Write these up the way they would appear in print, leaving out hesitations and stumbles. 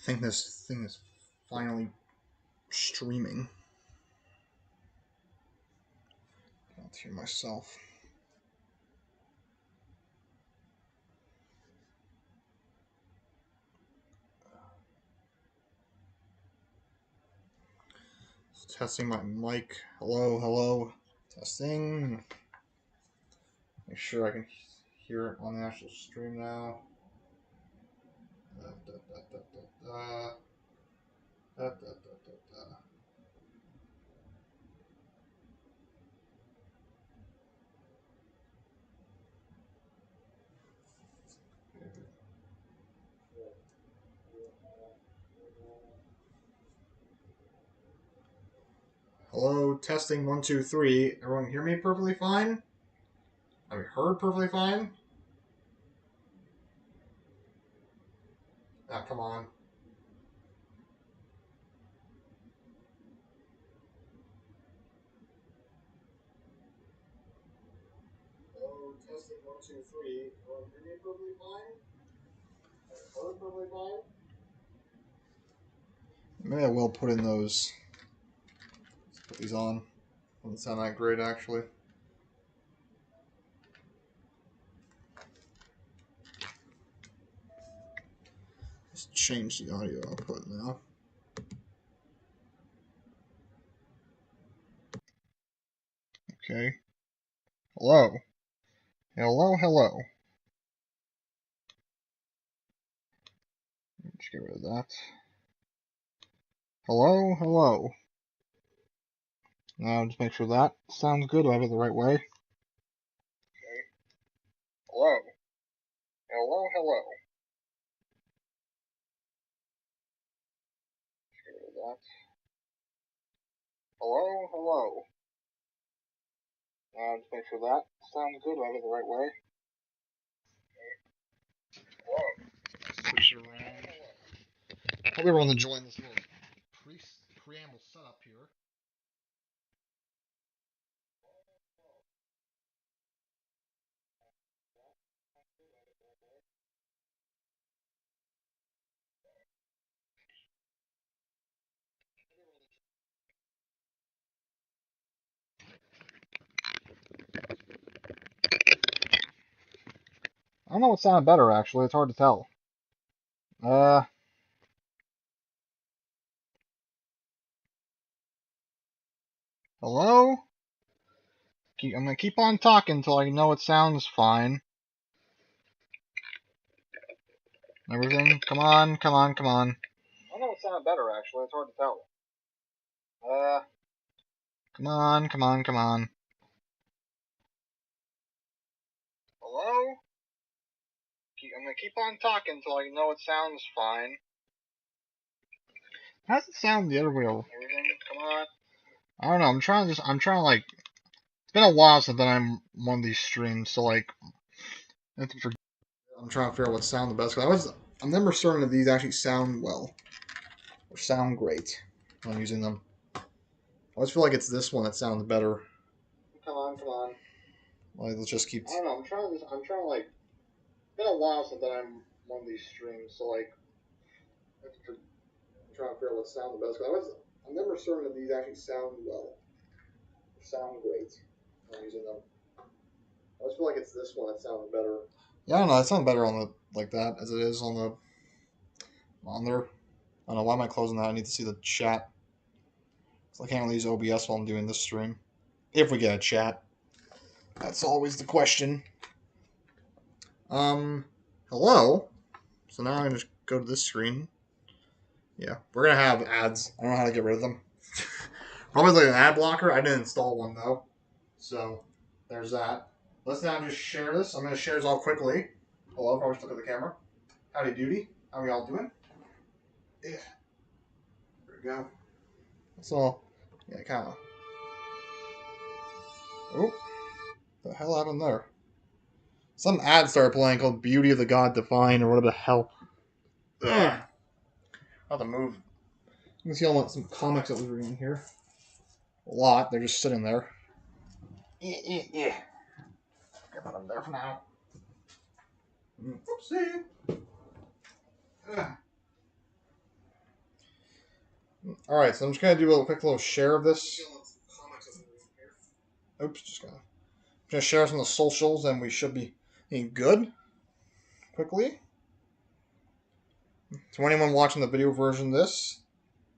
think this thing is finally streaming. I can't hear myself. Testing my mic. Hello, hello. Testing. Make sure I can hear it on the actual stream now. Hello, testing 1, 2, 3. Everyone hear me perfectly fine? Are we heard perfectly fine? Ah, come on. Hello, testing 1, 2, 3. Everyone hear me perfectly fine? Are we heard perfectly fine? Maybe I will put in those. Let's put these on. Doesn't sound that great, actually. Let's change the audio output now. Okay. Hello. Hello, hello. Let's get rid of that. Hello, hello. Now just make sure that sounds good. Do I have it the right way? Okay. Hello. Hello, hello. Let's get rid of that. Hello, hello. Now just make sure that sounds good. Do I have it the right way? Okay. Hello. Switch it around. Hope everyone's enjoying this little preamble setup here. I don't know what sounded better, actually. It's hard to tell. Hello? I'm gonna keep on talking until I know it sounds fine. Everything? Come on, come on, come on. I don't know what sounded better, actually. It's hard to tell. Come on, come on, come on. Hello? I'm gonna keep on talking until I know it sounds fine. How does it sound the other way over? Everything? Come on. I don't know. I'm trying to like. It's been a while since I'm one of these streams, so like. I'm trying to figure out what sound the best. I'm never certain if these actually sound well or sound great when I'm using them. I always feel like it's this one that sounds better. Come on, come on. Like, let's just keep. I don't know. I'm trying to like. It's been a while since I'm one of these streams, so like. I'm trying to figure out what sound the best. I'm never certain if these actually sound well or sound great when I'm using them. I always feel like it's this one that sounds better. Yeah, I don't know. It sounds better on the like that as it is on there. I don't know. Why am I closing that? I need to see the chat. So I can't really use OBS while I'm doing this stream. If we get a chat. That's always the question. Hello. So now I'm going to just go to this screen. Yeah, we're going to have ads. I don't know how to get rid of them. Probably like an ad blocker. I didn't install one, though. So there's that. Let's now just share this. I'm going to share this all quickly. Hello, probably look at the camera. Howdy doody. How are y'all doing? Yeah. There we go. That's all. Yeah, kind of. Oh. The hell happened there? Some ad started playing called Beauty of the God Divine or whatever the hell. Ugh. I'll have to move. You can see all some comics that was reading here. A lot. They're just sitting there. Yeah. I'll put them there for now. Oopsie. Ugh. Alright, so I'm just going to do a quick little share of this. Oops, just going to share some of the socials and we should be good quickly. To anyone watching the video version of this,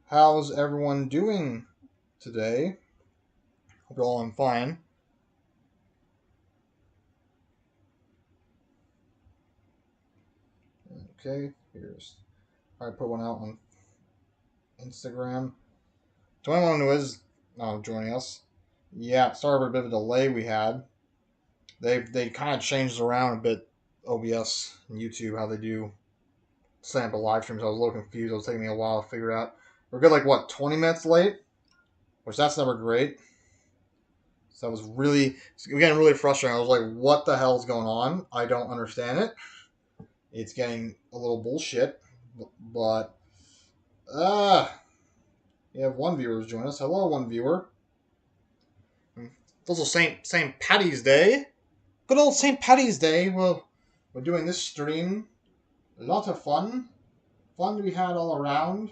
how's everyone doing today? Hope you're all in fine. Okay, I put one out on Instagram. To anyone who is joining us, yeah, sorry for a bit of a delay we had. They kind of changed around a bit, OBS and YouTube, how they do sample live streams. I was a little confused. It was taking me a while to figure out. We're good, like, what, 20 minutes late? Which that's never great. So that was getting really frustrating. I was like, what the hell's going on? I don't understand it. It's getting a little bullshit. But, we have one viewer who's joining us. Hello, one viewer. It's also St. Patty's Day. Good old St. Patty's Day. Well, we're doing this stream. A lot of fun. Fun to be had all around.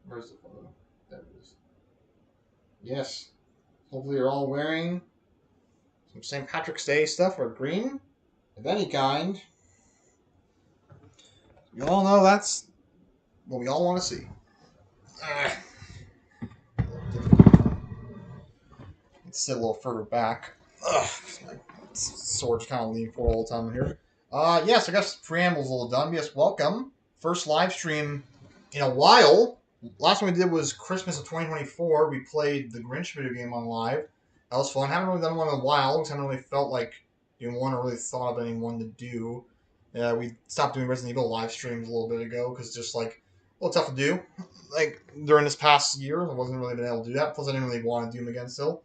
Where's the photo? There it is. Yes. Hopefully you're all wearing some St. Patrick's Day stuff or green of any kind. You all know that's what we all want to see. Let's sit a little further back. My sword's kind of leaning forward all the time here. Yes, I guess preamble's a little done. Yes, welcome. First live stream in a while. Last one we did was Christmas of 2024. We played the Grinch video game on live. That was fun. Haven't really done one in a while because I haven't really felt like doing one or really thought of anyone to do. We stopped doing Resident Evil live streams a little bit ago because it's just like a little tough to do. Like during this past year, I wasn't really been able to do that. Plus, I didn't really want to do them again still.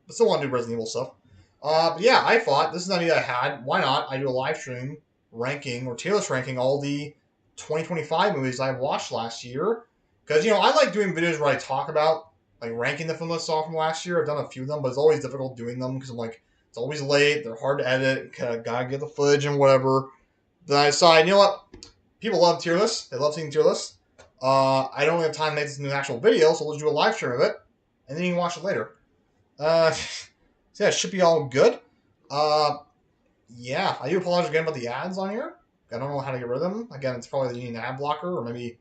But still want to do Resident Evil stuff. But yeah, I thought this is an idea I had. Why not? I do a live stream ranking or tier list ranking all the 2025 movies I watched last year. Because, I like doing videos where I talk about, like, ranking the film lists off from last year. I've done a few of them, but it's always difficult doing them because I'm like, it's always late, they're hard to edit, gotta get the footage and whatever. Then I decided, you know what? People love tier lists. They love seeing tier lists. I don't have time to make this into an actual video, so we'll just do a live stream of it, and then you can watch it later. So yeah, it should be all good. Yeah, I do apologize again about the ads on here. I don't know how to get rid of them. Again, it's probably you need an ad blocker, or maybe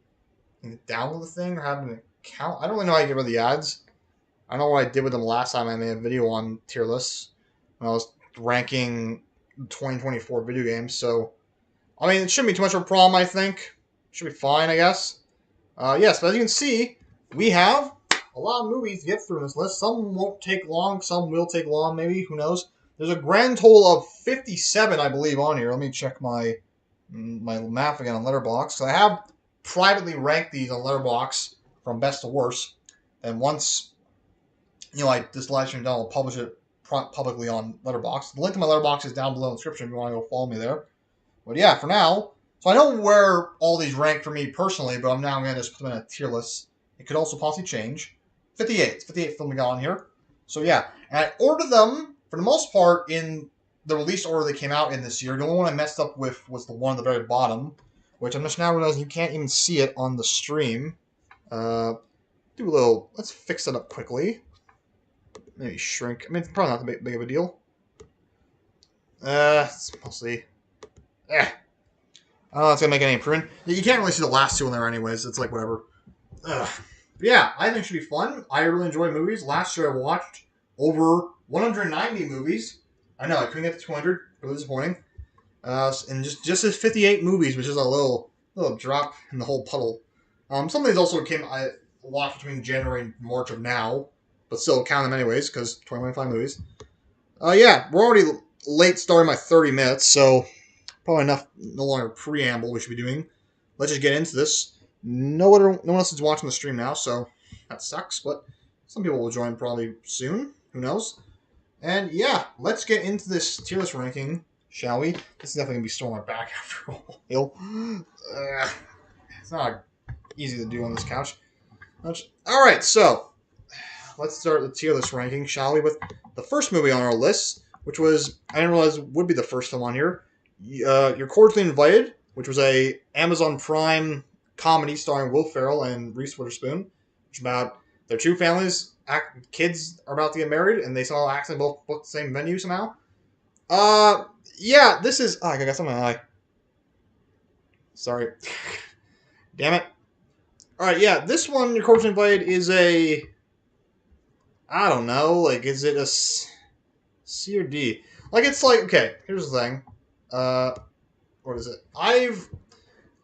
you need to download the thing, or have an account. I don't really know how to get rid of the ads. I know what I did with them last time I made a video on tier lists when I was ranking 2024 video games. So, I mean, it shouldn't be too much of a problem, I think. It should be fine, I guess. Yes, but as you can see, we have a lot of movies to get through this list. Some won't take long, some will take long, maybe. Who knows? There's a grand total of 57, I believe, on here. Let me check my math again on Letterboxd. So I have privately ranked these on Letterboxd from best to worst. And once, this live stream done, I'll publish it publicly on Letterboxd. The link to my Letterboxd is down below in the description if you want to go follow me there. But yeah, for now, so I know where all these rank for me personally, but I'm now going to just put them in a tier list. It could also possibly change. 58. It's 58 film we got on here. So yeah, and I ordered them, for the most part, in the release order they came out in this year. The only one I messed up with was the one at the very bottom, which I'm just now realizing you can't even see it on the stream. Let's fix it up quickly. Maybe shrink. I mean, it's probably not that big of a deal. It's mostly... I don't know if it's going to make any improvement. You can't really see the last two in there anyways. It's like, whatever. But yeah, I think it should be fun. I really enjoy movies. Last year I watched over 190 movies. I know, I couldn't get to 200. Really disappointing. And just as 58 movies, which is a little drop in the whole puddle. Some of these also I watched between January and March of now, but still count them anyways, because 25 movies. Yeah, we're already late starting my 30 minutes, so probably no longer preamble we should be doing. Let's just get into this. No one else is watching the stream now, so that sucks, but some people will join probably soon. Who knows? And yeah, let's get into this tier list ranking, shall we? This is definitely going to be storing my back after a while. It's not easy to do on this couch. Alright, so let's start the tier list ranking, shall we, with the first movie on our list, which was, I didn't realize would be the first film on here. You're Cordially Invited, which was a Amazon Prime comedy starring Will Ferrell and Reese Witherspoon, which is about their two families. Kids are about to get married, and they somehow accidentally both book the same venue somehow. Yeah, this is. Oh, I got something in my eye. Sorry. Damn it. Alright, yeah, this one, your coach invited, is a. I don't know, like, is it a C or D? Like, it's like, okay, here's the thing. What is it? I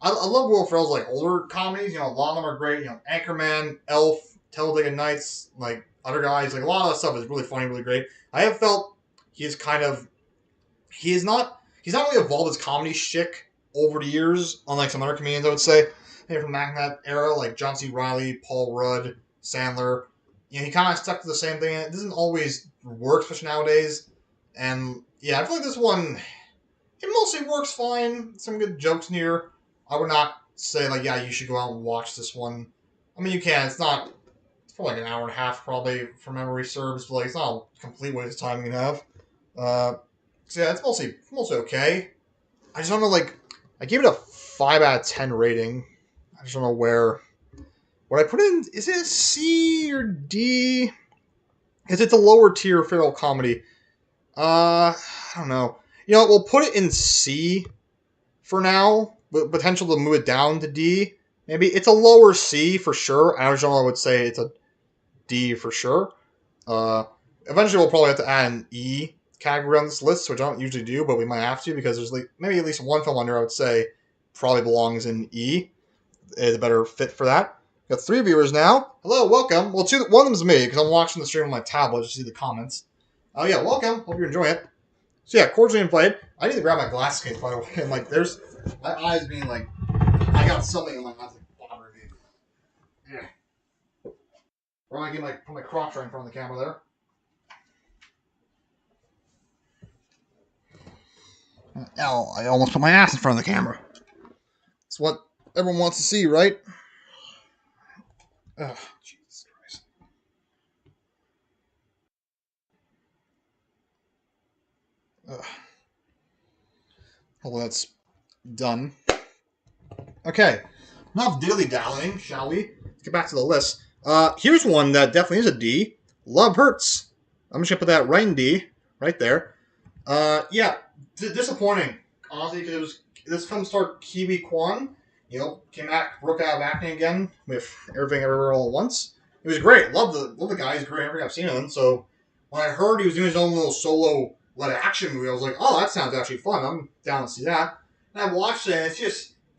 love Will Ferrell's, like, older comedies, you know, a lot of them are great, you know, Anchorman, Elf, Talladega Nights, like, other guys, like, a lot of that stuff is really funny, really great. I have felt he is kind of. He's not really evolved his comedy shtick over the years, unlike some other comedians, I would say. Maybe from back in that era, like John C. Reilly, Paul Rudd, Sandler. You know, he kind of stuck to the same thing. It doesn't always work, especially nowadays. And yeah, I feel like this one, it mostly works fine. Some good jokes in here. I would not say like, yeah, you should go out and watch this one. I mean, you can. It's not. It's probably like an hour and a half, probably, from memory serves, but like, it's not a complete waste of time you can have. So yeah, it's mostly okay. I just don't know, like, I gave it a 5 out of 10 rating. I just don't know where. What I put in, is it a C or D? Because it's a lower tier feral comedy. I don't know. You know, we'll put it in C for now, with potential to move it down to D. Maybe it's a lower C for sure. I would say it's a D for sure. Eventually we'll probably have to add an E category on this list, which I don't usually do, but we might have to because there's like maybe at least one film under I would say probably belongs in E. Is a better fit for that. Got 3 viewers now. Hello, welcome. Well, one of them is me because I'm watching the stream on my tablet to see the comments. Oh yeah, welcome. Hope you're enjoying it. So yeah, cordially invited. I need to grab my glasses case by the way. And like, there's my eyes being like, I got something in my eyes like bothering me. Yeah. Or I get put my crotch right in front of the camera there. Oh, I almost put my ass in front of the camera. It's what everyone wants to see, right? Ugh, Jesus Christ. Ugh. Well, that's done. Okay. Enough dilly-dallying, shall we? Let's get back to the list. Here's one that definitely is a D. Love Hurts. I'm just going to put that right in D. Right there. Yeah. Disappointing. Honestly, because this film starred Kiwi Kwan. You know, came back, broke out of acting again with Everything Everywhere All at Once. It was great. Love the guy. He's great. Everything I've seen of him. So when I heard he was doing his own little solo action movie, I was like, oh, that sounds actually fun. I'm down to see that. And I watched it, and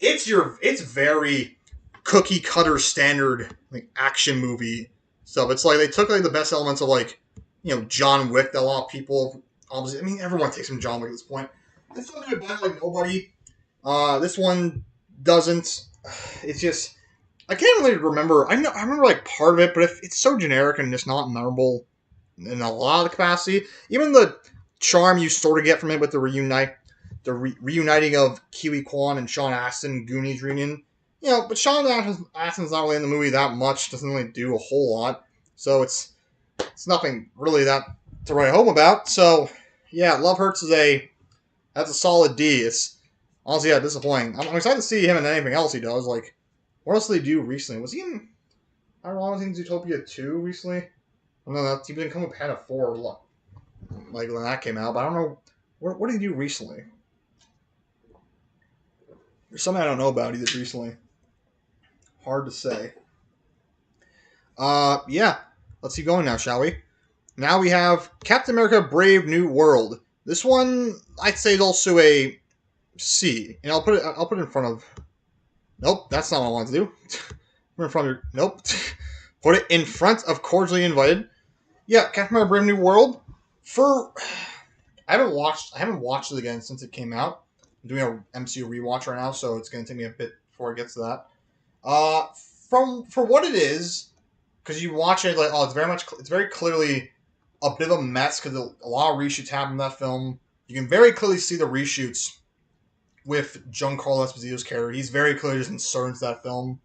it's very cookie cutter standard like action movie stuff. It's like they took like the best elements of like, you know, John Wick that a lot of people obviously. I mean, everyone takes from John Wick at this point. This one did better like nobody. This one doesn't. It's just I can't really remember. I remember like part of it, but if it's so generic and just not memorable in a lot of the capacity, even the charm you sort of get from it with the reuniting of Kiwi Kwan and Sean Astin, Goonies reunion. You know, but Sean Astin's not really in the movie that much. Doesn't really do a whole lot, so it's nothing really that to write home about. So yeah, Love Hurts that's a solid D. It's honestly, yeah, disappointing. I'm excited to see him in anything else he does. Like, what else did he do recently? Was he in? I don't know. Was he in Zootopia 2 recently? I don't know. He didn't come with Panda 4 like when that came out. But I don't know. What did he do recently? There's something I don't know about he did recently. Hard to say. Yeah. Let's keep going now, shall we? Now we have Captain America: Brave New World. This one I'd say is also a C, and I'll put it in front of. Nope, that's not what I wanted to do. Put it in front of your. Nope. Put it in front of Cordially Invited. Yeah, Captain America: Brave New World. I haven't watched it again since it came out. I'm doing a MCU rewatch right now, so it's gonna take me a bit before it gets to that. For what it is, because you watch it like, oh, it's very clearly a bit of a mess because a lot of reshoots happen in that film. You can very clearly see the reshoots with Giancarlo Esposito's character. He's very clearly just inserted into that film.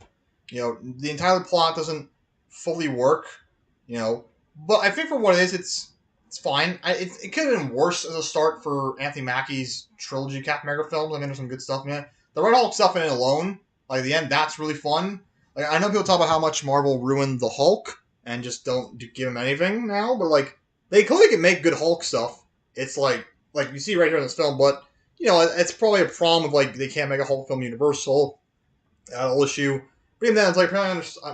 You know, the entire plot doesn't fully work, you know, but I think for what it is, it's fine. It could have been worse as a start for Anthony Mackie's trilogy Captain America films. I mean, there's some good stuff in it. The Red Hulk stuff in it alone Like the end, that's really fun. Like I know people talk about how much Marvel ruined the Hulk and just don't give him anything now, but like they clearly can make good Hulk stuff. It's like you see right here in this film, but you know it's probably a problem of like they can't make a Hulk film Universal. That'll issue. But even then, it's like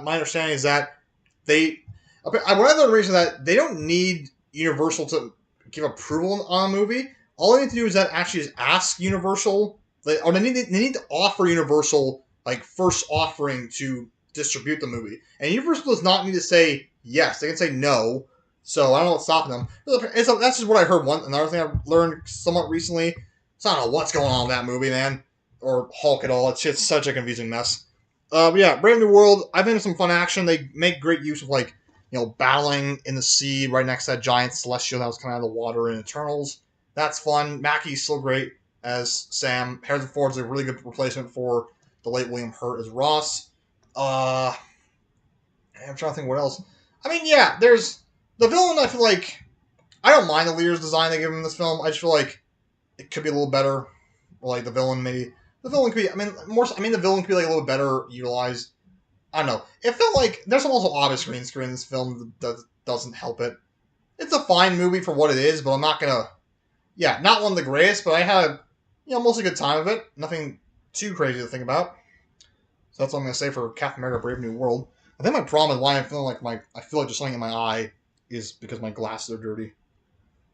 my understanding is that they what I learned recently that they don't need Universal to give approval on a movie. All they need to do is that actually just ask Universal. Or they need to offer Universal like first offering to distribute the movie, and Universal does not need to say yes. They can say no. So I don't know what's stopping them. That's just what I heard. Another thing I've learned somewhat recently. So I don't know what's going on with that movie, man, or Hulk at all. It's just such a confusing mess. But yeah, Brave New World. I've been some fun action. They make great use of like battling in the sea right next to that giant celestial that was coming out of the water in Eternals. That's fun. Mackie's still great as Sam. Harrison Ford's a really good replacement for the late William Hurt as Ross. I'm trying to think what else. I mean, yeah, there's the villain. I feel like I don't mind the leader's design they give him in this film. I just feel like it could be a little better. Like the villain, maybe the villain could be. The villain could be like a little better utilized. I don't know. It felt like there's some also obvious green screen in this film that doesn't help it. It's a fine movie for what it is, but I'm not gonna. Yeah, not one of the greatest, but I had mostly a good time of it. Nothing too crazy to think about. So that's what I'm gonna say for Captain America: Brave New World. I think my problem is why I'm feeling like I feel like there's something in my eye is because my glasses are dirty.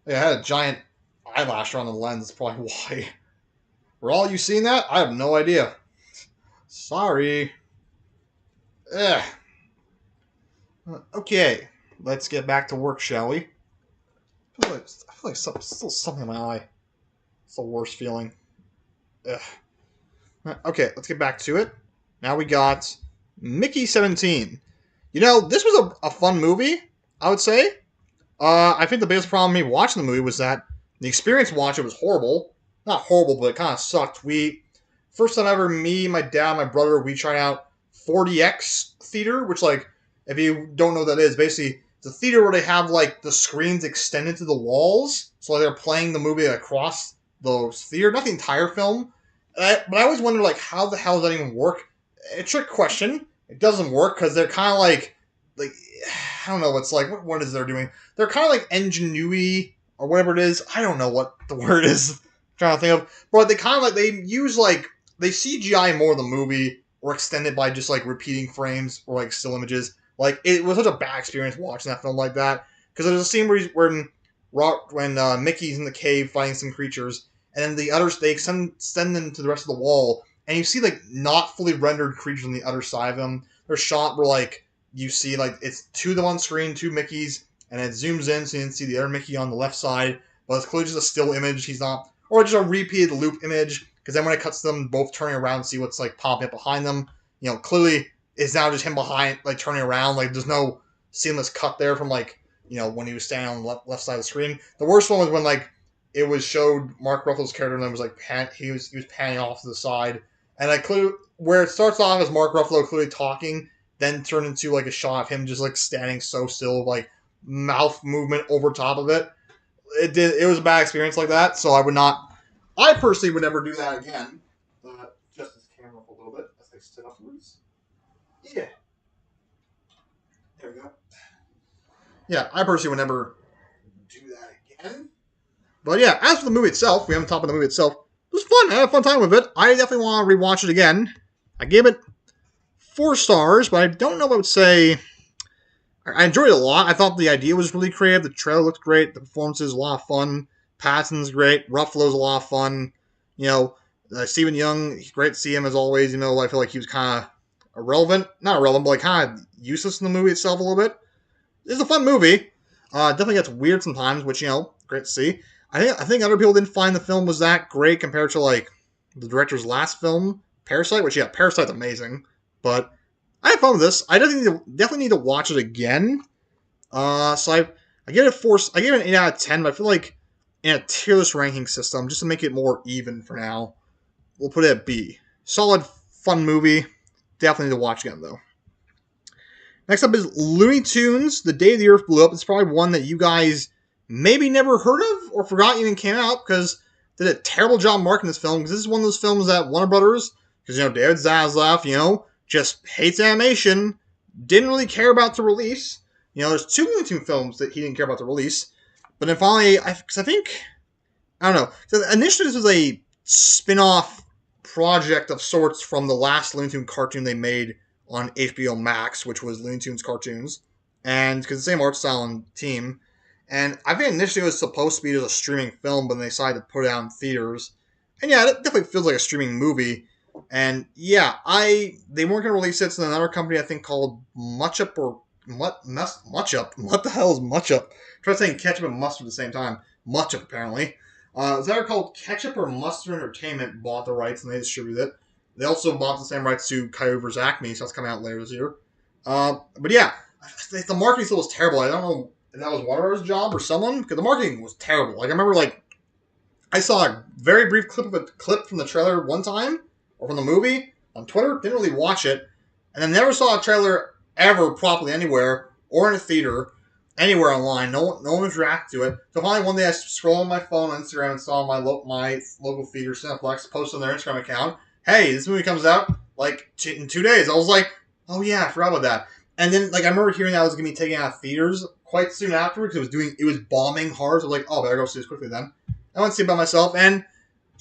Yeah, I had a giant eyelash around the lens. That's probably why. Were all you seeing that? I have no idea. Sorry. Ugh. Okay, let's get back to work, shall we? I feel like still something in my eye. It's the worst feeling. Ugh. Okay, let's get back to it. Now we got Mickey 17. This was a fun movie, I would say. I think the biggest problem with me watching the movie was that the experience watching it was horrible. Not horrible, but it kind of sucked. First time ever, me, my dad, my brother, we tried out 4DX theater, which, like, if you don't know what that is, basically, it's a theater where they have, like, the screens extended to the walls, so they're playing the movie across the theater, not the entire film. But I always wonder, like, how the hell does that even work? A trick question. It doesn't work, because they're kind of like, I don't know what's like, what is they're doing? They're kind of like ingenuity, or whatever it is. I don't know what the word is I'm trying to think of. But they kind of like, they use, like, they CGI more of the movie, or extend it by just, like, repeating frames, or, like, still images. Like, it was such a bad experience watching that film like that. Because there's a scene when Mickey's in the cave fighting some creatures, and then the others, they extend them to the rest of the wall, and you see, like, not fully rendered creatures on the other side of them. They're shot where, like, you see, like, it's two of them on screen, two Mickeys, and it zooms in so you can see the other Mickey on the left side, but it's clearly just a still image. He's not, or just a repeated loop image, because then when it cuts them both turning around and see what's, like, popping up behind them, clearly it's now just him behind, like, turning around. Like, there's no seamless cut there from, like, when he was standing on the left side of the screen. The worst one was when, like, it was showed Mark Ruffalo's character and then was, like, he was panning off to the side, and, like, clearly, where it starts off as Mark Ruffalo clearly talking, then turned into, like, a shot of him just, like, standing so still, like, mouth movement over top of it. It was a bad experience like that, so I personally would never do that again. Just this camera up a little bit as I sit upwards. Yeah. There we go. Yeah, I personally would never do that again. But yeah, as for the movie itself, we haven't talked about the movie itself. It was fun. I had a fun time with it. I definitely want to rewatch it again. I gave it 4 stars, but I don't know if I would say... I enjoyed it a lot. I thought the idea was really creative. The trailer looked great. The performances a lot of fun. Pattinson's great. Ruffalo's a lot of fun. Stephen Young, great to see him as always. I feel like he was kind of irrelevant. Not irrelevant, but like kind of useless in the movie itself a little bit. It's a fun movie. Definitely gets weird sometimes, which, great to see. I think other people didn't find the film was that great compared to, like, the director's last film, Parasite, which, yeah, Parasite's amazing. But I had fun with this. I definitely need to watch it again. So I give it 4. I gave it an 8 out of 10, but I feel like in a tierless ranking system, just to make it more even for now, we'll put it at B. Solid, fun movie. Definitely need to watch again, though. Next up is Looney Tunes, The Day the Earth Blew Up. It's probably one that you guys maybe never heard of or forgot even came out because they did a terrible job marketing this film, because this is one of those films that Warner Brothers Because, David Zaslav, just hates animation, didn't really care about the release. There's 2 Looney Tunes films that he didn't care about the release. But then finally, because I think, I don't know. So initially, this was a spin-off project of sorts from the last Looney Tunes cartoon they made on HBO Max, which was Looney Tunes Cartoons, and because the same art style and team. And I think initially it was supposed to be just a streaming film, but they decided to put it out in theaters. And yeah, it definitely feels like a streaming movie. And yeah, they weren't gonna release it to another company I think called Muchup or Muchup. What the hell is Muchup? Try saying ketchup and mustard at the same time. Muchup apparently. Is that called Ketchup or Mustard Entertainment bought the rights and they distributed it. They also bought the same rights to Coyote vs. Acme, so that's coming out later this year. But yeah, the marketing still was terrible. I don't know if that was Water's job or someone, because the marketing was terrible. Like, I remember, I saw a very brief clip from the trailer one time, or from the movie, on Twitter, didn't really watch it, and then never saw a trailer ever properly anywhere, or in a theater, anywhere online. No one was reacting to it. So finally one day I scrolled on my phone on Instagram and saw my local theater, Cineplex, post on their Instagram account, hey, this movie comes out, in 2 days. I was like, oh yeah, I forgot about that. And then, I remember hearing that it was going to be taken out of theaters quite soon afterwards, because it was bombing hard, so I was like, oh, better go see this quickly then. I went to see it by myself, and,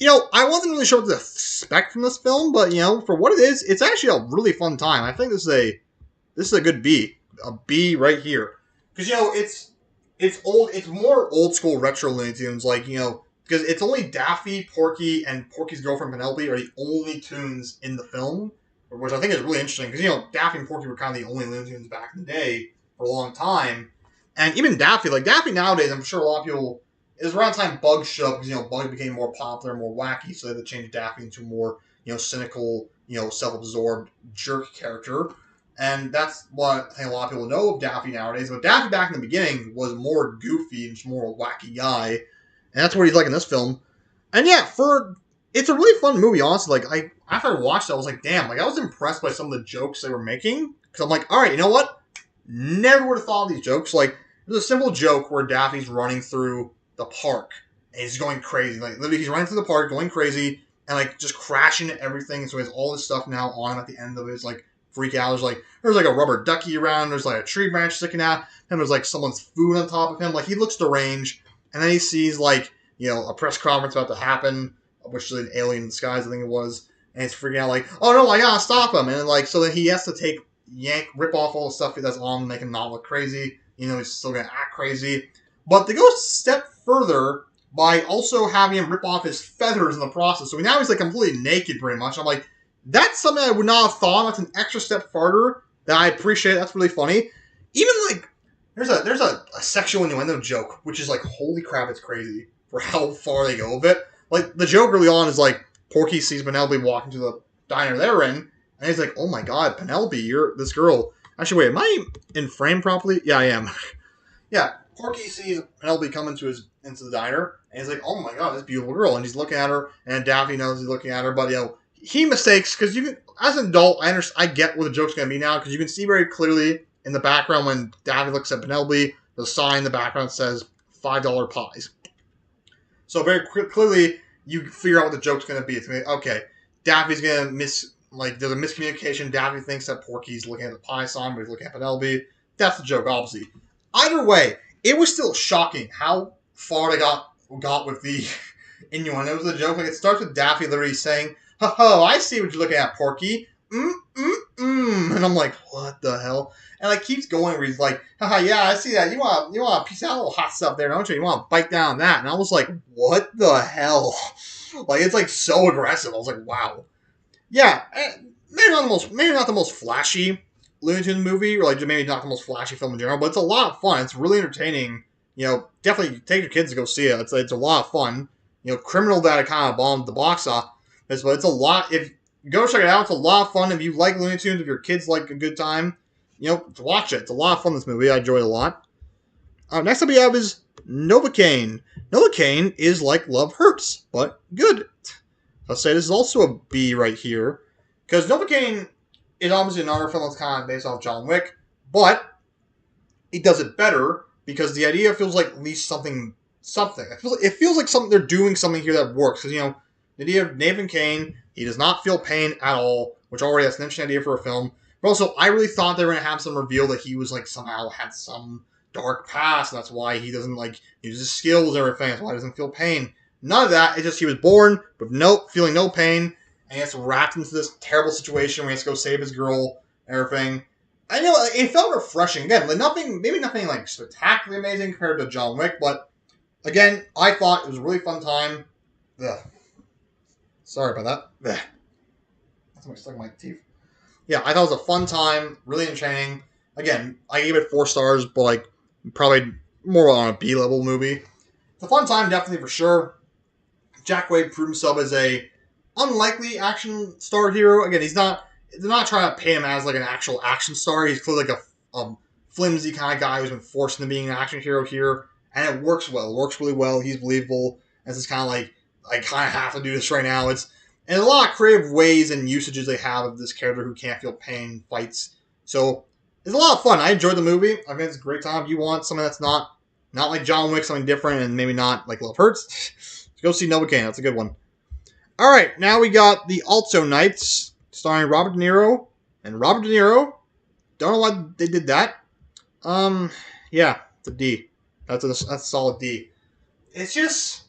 I wasn't really sure what to expect from this film, but, for what it is, it's actually a really fun time. I think this is a good B. A B right here. Because, it's old, it's more old school retro Looney Tunes, because it's only Daffy, Porky, and Porky's girlfriend Penelope are the only tunes in the film, which I think is really interesting, because, Daffy and Porky were kind of the only Looney Tunes back in the day for a long time. And even Daffy, Daffy nowadays, I'm sure a lot of people, it was around the time Bugs showed up, because, Bugs became more popular, more wacky, so they had to change Daffy into a more, cynical, self-absorbed jerk character. And that's what I think a lot of people know of Daffy nowadays. But Daffy back in the beginning was more goofy and just more a wacky guy. And that's what he's like in this film. And yeah, it's a really fun movie, honestly. After I watched it, I was like, damn, I was impressed by some of the jokes they were making. Because I'm like, alright, you know what? Never would have thought of these jokes. There's a simple joke where Daffy's running through the park. And he's going crazy. Literally, he's running through the park, going crazy, and, just crashing into everything. So he has all this stuff now on him at the end of it. It's freak out. There's a rubber ducky around. There's a tree branch sticking out. And there's someone's food on top of him. He looks deranged. And then he sees a press conference about to happen, which is an alien in disguise, I think it was. And he's freaking out oh no, I gotta stop him. And so then he has to rip off all the stuff that's on him, make him not look crazy. He's still gonna act crazy. But they go a step further by also having him rip off his feathers in the process. So now he's completely naked pretty much. I'm like, that's something I would not have thought. That's an extra step farther that I appreciate. That's really funny. Even there's a sexual innuendo joke, which is holy crap, it's crazy for how far they go with it. The joke early on is Porky sees Penelope walking to the diner they're in, and he's like, oh my god, Penelope, you're this girl. Actually, wait, am I in frame properly? Yeah, I am. Yeah, Porky sees Penelope come into the diner, and he's like, oh my god, this beautiful girl, and he's looking at her, and Daffy knows he's looking at her, but he mistakes, because you can, as an adult, I get what the joke's going to be now, because you can see very clearly in the background when Daffy looks at Penelope, the sign in the background says $5 pies. So very clearly, you figure out what the joke's going to be. It's going to be, okay, Daffy's going to there's a miscommunication. Daffy thinks that Porky's looking at the pie sign, but he's looking at Penelope. That's the joke, obviously. Either way, it was still shocking how far they got with the innuendo of the joke. It starts with Daffy literally saying, ho, I see what you're looking at, Porky. And I'm like, what the hell? And keeps going where he's like, haha, yeah, I see that. You want a piece of that little hot stuff there, don't you? You want to bite down on that. And I was like, what the hell? It's so aggressive. I was like, wow. Yeah, maybe not the most flashy Looney Tunes movie, or maybe not the most flashy film in general, but it's a lot of fun. It's really entertaining. Definitely take your kids to go see it. It's a lot of fun. Criminal that it kind of bombed the box office, but it's a lot. If go check it out, it's a lot of fun. If you like Looney Tunes, if your kids like a good time, watch it. It's a lot of fun. This movie, I enjoyed it a lot. Next up we have is Novocaine. Novocaine is like Love Hurts, but good. I'll say this is also a B right here, because Novocaine is obviously another film that's kind of based off John Wick, but it does it better because the idea feels like at least something. It feels like something they're doing something here that works. Because the idea of Nathan Kane He does not feel pain at all, which already that's an interesting idea for a film. But also, I really thought they were going to have some reveal that he was like somehow had some dark past, and that's why he doesn't like use his skills and everything. That's why he doesn't feel pain. None of that. It's just he was born with feeling no pain, and he gets wrapped into this terrible situation where he has to go save his girl and everything. I know it felt refreshing. Again, like maybe nothing like spectacularly amazing compared to John Wick, but again, I thought it was a really fun time. Ugh. Sorry about that. Ugh. That's my stuck in my teeth. Yeah, I thought it was a fun time, really entertaining. Again, I gave it 4 stars, but like probably more on a B-level movie. It's a fun time, definitely for sure. Jack Wade proved himself as a unlikely action star hero. Again, they're not trying to paint him as like an actual action star. He's clearly like a flimsy kind of guy who's been forced into being an action hero here, and it works well. It works really well. He's believable. This is kind of like I kind of have to do this right now. It's and a lot of creative ways and usages they have of this character who can't feel pain fights. So it's a lot of fun. I enjoyed the movie. I think it's a great time. If you want something that's not like John Wick, something different, and maybe not like Love Hurts, go see Novocaine. That's a good one. All right, now we got The Also Knights, starring Robert De Niro. And Robert De Niro, don't know why they did that. Yeah, it's a D. That's a solid D. It's just,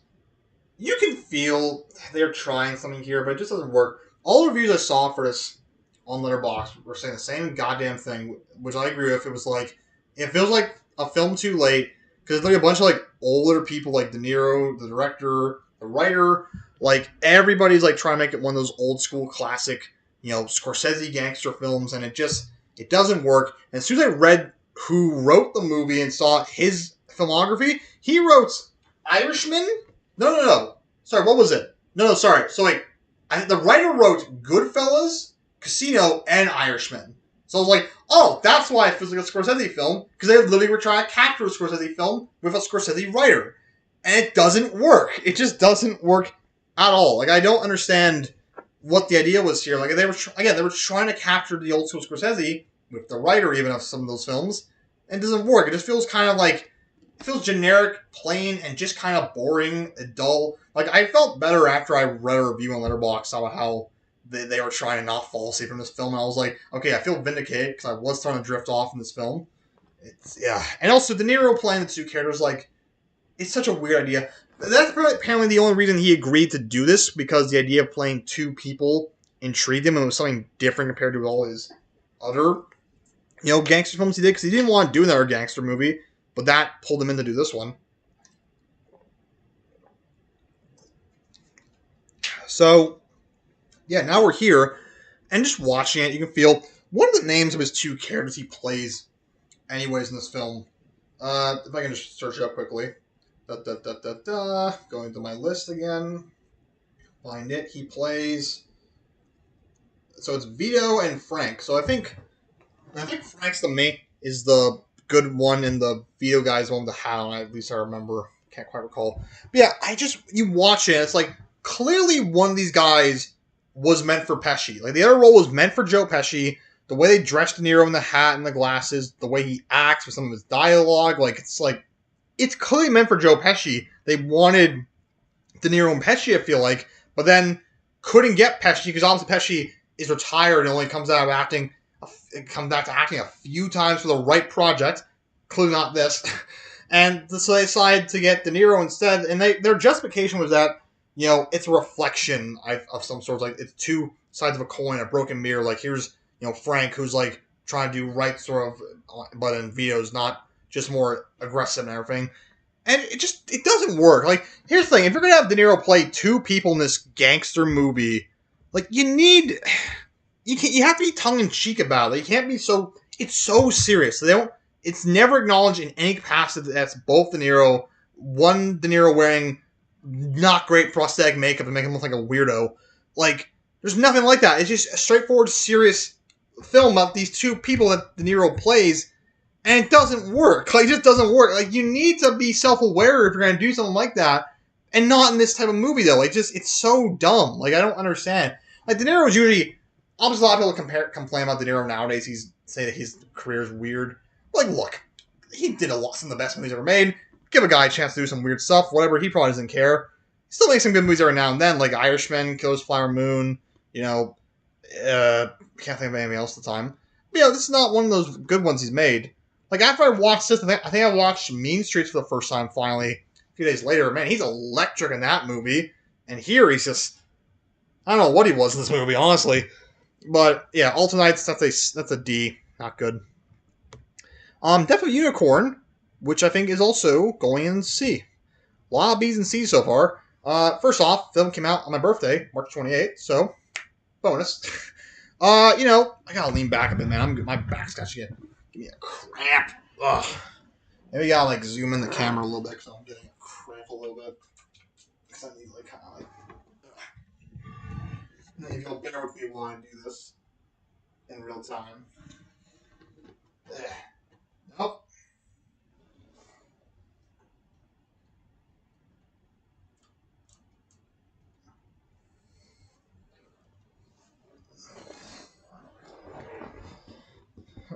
you can feel they're trying something here, but it just doesn't work. All the reviews I saw for this on Letterboxd were saying the same goddamn thing, which I agree with. It was like, it feels like a film too late, because there's like a bunch of like older people like De Niro, the director, the writer, like everybody's like trying to make it one of those old school classic, Scorsese gangster films, and it doesn't work. And as soon as I read who wrote the movie and saw his filmography, he wrote Irishman? No. Sorry, what was it? No, sorry. So like, the writer wrote Goodfellas, Casino, and Irishman. So I was like, oh, that's why it feels like a Scorsese film, because they literally were trying to capture a Scorsese film with a Scorsese writer. And it doesn't work. It just doesn't work at all. Like, I don't understand what the idea was here. Like, they were trying to capture the old school Scorsese with the writer even of some of those films, and it doesn't work. It just feels kind of like, it feels generic, plain, and just kind of boring and dull. Like, I felt better after I read a review on Letterboxd about how they were trying to not fall asleep from this film, and I was like, okay, I feel vindicated, because I was starting to drift off in this film. Yeah. And also, De Niro playing the two characters, like, it's such a weird idea. That's apparently the only reason he agreed to do this, because the idea of playing two people intrigued him, and it was something different compared to all his other, gangster films he did, because he didn't want to do another gangster movie, but that pulled him in to do this one. So, yeah, now we're here, and just watching it, you can feel one of the names of his two characters he plays anyways in this film. If I can just search it up quickly. Going to my list again. Find it. He plays. So it's Vito and Frank. So I think Frank's is the good one, and the Vito guy's one with the hat on. At least I remember. Can't quite recall. But yeah, you watch it. It's like clearly one of these guys was meant for Pesci. Like the other role was meant for Joe Pesci. The way they dressed De Niro in the hat and the glasses, the way he acts with some of his dialogue, it's clearly meant for Joe Pesci. They wanted De Niro and Pesci, I feel like, but then couldn't get Pesci because obviously Pesci is retired and only comes back to acting a few times for the right project, clearly not this. And so they decided to get De Niro instead, and their justification was that, it's a reflection of some sort. Like, it's two sides of a coin, a broken mirror. Like, here's, Frank, who's, like, trying to do right sort of, but then Vito's not, just more aggressive and everything. And it doesn't work. Like, here's the thing. If you're going to have De Niro play two people in this gangster movie, like, you have to be tongue-in-cheek about it. You can't be it's so serious. It's never acknowledged in any capacity that that's both De Niro, one De Niro wearing not great prosthetic makeup and making him look like a weirdo. Like, there's nothing like that. It's just a straightforward, serious film about these two people that De Niro plays, and it doesn't work. Like, it just doesn't work. Like, you need to be self-aware if you're going to do something like that, and not in this type of movie, though. Like, it's so dumb. Like, I don't understand. Like, De Niro is usually, obviously a lot of people complain about De Niro nowadays. Say that his career is weird. Like, look, he did some of the best movies ever made. Give a guy a chance to do some weird stuff, whatever, he probably doesn't care. He still makes some good movies every now and then, like Irishman, Killer's Flower Moon, You know, can't think of anything else at the time. But, this is not one of those good ones he's made. Like, after I watched this, I think I watched Mean Streets for the first time finally a few days later. Man, he's electric in that movie. And here he's just, I don't know what he was in this movie, honestly. But yeah, Alternatives, that's a D. Not good. Death of a Unicorn, which I think is also going in C. A lot of B's and C's so far. First off, film came out on my birthday, March 28th, so bonus. I gotta lean back a bit, man. My back's got to give me a cramp. Ugh. Maybe I gotta zoom in the camera a little bit because I'm getting a cramp a little bit. Because I need kind of if you'll bear with me while I do this in real time. Nope.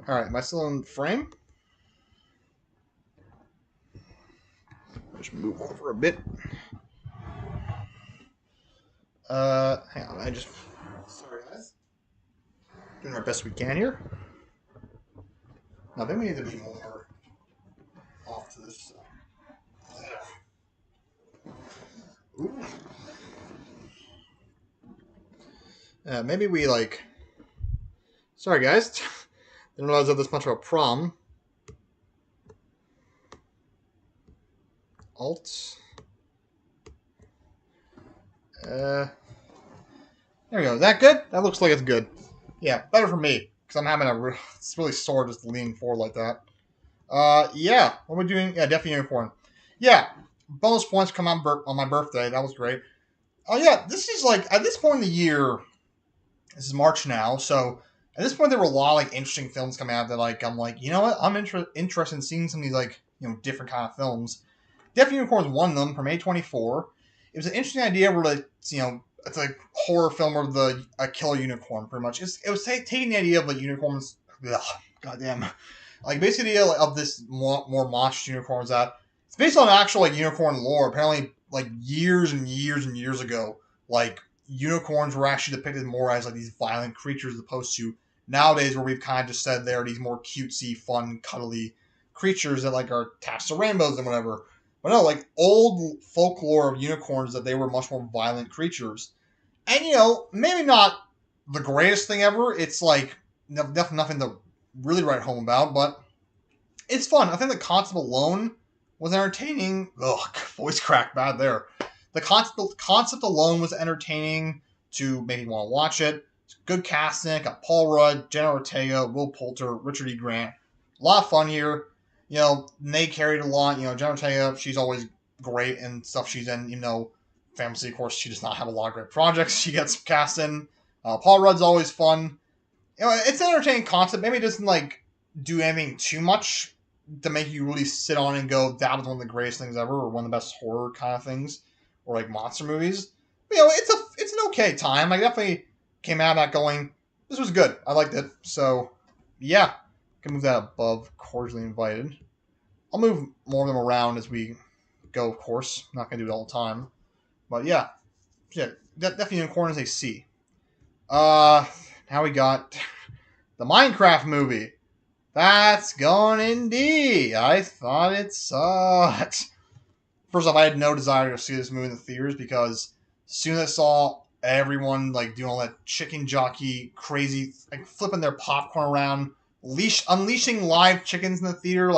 Alright, am I still in frame? Just move over a bit. Hang on, sorry guys. Doing our best we can here. Now, I think we need to be more off to this. Ooh. Maybe we sorry guys. Didn't realize that this much of a problem. Alt. There we go. Is that good? That looks like it's good. Yeah, better for me because I'm having it's really sore just leaning forward like that. Yeah. What are we doing? Yeah, definitely unicorn. Yeah, bonus points come on my birthday. That was great. Oh yeah, this is at this point in the year. This is March now, so at this point there were a lot of interesting films coming out that I'm you know what, I'm interested in seeing some of these different kind of films. Death Unicorn is one of them from A24. It was an interesting idea where it's a horror film where a killer unicorn pretty much. It was taking the idea of unicorns. Ugh, goddamn, basically the idea of this more monstrous unicorns that it's based on actual unicorn lore. Apparently, years and years and years ago, unicorns were actually depicted more as these violent creatures as opposed to nowadays where we've kind of just said they're these more cutesy, fun, cuddly creatures that are attached to rainbows and whatever. But no, old folklore of unicorns that they were much more violent creatures. And maybe not the greatest thing ever. It's definitely nothing to really write home about, but it's fun. I think the concept alone was entertaining. Ugh, voice crack bad there. The concept alone was entertaining to make you want to watch it. It's good casting. Got Paul Rudd, Jenna Ortega, Will Poulter, Richard E. Grant. A lot of fun here. They carried a lot. Jenna Ortega, she's always great and stuff she's in. Fantasy, of course, she does not have a lot of great projects she gets cast in. Paul Rudd's always fun. It's an entertaining concept. Maybe it doesn't do anything too much to make you really sit on and go, that was one of the greatest things ever, or one of the best horror kind of things, or monster movies. But, it's an okay time. I definitely came out of that going, this was good. I liked it. So, yeah. Can move that above cordially invited. I'll move more of them around as we go, of course. I'm not going to do it all the time. But yeah. Definitely Unicorn is a C. Now we got the Minecraft movie. That's going in D. I thought it sucked. First off, I had no desire to see this movie in the theaters because as soon as I saw everyone doing all that chicken jockey crazy, flipping their popcorn around, unleashing live chickens in the theater,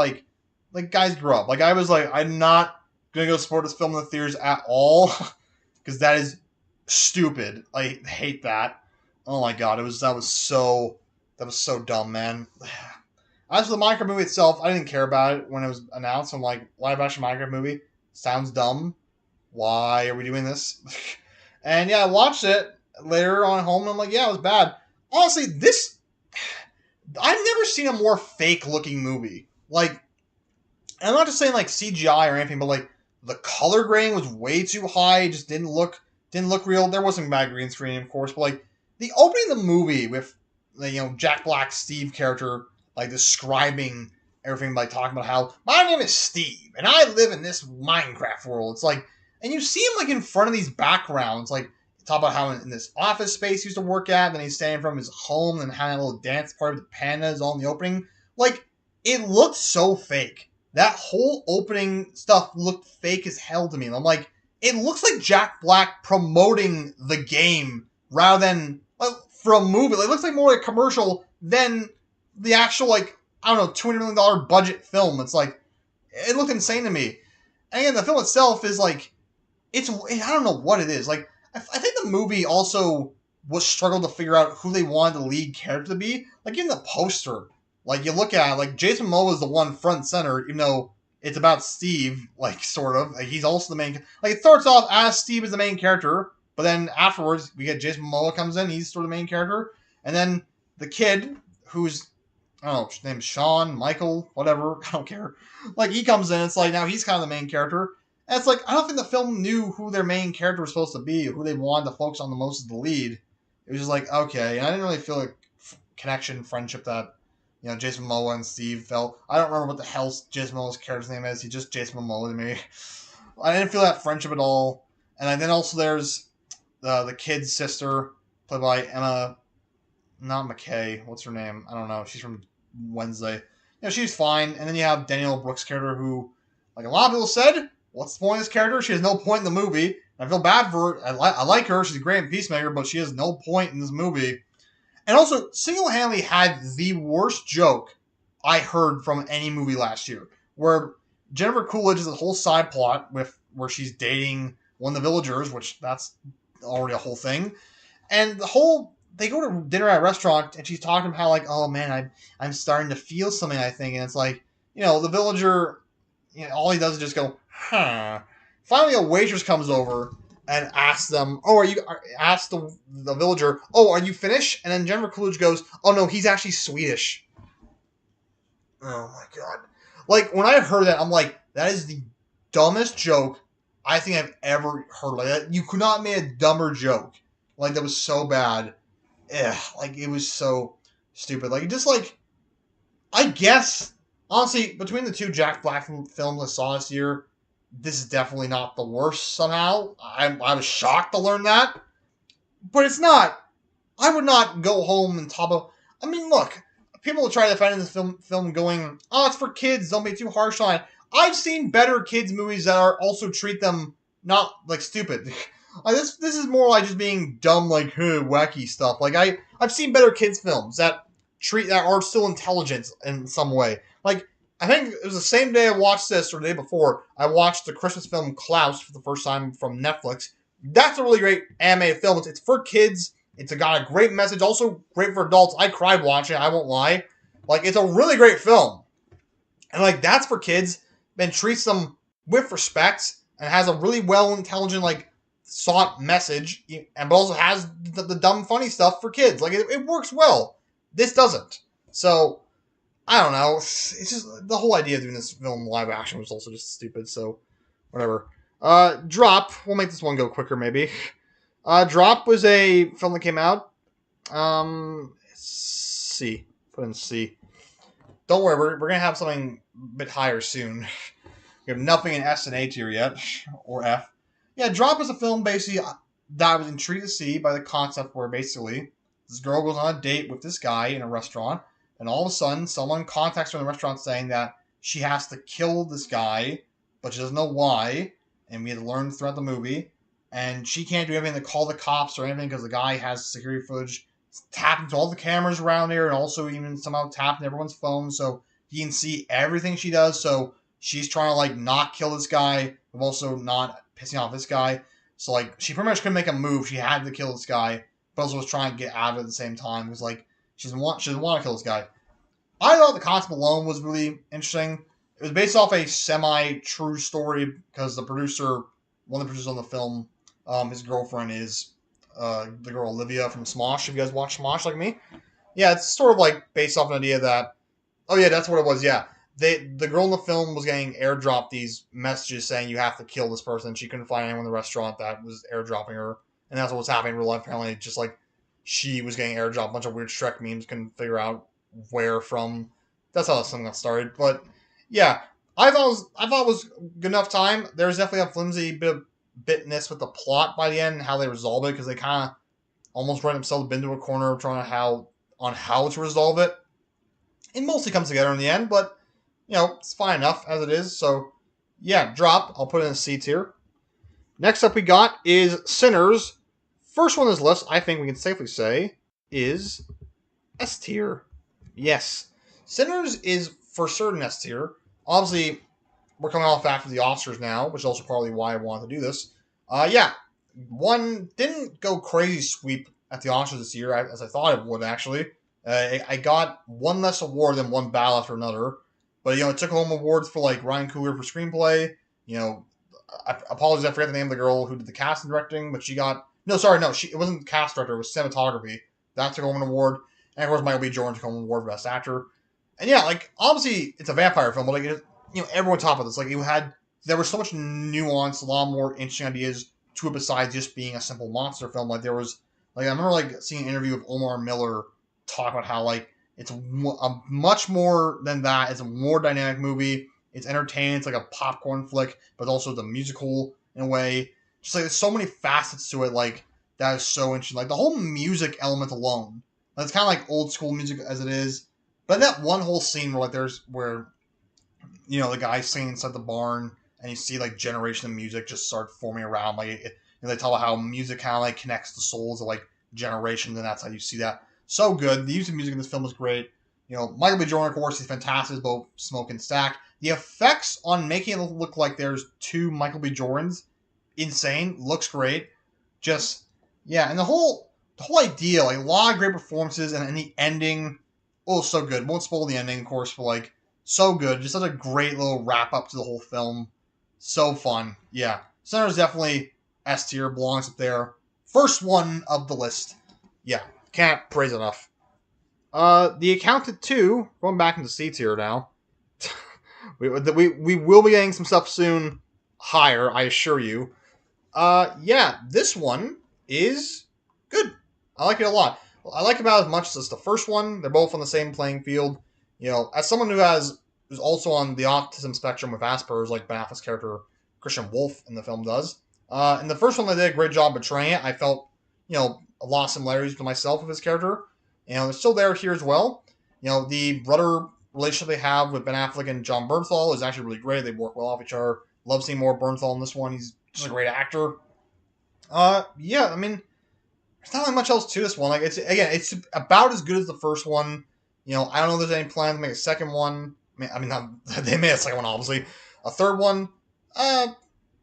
guys grow up. I'm not gonna go support this film in the theaters at all because that is stupid. I hate that. Oh my god, that was so dumb, man. As for the Minecraft movie itself, I didn't care about it when it was announced. I'm like, live action Minecraft movie sounds dumb. Why are we doing this? And yeah, I watched it later on home. And I'm like, yeah, it was bad. Honestly, I've never seen a more fake looking movie. I'm not just saying CGI or anything, but the color grading was way too high. It just didn't look real. There was some bad green screen, of course, but the opening of the movie with Jack Black's Steve character describing everything talking about how my name is Steve and I live in this Minecraft world. It's and you see him in front of these backgrounds. talk about how in this office space he used to work at, then he's staying from his home and having a little dance party with the pandas all in the opening. Like, it looked so fake. That whole opening stuff looked fake as hell to me. And I'm like, it looks like Jack Black promoting the game rather than like, for a movie. Like, it looks like more like a commercial than the actual, like, I don't know, $200 million budget film. It's like, it looked insane to me. And again, the film itself is like, I don't know what it is. Like, I think the movie also was struggled to figure out who they wanted the lead character to be. Like, even the poster, like, you look at it, like, Jason Momoa is the one front and center, even though it's about Steve, like, sort of. Like, he's also the main, like, it starts off as Steve is the main character, but then afterwards, we get Jason Momoa comes in, he's sort of the main character, and then the kid, who's, I don't know, his name's Sean, Michael, whatever, I don't care. Like, he comes in, it's like, now he's kind of the main character. And it's like, I don't think the film knew who their main character was supposed to be, who they wanted to focus on the most as the lead. It was just like, okay. And I didn't really feel like connection, friendship that, Jason Momoa and Steve felt. I don't remember what the hell Jason Momoa's character's name is. He's just Jason Momoa to me. I didn't feel that friendship at all. And then also there's the kid's sister, played by Emma, not McKay. What's her name? I don't know. She's from Wednesday. She's fine. And then you have Danielle Brooks' character who, like a lot of people said, what's the point of this character? She has no point in the movie. I feel bad for her. I like her. She's a great Peacemaker, but she has no point in this movie. And also, single-handedly had the worst joke I heard from any movie last year, where Jennifer Coolidge is a whole side plot with where she's dating one of the villagers, which that's already a whole thing. And they go to dinner at a restaurant, and she's talking about how, like, oh man, I'm starting to feel something, I think. And it's like, the villager, all he does is just go, huh. Finally, a waitress comes over and asks them, ask the villager, oh, are you Finnish? And then Jennifer Coolidge goes, oh no, he's actually Swedish. Oh my god. Like, when I heard that, I'm like, that is the dumbest joke I think I've ever heard. Like, you could not make a dumber joke. Like, that was so bad. Ugh, like, it was so stupid. Like, just like, I guess, honestly, between the two Jack Black films I saw this year, this is definitely not the worst somehow. I was shocked to learn that. But it's not. I would not go home and top of... I mean, look, people try to defend this film going, oh, it's for kids, don't be too harsh on it. I've seen better kids' movies that are also treat them not, like, stupid. This is more like just being dumb, like, wacky stuff. Like, I've seen better kids' films that are still intelligent in some way. Like, I think it was the same day I watched this, or the day before, I watched the Christmas film Klaus for the first time from Netflix. That's a really great animated film. It's for kids. It's got a great message. Also great for adults. I cried watching it. I won't lie. Like, it's a really great film. And, like, that's for kids. Then treats them with respect and has a really well intelligent, like, sought message. But also has the dumb, funny stuff for kids. Like, it works well. This doesn't. So... I don't know. It's just the whole idea of doing this film live action was also just stupid. So, whatever. Drop. We'll make this one go quicker, maybe. Drop was a film that came out. C. Put in C. Don't worry, we're gonna have something a bit higher soon. We have nothing in S and A tier yet, or F. Yeah, Drop is a film basically that I was intrigued to see by the concept where basically this girl goes on a date with this guy in a restaurant. And all of a sudden, someone contacts her in the restaurant saying that she has to kill this guy, but she doesn't know why. And we had to learn throughout the movie. And she can't do anything to call the cops or anything because the guy has security footage tapped into all the cameras around here and also even somehow tapped into everyone's phone so he can see everything she does. So she's trying to, like, not kill this guy, but also not pissing off this guy. So, like, she pretty much couldn't make a move. She had to kill this guy, but also was trying to get out of it at the same time. It was like, she doesn't want to kill this guy. I thought the concept alone was really interesting. It was based off a semi-true story because one of the producers on the film, his girlfriend is the girl Olivia from Smosh. If you guys watch Smosh like me, yeah, it's sort of like based off an idea that, oh yeah, that's what it was. Yeah, the girl in the film was getting airdropped these messages saying you have to kill this person. She couldn't find anyone in the restaurant that was airdropping her, and that's what was happening in real life. Apparently, just like she was getting airdropped a bunch of weird Shrek memes, couldn't figure out where from. That's how something got started. But yeah, I thought it was good enough time. There's definitely a flimsy bit of bitness with the plot by the end and how they resolve it, because they kind of almost run themselves into a corner trying to how to resolve it. It mostly comes together in the end, but it's fine enough as it is. So yeah, drop. I'll put it in a C tier. Next up we got is Sinners. First one on this list, I think we can safely say, is S tier. Yes. Sinners is for certain S tier. Obviously, we're coming off after the Oscars now, which is also partly why I wanted to do this. Yeah, one didn't go crazy sweep at the Oscars this year as I thought it would actually. I got one less award than one battle after another, but it took home awards for like Ryan Coogler for screenplay. I apologize, I forget the name of the girl who did the cast and directing, but she got it wasn't the cast director, it was cinematography. That took home an award, and of course Michael B. Jordan took home an award for best actor. And yeah, like obviously it's a vampire film, but like everyone talked about this. Like there was so much nuance, a lot more interesting ideas to it besides just being a simple monster film. Like there was, like I remember like seeing an interview with Omar Miller talk about how like it's a much more than that. It's a more dynamic movie. It's entertaining. It's like a popcorn flick, but also the musical in a way. Just like there's so many facets to it. Like that is so interesting. Like the whole music element alone. Like, it's kind of like old school music as it is. But that one whole scene where the guy singing inside the barn, and you see like generation of music just start forming around. Like they tell how music kind of like connects the souls of like generations, and that's how you see that. So good. The use of music in this film is great. Michael B. Jordan, of course, he's fantastic as both Smoke and Stack. The effects on making it look like there's two Michael B. Jordans, insane. Looks great. Just yeah, and the whole idea, like a lot of great performances, and the ending, oh so good. Won't spoil the ending, of course, but like so good. Just such a great little wrap up to the whole film. So fun. Yeah. Sinners definitely S tier, belongs up there. First one of the list. Yeah. Can't praise enough. The Accountant 2, going back into C tier now. we will be getting some stuff soon higher, I assure you. Yeah, this one is good. I like it a lot. I like it about as much as the first one. They're both on the same playing field. As someone who's also on the autism spectrum with Asperger's, like Ben Affleck's character Christian Wolf in the film does. In the first one, they did a great job portraying it. I felt, a lot of similarities to myself with his character. And it's still there here as well. The brother relationship they have with Ben Affleck and John Bernthal is actually really great. They work well off each other. Love seeing more Bernthal in this one. He's just a great actor. Yeah, I mean, there's not really much else to this one. Like it's about as good as the first one. I don't know if there's any plans to make a second one. They made a second one, obviously. A third one, I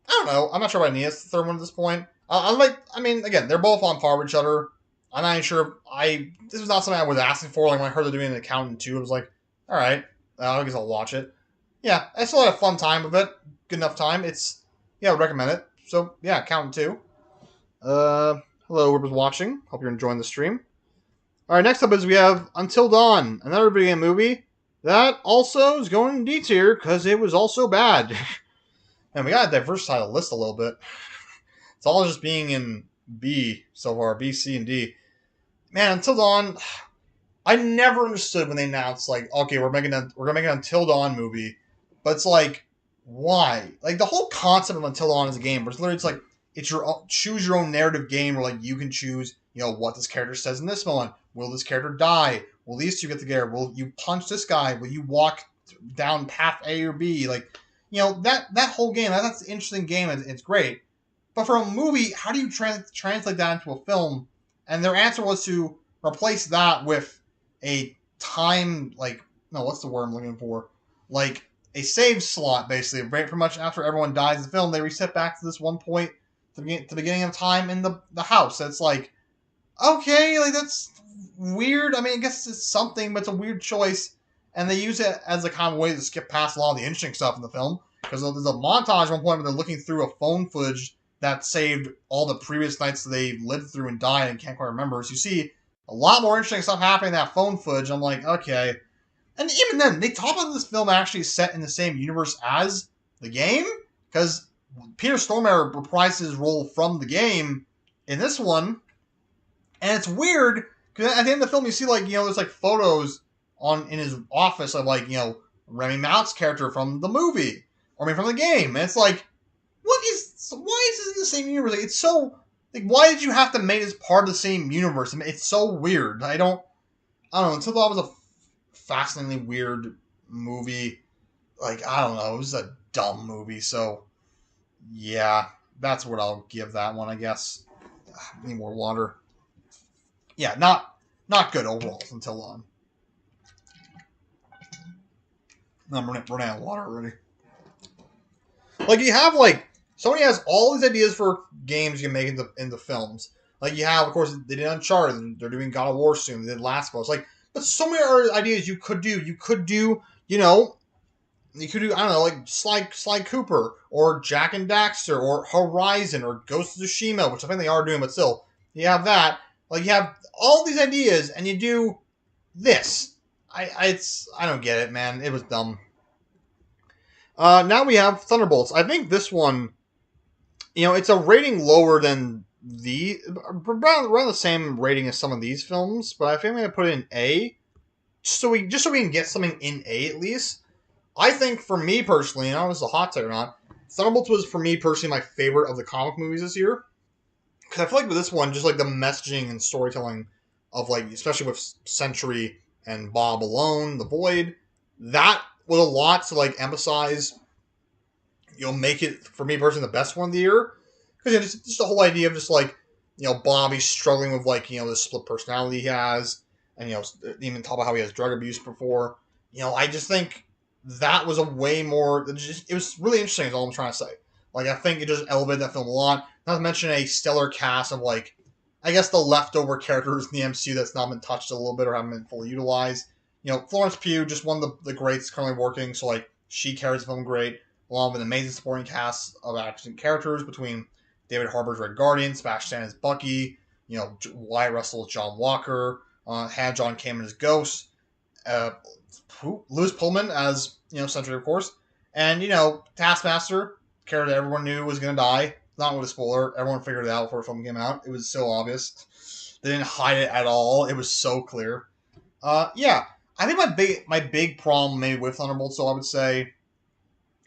don't know. I'm not sure if I need a third one at this point. Again, they're both on par with each other. I'm not even sure. This was not something I was asking for. Like when I heard they're doing an Accountant 2, I was like, all right, I guess I'll watch it. Yeah, I still had a fun time with it. Good enough time. I would recommend it. So yeah, Accountant 2. Hello, whoever's watching. Hope you're enjoying the stream. All right, next up is we have Until Dawn, another video game movie that also is going in D tier because it was also bad. And we gotta diversify the list a little bit. It's all just being in B so far, B, C, and D. Man, Until Dawn, I never understood when they announced like, okay, we're gonna make an Until Dawn movie, but it's like, why? Like the whole concept of Until Dawn is a game, but it's literally like it's your choose your own narrative game where like you can choose, what this character says in this moment. Will this character die? Will these two get together? Will you punch this guy? Will you walk down path A or B? Like, that whole game. That's an interesting game. It's great. But for a movie, how do you translate that into a film? And their answer was to replace that with a time, like, no, what's the word I'm looking for? Like, a save slot, basically. Pretty much after everyone dies in the film, they reset back to this one point, to the beginning of time in the house. It's like, okay, like, that's weird. I mean, I guess it's something, but it's a weird choice. And they use it as a kind of way to skip past a lot of the interesting stuff in the film. Because there's a montage at one point where they're looking through a phone footage that saved all the previous nights they lived through and died and can't quite remember. So you see a lot more interesting stuff happening in that phone footage. I'm like, okay. And even then, they talk about this film actually set in the same universe as the game. Because Peter Stormare reprises his role from the game in this one. And it's weird, because at the end of the film, you see, like, there's, like, photos in his office of, like, Remy Malek's character from the movie. Or, from the game. And it's like, what is why is this in the same universe? Like, it's so like, why did you have to make this part of the same universe? I mean, it's so weird. I don't know. Until that was a fascinatingly weird movie. Like, I don't know. It was a dumb movie. So yeah, that's what I'll give that one, I guess. Need more water. Yeah, not good overall until I'm running out of water already. Like you have Sony has all these ideas for games you can make into films. Like you have, of course, they did Uncharted. They're doing God of War soon. They did Last of Us. Like, but so many other ideas you could do. You could do, I don't know, like Sly Cooper or Jack and Daxter or Horizon or Ghost of Tsushima, which I think they are doing, but still, you have that. Like you have all these ideas, and you do this. I don't get it, man. It was dumb. Now we have Thunderbolts. I think this one, it's a rating lower than around the same rating as some of these films, but I think I'm gonna put it in A, just so we can get something in A at least. I think for me personally, and I don't know if it's a hot take or not, Thunderbolts was for me personally my favorite of the comic movies this year. Because I feel like with this one, just like the messaging and storytelling of especially with Sentry and Bob alone, the Void, that was a lot to emphasize. You'll make it for me personally the best one of the year because just the whole idea of just Bobby struggling with the split personality he has, and even talk about how he has drug abuse before. I just think that was a way more. It was really interesting. Is all I'm trying to say. I think it just elevated that film a lot. Not to mention a stellar cast of I guess the leftover characters in the MCU that's not been touched a little bit or haven't been fully utilized. Florence Pugh, just one of the greats currently working, so she carries the film great, along with an amazing supporting cast of action characters between David Harbour's Red Guardian, Sebastian as Bucky, Wyatt Russell as John Walker, had John Kamen as Ghost, uh, Louis Pullman as Sentry, of course, and Taskmaster, character that everyone knew was gonna die. Not with a spoiler, everyone figured it out before the film came out. It was so obvious. They didn't hide it at all. It was so clear. Yeah, I think my big problem maybe with Thunderbolts, so I would say,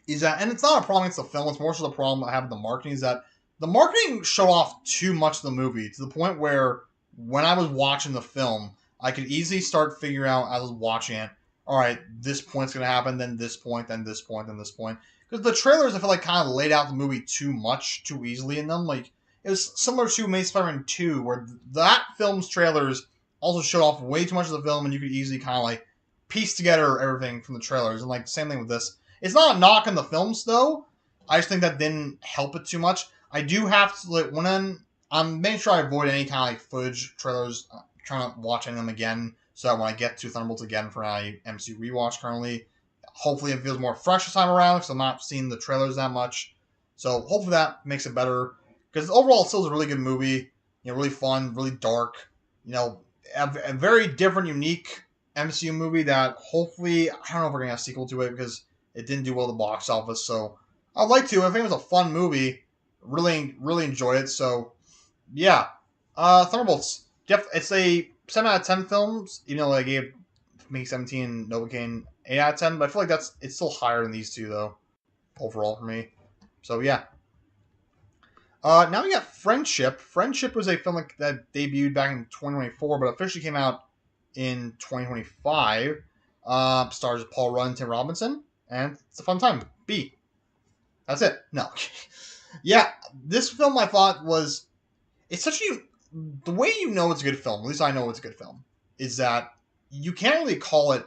is that, and it's not a problem against the film, it's more so the problem I have with the marketing, is that the marketing showed off too much of the movie to the point where when I was watching the film, I could easily start figuring out as I was watching it, all right, this point's going to happen, then this point, then this point, then this point. Because the trailers, I feel kind of laid out the movie too much, too easily in them. It was similar to Amazing Spider-Man 2, where that film's trailers also showed off way too much of the film, and you could easily kind of piece together everything from the trailers. And same thing with this. It's not a knock on the films, though. I just think that didn't help it too much. I do have to, I'm making sure I avoid any kind of footage trailers, trying to watch any of them again, so that when I get to Thunderbolts again for my MCU rewatch currently, hopefully it feels more fresh this time around, because I'm not seeing the trailers that much. So hopefully that makes it better, because overall it still is a really good movie, really fun, really dark, a very different, unique MCU movie that hopefully, I don't know if we're going to have a sequel to it, because it didn't do well at the box office, so I'd like to. I think it was a fun movie. Really, really enjoyed it. So, yeah. Thunderbolts. It's a 7 out of 10 films, even though I gave Me 17 and Novocaine 8 out of 10, but I feel like it's still higher than these two, though, overall for me. So, yeah. Now we got Friendship. Friendship was a film that debuted back in 2024, but officially came out in 2025. Stars Paul Rudd and Tim Robinson, and it's a fun time. B. That's it. No. Yeah, this film I thought was, it's such a, the way it's a good film, at least I know it's a good film, is that you can't really call it,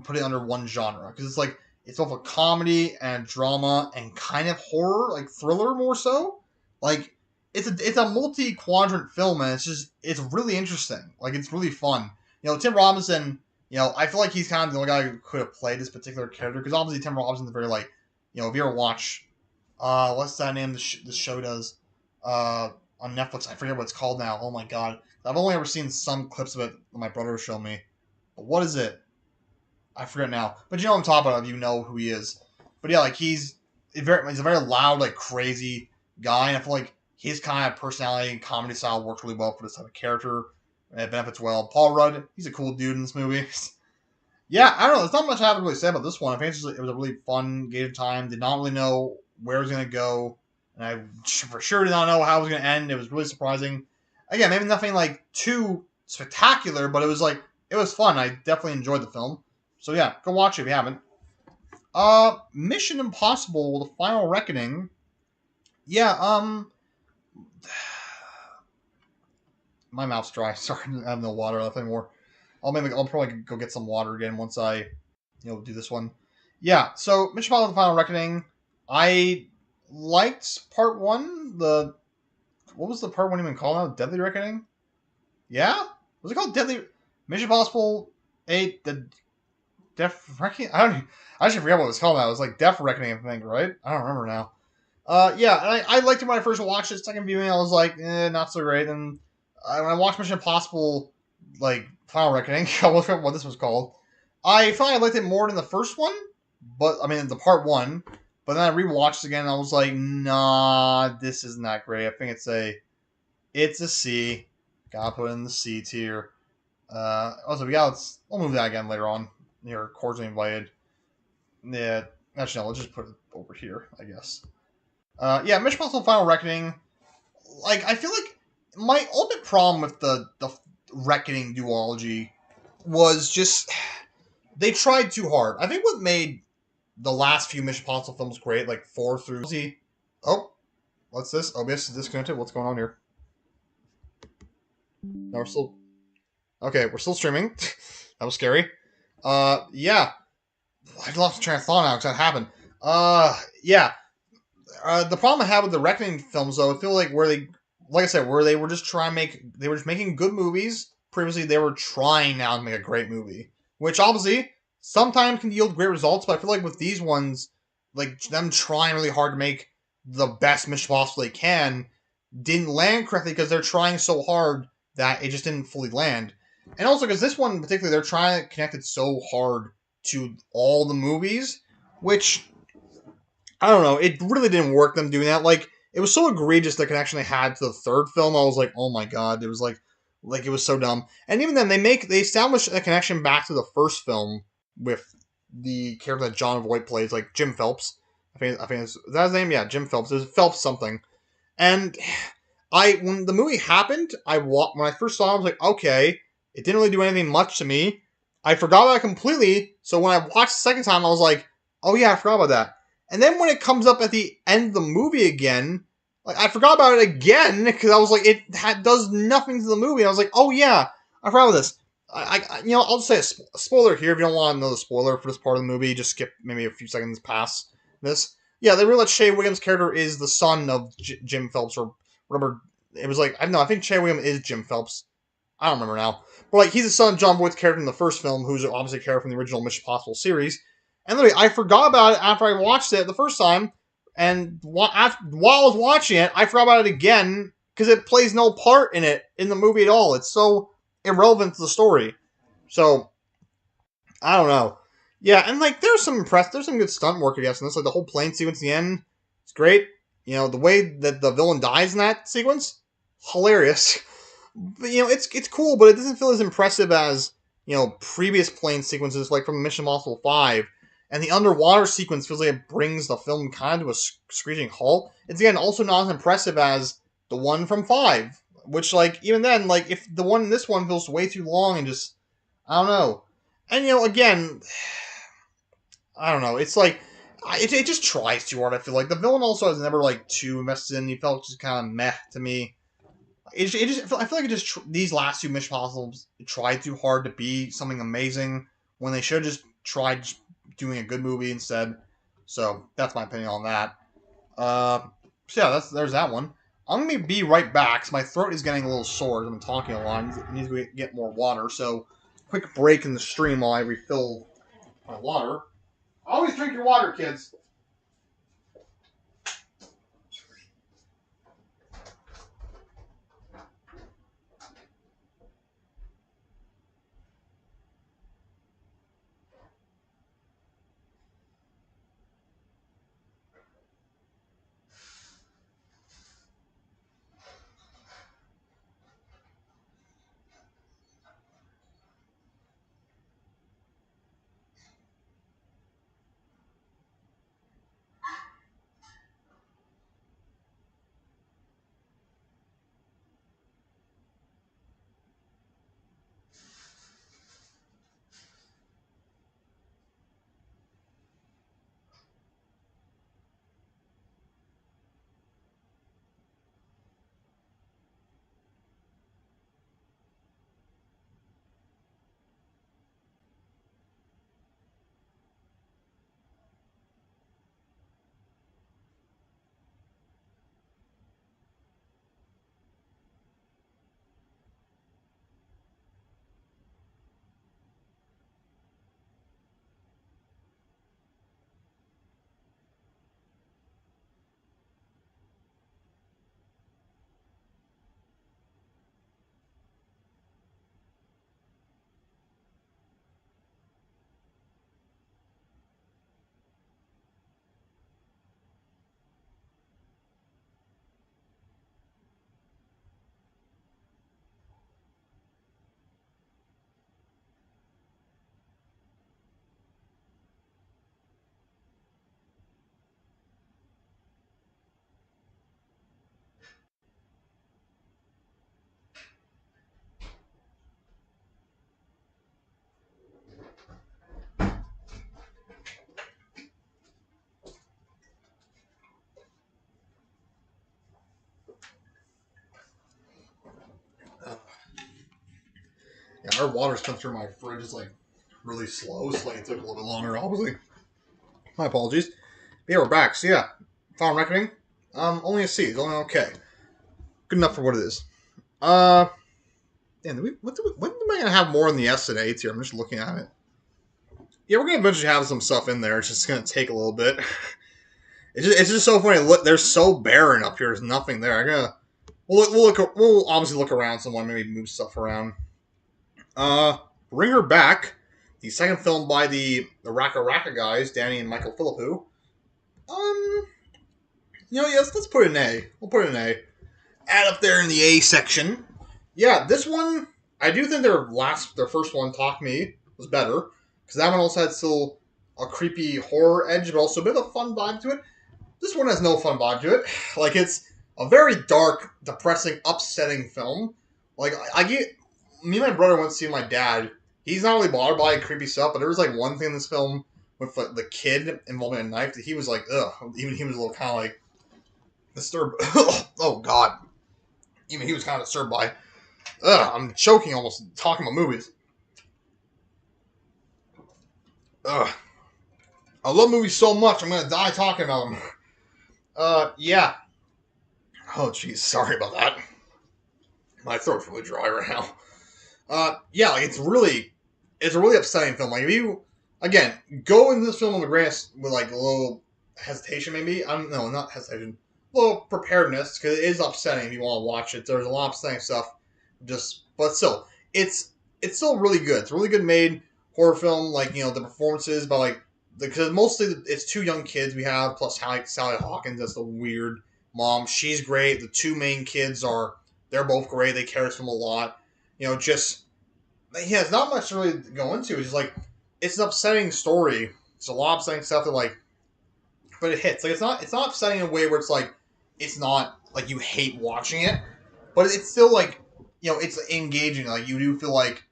put it under one genre, because it's both a comedy and drama and kind of horror, thriller more so. It's a multi-quadrant film, and it's really interesting. It's really fun. Tim Robinson, I feel like he's kind of the only guy who could have played this particular character, because obviously Tim Robinson's very if you ever watch, what's that name the show does, on Netflix? I forget what it's called now. Oh my god, I've only ever seen some clips of it that my brother showed me. But what is it? I forget now. But you know what I'm talking about. If you know who he is. But yeah, he's a very loud, crazy guy, and I feel like his kind of personality and comedy style works really well for this type of character. And it benefits well. Paul Rudd, he's a cool dude in this movie. Yeah, I don't know. There's not much I have to really say about this one. I think it was a really fun, gated time. Did not really know where it was going to go. and I for sure did not know how it was going to end. It was really surprising. Again, maybe nothing like too spectacular, but it was like it was fun. I definitely enjoyed the film. So yeah, go watch it if you haven't. Mission Impossible: The Final Reckoning. Yeah, my mouth's dry. Sorry, I have no water left anymore. I'll probably go get some water again once I do this one. Yeah, so Mission Impossible: The Final Reckoning. I liked part one. What was the part one even called now? Deadly Reckoning. Yeah, was it called Deadly Mission Impossible 8? The Death Reckoning. I actually forgot what it was called now. It was like Death Reckoning, I think, right? I don't remember now. Yeah, and I liked it when I first watched it. Second viewing, I was like, not so great. And when I watched Mission Impossible, like Final Reckoning, I wasn't what this was called. I felt like I liked it more than the first one, but I mean the part one. But then I rewatched it again, and I was like, nah, this isn't that great. I think it's a C. Gotta put it in the C tier. Also, we'll move that again later on. You're cordially invited. Yeah, actually, no, let's just put it over here, I guess. Yeah, Mission Impossible: Final Reckoning. Like, I feel like my ultimate problem with the Reckoning duology was just they tried too hard. I think what made the last few Mission Impossible films great, like 4 through. Oh, what's this? OBS is disconnected. What's going on here? No, we're still okay. We're still streaming. That was scary. Yeah, I've lost train of thought now because that happened. Yeah. The problem I had with the Reckoning films, though, I feel like like I said, where they were just they were just making good movies. Previously, they were trying now to make a great movie, which obviously sometimes can yield great results. But I feel like with these ones, like them trying really hard to make the best Mission Impossible they can, didn't land correctly because they're trying so hard that it just didn't fully land. And also because this one in particular, they're trying to connect it so hard to all the movies, which I don't know. It really didn't work them doing that. Like it was so egregious the connection they had to the third film. I was like, oh my god, it was like it was so dumb. And even then, they establish a connection back to the first film with the character that John Voight plays, like Jim Phelps. I think is that his name? Yeah, Jim Phelps. It was Phelps something. And when the movie happened, when I first saw it, I was like, okay, it didn't really do anything much to me. I forgot about it completely. So when I watched the second time, I was like, oh yeah, I forgot about that. And then when it comes up at the end of the movie again, like I forgot about it again because I was like, does nothing to the movie. I was like, oh yeah, I forgot about this. I'll just say a spoiler here. If you don't want to know the spoiler for this part of the movie, just skip maybe a few seconds past this. Yeah, they realized Shea Williams' character is the son of Jim Phelps or whatever. It was like I don't know. I think Shea Williams is Jim Phelps. I don't remember now. But like he's the son of John Voight's character in the first film, who's obviously a character from the original Mission Impossible series. And literally, I forgot about it after I watched it the first time, and while I was watching it, I forgot about it again because it plays no part in the movie at all. It's so irrelevant to the story. So I don't know. Yeah, and like there's some good stunt work I guess in this. Like the whole plane sequence at the end, it's great. The way that the villain dies in that sequence, hilarious. But, it's cool, but it doesn't feel as impressive as previous plane sequences like from Mission Impossible 5. And the underwater sequence feels like it brings the film kind of to a screeching halt. It's again also not as impressive as the one from 5, which like even then like if the one in this one feels way too long and just I don't know. And again, I don't know. It's like it just tries too hard. I feel like the villain also has never like too messed in. He felt just kind of meh to me. I feel like it just these last two Mission Impossibles tried too hard to be something amazing when they should have just tried doing a good movie instead. So that's my opinion on that. So yeah, there's that one. I'm gonna be right back. So my throat is getting a little sore. I've been talking a lot. I need to get more water. So quick break in the stream while I refill my water. Always drink your water, kids. Yeah, our water's come through my fridge is like really slow, so like, it took a little bit longer, obviously. My apologies. But yeah, we're back. So yeah, Final Reckoning. Only a C. It's only okay. Good enough for what it is. And when am I gonna have more in the S and A tier? I'm just looking at it. Yeah, we're gonna eventually have some stuff in there. It's just gonna take a little bit. It's just so funny. Look, they're so barren up here. There's nothing there. We'll obviously look around. Someone maybe move stuff around. Bring Her Back, the second film by the Raka Raka guys, Danny and Michael Philippou. Yes, let's put an A. We'll put an A. Add up there in the A section. Yeah, this one, I do think their first one, Talk Me, was better because that one also had still a creepy horror edge, but also a bit of a fun vibe to it. This one has no fun vibe to it. Like, it's a very dark, depressing, upsetting film. Like, I get me and my brother went to see my dad. He's not really bothered by creepy stuff, but there was like one thing in this film with like, the kid involving a knife that he was like, ugh. Even he was a little kind of like disturbed. Oh God. Even he was kind of disturbed by. Ugh, I'm choking almost talking about movies. Ugh. I love movies so much, I'm gonna die talking about them. Yeah. Oh, jeez, sorry about that. My throat's really dry right now. Yeah, like it's a really upsetting film. Like if you, again, go into this film with with like a little hesitation, maybe. I don't know, not hesitation, a little preparedness because it is upsetting if you want to watch it. There's a lot of upsetting stuff, but still, it's still really good. It's a really good made horror film. Like the performances, but like because mostly it's two young kids we have plus Sally Hawkins as the weird mom. She's great. The two main kids they're both great. They carry this film a lot. Just yeah, it's not much to really go into. It's just like it's an upsetting story. It's a lot of upsetting stuff that like, but it hits. Like it's not upsetting in a way where it's like it's not like you hate watching it, but it's still like it's engaging. Like you do feel like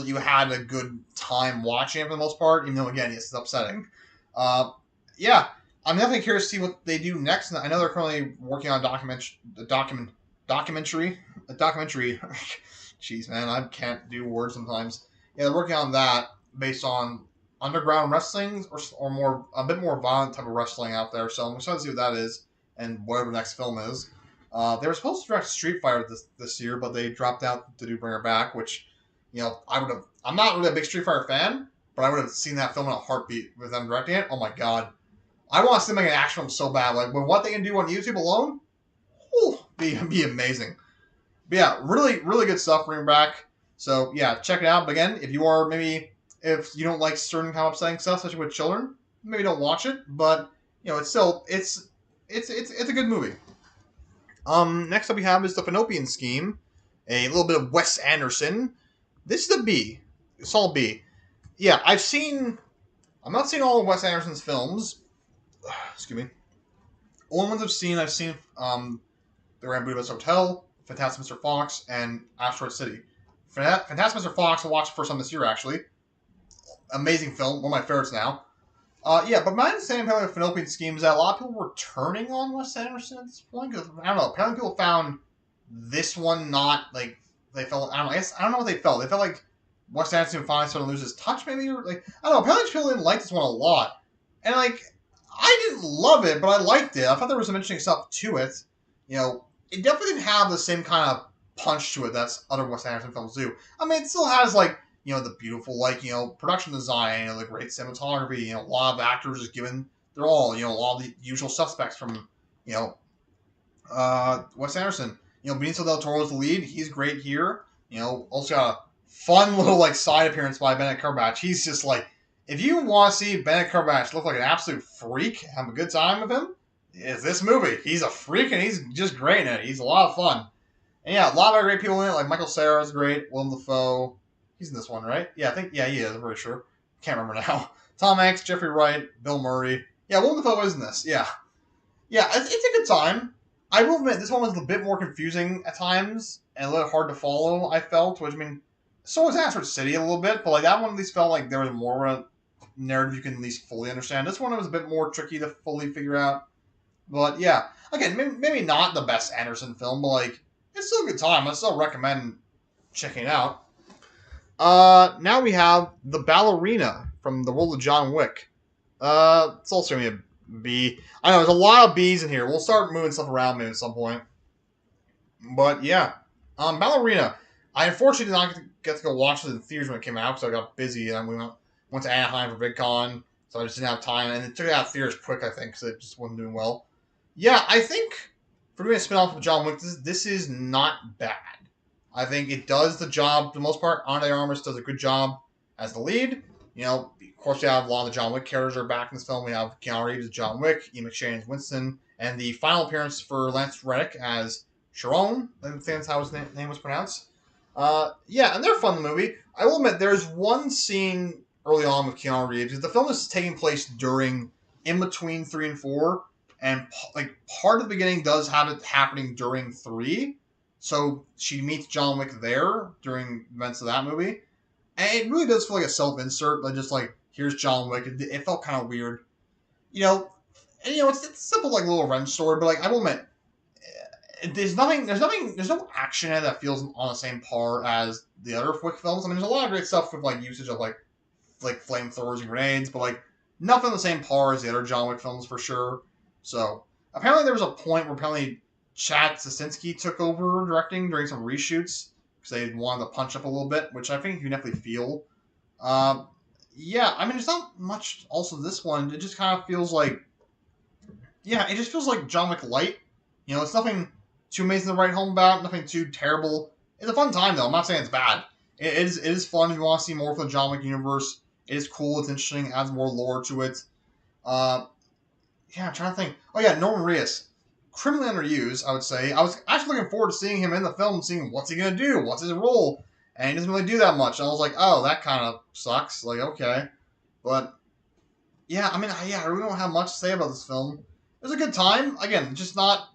you had a good time watching it for the most part, even though again it's upsetting. Uh, yeah, I'm definitely curious to see what they do next. I know they're currently working on documentary. Jeez, man, I can't do words sometimes. Yeah, they're working on that based on underground wrestling or more a bit more violent type of wrestling out there. So I'm excited to see what that is and whatever the next film is. They were supposed to direct Street Fighter this year, but they dropped out to do Bring Her Back, which I would have. I'm not really a big Street Fighter fan, but I would have seen that film in a heartbeat with them directing it. Oh my god, I want to see them make an action film so bad. Like with what they can do on YouTube alone, be amazing. But yeah, really, really good stuff bringing back. So yeah, check it out. But again, if you don't like certain kind of upsetting stuff, especially with children, maybe don't watch it. But it's still it's a good movie. Next up we have is the Pinopian Scheme, a little bit of Wes Anderson. This is a B. It's all B. Yeah, I'm not seeing all of Wes Anderson's films. Excuse me. Only ones I've seen The Grand Budapest Hotel, Fantastic Mr. Fox, and Asteroid City. Fantastic Mr. Fox, I watched the first time this year, actually. Amazing film, one of my favorites now. Yeah, but my understanding of the Fallopian Scheme is that a lot of people were turning on Wes Anderson at this point. Because, I don't know, apparently people found this one not, like, they felt, I don't know, I don't know what they felt. They felt like Wes Anderson finally started to lose his touch, maybe, or, like, I don't know, apparently people didn't like this one a lot. And, like, I didn't love it, but I liked it. I thought there was some interesting stuff to it. It definitely didn't have the same kind of punch to it that other Wes Anderson films do. I mean, it still has, like, the beautiful, like, production design, the great cinematography, a lot of actors just given their all, all the usual suspects from, Wes Anderson. Benicio del Toro's the lead. He's great here. Also got a fun little, like, side appearance by Benedict Cumberbatch. He's just, like, if you want to see Benedict Cumberbatch look like an absolute freak, have a good time with him, it's this movie. He's a freak and he's just great in it. He's a lot of fun. And yeah, a lot of great people in it, like Michael Cera is great, Willem Dafoe. He's in this one, right? Yeah, he is. I'm pretty sure. Can't remember now. Tom Hanks, Jeffrey Wright, Bill Murray. Yeah, Willem Dafoe is in this. Yeah. Yeah, it's a good time. I will admit, this one was a bit more confusing at times and a little hard to follow, I felt. Which, I mean, so was Asteroid City a little bit, but like that one at least felt like there was more of a narrative you can at least fully understand. This one was a bit more tricky to fully figure out. But yeah, again, maybe not the best Anderson film, but like, it's still a good time. I still recommend checking it out. Now we have the ballerina from the world of John Wick. It's also gonna be a B. I know there's a lot of B's in here. We'll start moving stuff around maybe at some point. But yeah, ballerina. I unfortunately did not get to go watch it in theaters when it came out because I got busy and we went to Anaheim for VidCon, so I just didn't have time. And it took it out of theaters quick, I think, because it just wasn't doing well. Yeah, I think for doing a spinoff of John Wick, this is not bad. I think it does the job for the most part. Ana de Armas does a good job as the lead. You know, of course, we have a lot of the John Wick characters are back in this film. We have Keanu Reeves as John Wick, Ian McShane as Winston, and the final appearance for Lance Reddick as Sharon. I think that's how his name was pronounced. Yeah, and they're fun in the movie. I will admit, there's one scene early on with Keanu Reeves. The film is taking place in between 3 and 4, and like part of the beginning does have it happening during 3. So she meets John Wick there during events of that movie. And it really does feel like a self-insert, like just like, here's John Wick. It felt kind of weird. You know, and it's a simple like little revenge story, but like I will admit, there's no action in it that feels on the same par as the other Wick films. I mean, there's a lot of great stuff with like usage of like flamethrowers and grenades, but like nothing on the same par as the other John Wick films for sure. So apparently there was a point where apparently Chad Stasinski took over directing during some reshoots because they wanted to punch up a little bit, which I think you can definitely feel. Yeah, I mean, there's not much also this one. It just kind of feels like, yeah, it just feels like John Wick light. You know, it's nothing too amazing to write home about, nothing too terrible. It's a fun time though. I'm not saying it's bad. It is fun if you want to see more from the John Wick universe. It is cool. It's interesting. Adds more lore to it. Uh, yeah, I'm trying to think. Oh yeah, Norman Reedus, criminally underused, I would say. I was actually looking forward to seeing him in the film, seeing what's he gonna do, what's his role, and he doesn't really do that much. And I was like, oh, that kind of sucks. Like, okay, but yeah, I mean, I really don't have much to say about this film. It was a good time. Again, just not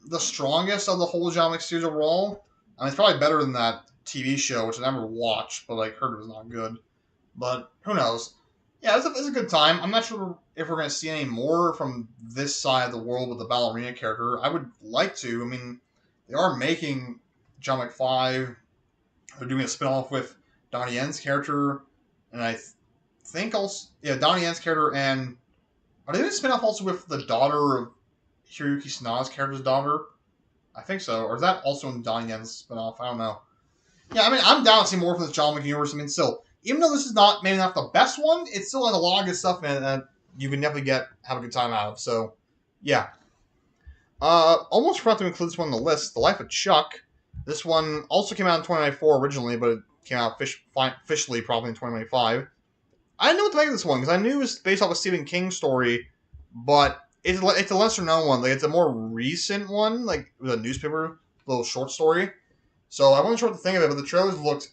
the strongest of the whole John Wick series overall. I mean, it's probably better than that TV show, which I never watched, but like heard it was not good. But who knows? Yeah, it's a good time. I'm not sure if we're going to see any more from this side of the world with the ballerina character. I would like to. I mean, they are making John Wick 5. They're doing a spinoff with Donnie Yen's character, and I think also, yeah, Donnie Yen's character, and are they doing a spinoff also with the daughter of Hiroyuki Sanada's character's daughter? I think so. Or is that also in Donnie Yen's spinoff? I don't know. Yeah, I mean, I'm down to see more from this John Wick universe. I mean, still, even though this is maybe not the best one, it still has a lot of good stuff in it that you can definitely have a good time out of. So, yeah. Almost forgot to include this one on the list. The Life of Chuck. This one also came out in 2094 originally, but it came out officially probably in 2025. I didn't know what to make of this one because I knew it was based off a Stephen King story, but it's a lesser known one. Like it's a more recent one, like it was a newspaper little short story. So I wasn't sure what to think of it, but the trailers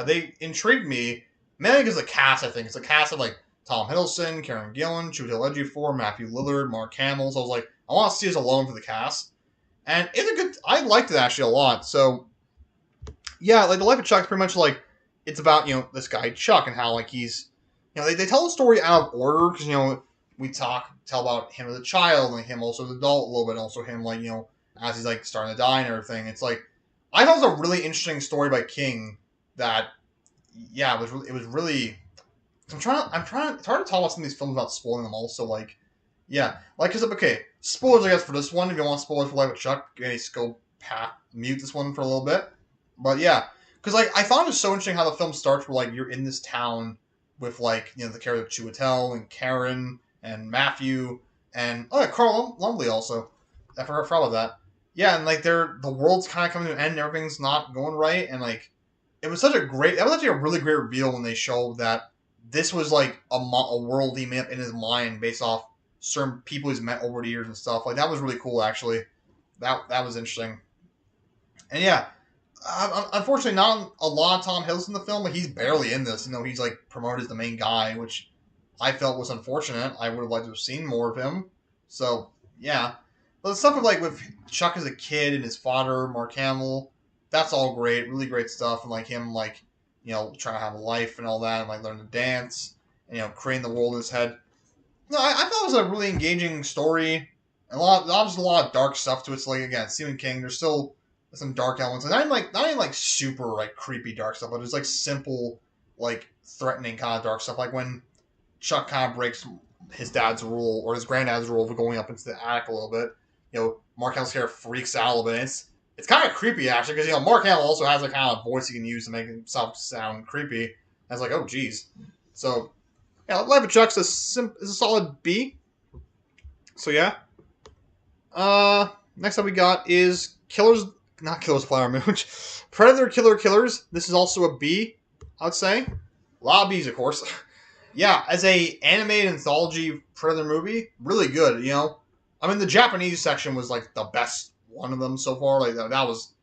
they intrigued me mainly because of the cast. I think it's a cast of like Tom Hiddleston, Karen Gillan, Chiwetel Ejiofor, Matthew Lillard, Mark Hamill. So I was like, I want to see this alone for the cast, and it's a good. I liked it actually a lot. So yeah, like the Life of Chuck is pretty much like it's about this guy Chuck and how like he's they tell the story out of order because we tell about him as a child and him also as an adult a little bit, and also him like as he's like starting to die and everything. It's like I thought it was a really interesting story by King that yeah it was really. It's hard to talk about some of these films without spoiling them. Also, like yeah, like because okay, spoilers I guess for this one. If you want spoilers for Life of Chuck, just go mute this one for a little bit. But yeah, because like I thought it was so interesting how the film starts where like you're in this town with like the character of Chiwetel and Karen and Matthew and oh yeah, Carl Lumbly also. I forgot about that. Yeah, and like the world's kind of coming to an end, and everything's not going right, and like it was that was actually a really great reveal when they showed that this was like a world he made up in his mind based off certain people he's met over the years and stuff. Like that was really cool actually. That was interesting. And yeah, unfortunately, not a lot of Tom Hiddleston in the film. Like he's barely in this. He's like promoted as the main guy, which I felt was unfortunate. I would have liked to have seen more of him. So yeah, but the stuff with Chuck as a kid and his father, Mark Hamill, that's all great. Really great stuff. And like him, like trying to have a life and all that, and like learn to dance, and creating the world in his head. No, I thought it was a really engaging story. A lot of dark stuff to it. So like again, Stephen King. There's still some dark elements, and not even like super like creepy dark stuff, but it's like simple like threatening kind of dark stuff, like when Chuck kind of breaks his dad's rule or his granddad's rule of going up into the attic a little bit. Mark Hamill's character freaks out a little bit. It's kind of creepy actually because Mark Hamill also has a kind of voice he can use to make himself sound creepy. And it's like, oh geez. So Life of Chuck's is a solid B. So yeah. Next up we got is not Killers of Flower Moon, Predator Killer Killers. This is also a B, I would say. A lot of B's, of course. Yeah, as a animated anthology Predator movie, really good. I mean, the Japanese section was like the best one of them so far. Like that was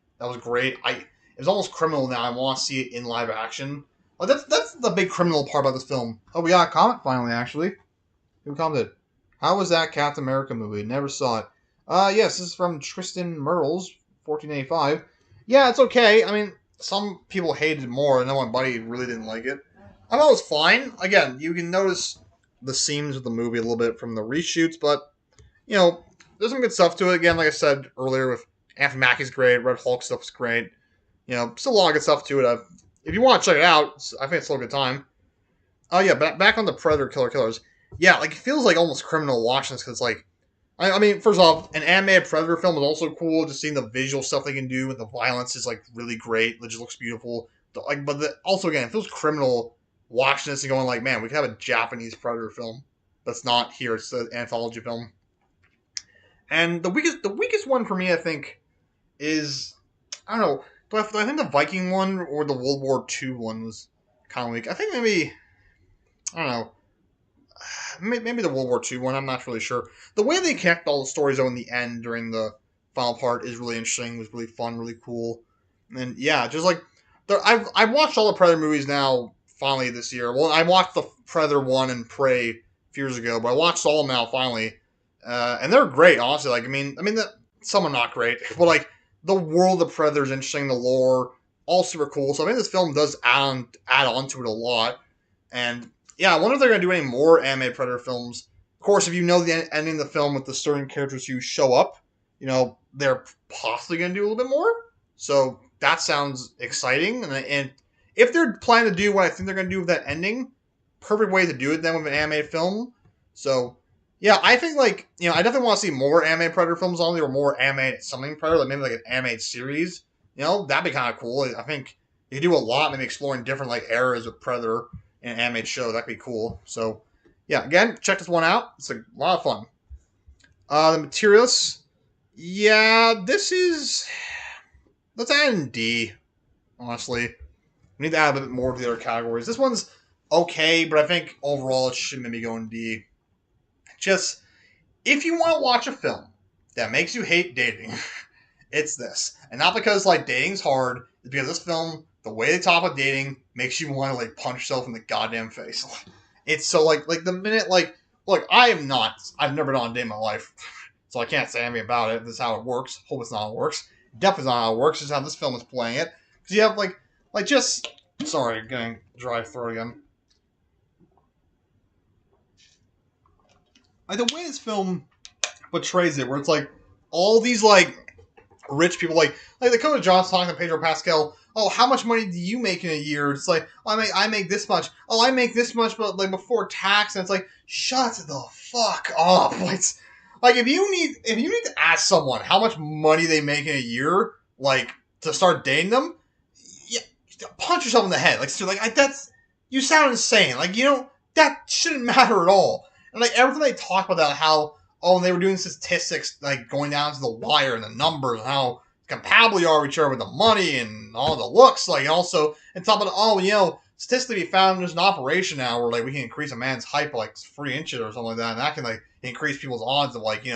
great. It was almost criminal now. I want to see it in live action. Oh, that's the big criminal part about this film. Oh, we got a comment finally. Actually, who commented? How was that Captain America movie? Never saw it. Yes, this is from Tristan Merles, 1485. Yeah, it's okay. I mean, some people hated it more. I know my buddy really didn't like it. I thought it was fine. Again, you can notice the seams of the movie a little bit from the reshoots, but, there's some good stuff to it. Again, like I said earlier, with Anthony Mackie's great, Red Hulk stuff is great. Still a lot of good stuff to it. If you want to check it out, I think it's still a good time. Oh, yeah, back on the Predator Killers. Yeah, like, it feels like almost criminal watching this, because, like, I mean, first off, an animated Predator film is also cool. Just seeing the visual stuff they can do, and the violence is, like, really great. It just looks beautiful. Also, again, it feels criminal watching this and going like, man, we could have a Japanese Predator film that's not here. It's an anthology film. And the weakest one for me, I think, is, I don't know, do I think the Viking one or the World War II one was kind of weak? I think maybe, I don't know, maybe the World War II one. I'm not really sure. The way they connect all the stories though in the end during the final part is really interesting. It was really fun, really cool. And yeah, just like I've watched all the Predator movies now. Finally this year. Well, I watched the Predator 1 and Prey a few years ago, but I watched all of them now finally, and they're great. Honestly, like I mean, some are not great, but like the world of Predator is interesting, the lore, all super cool. So I think this film does add on to it a lot, and yeah, I wonder if they're going to do any more animated Predator films. Of course, if you know the ending of the film with the certain characters who show up, they're possibly going to do a little bit more. So that sounds exciting, and if they're planning to do what I think they're going to do with that ending, perfect way to do it then with an animated film. So, yeah, I think, like, I definitely want to see more animated Predator films on there, or more animated something Predator, like maybe like an animated series. That'd be kind of cool. I think you could do a lot, maybe exploring different, like, eras of Predator in an animated show. That'd be cool. So, yeah, again, check this one out. It's a lot of fun. The Materials. Yeah, let's add in D, honestly. We need to add a bit more to the other categories. This one's okay, but I think overall it should maybe go in D. Just, if you want to watch a film that makes you hate dating, it's this. And not because, like, dating's hard. It's because this film, the way they talk about dating, makes you want to, like, punch yourself in the goddamn face. It's so, like the minute, like, look, I've never been on a date in my life, so I can't say anything about it. This is how it works. Hope it's not how it works. Definitely not how it works. This is how this film is playing it. Because you have, sorry, getting dry throat again. Like, the way this film portrays it, where it's like all these like rich people, like Dakota Johnson talking to Pedro Pascal. Oh, how much money do you make in a year? It's like, oh, I make this much. Oh, I make this much, but like before tax. And it's like, shut the fuck up. Like if you need to ask someone how much money they make in a year, like to start dating them, punch yourself in the head. You sound insane. Like, that shouldn't matter at all. And like everything they talk about that, how, they were doing statistics, like going down to the wire and the numbers, and how compatible you are with each other with the money and all the looks, like also, and talk about, statistically we found there's an operation now where like we can increase a man's height by like 3 inches or something like that, and that can like increase people's odds of like,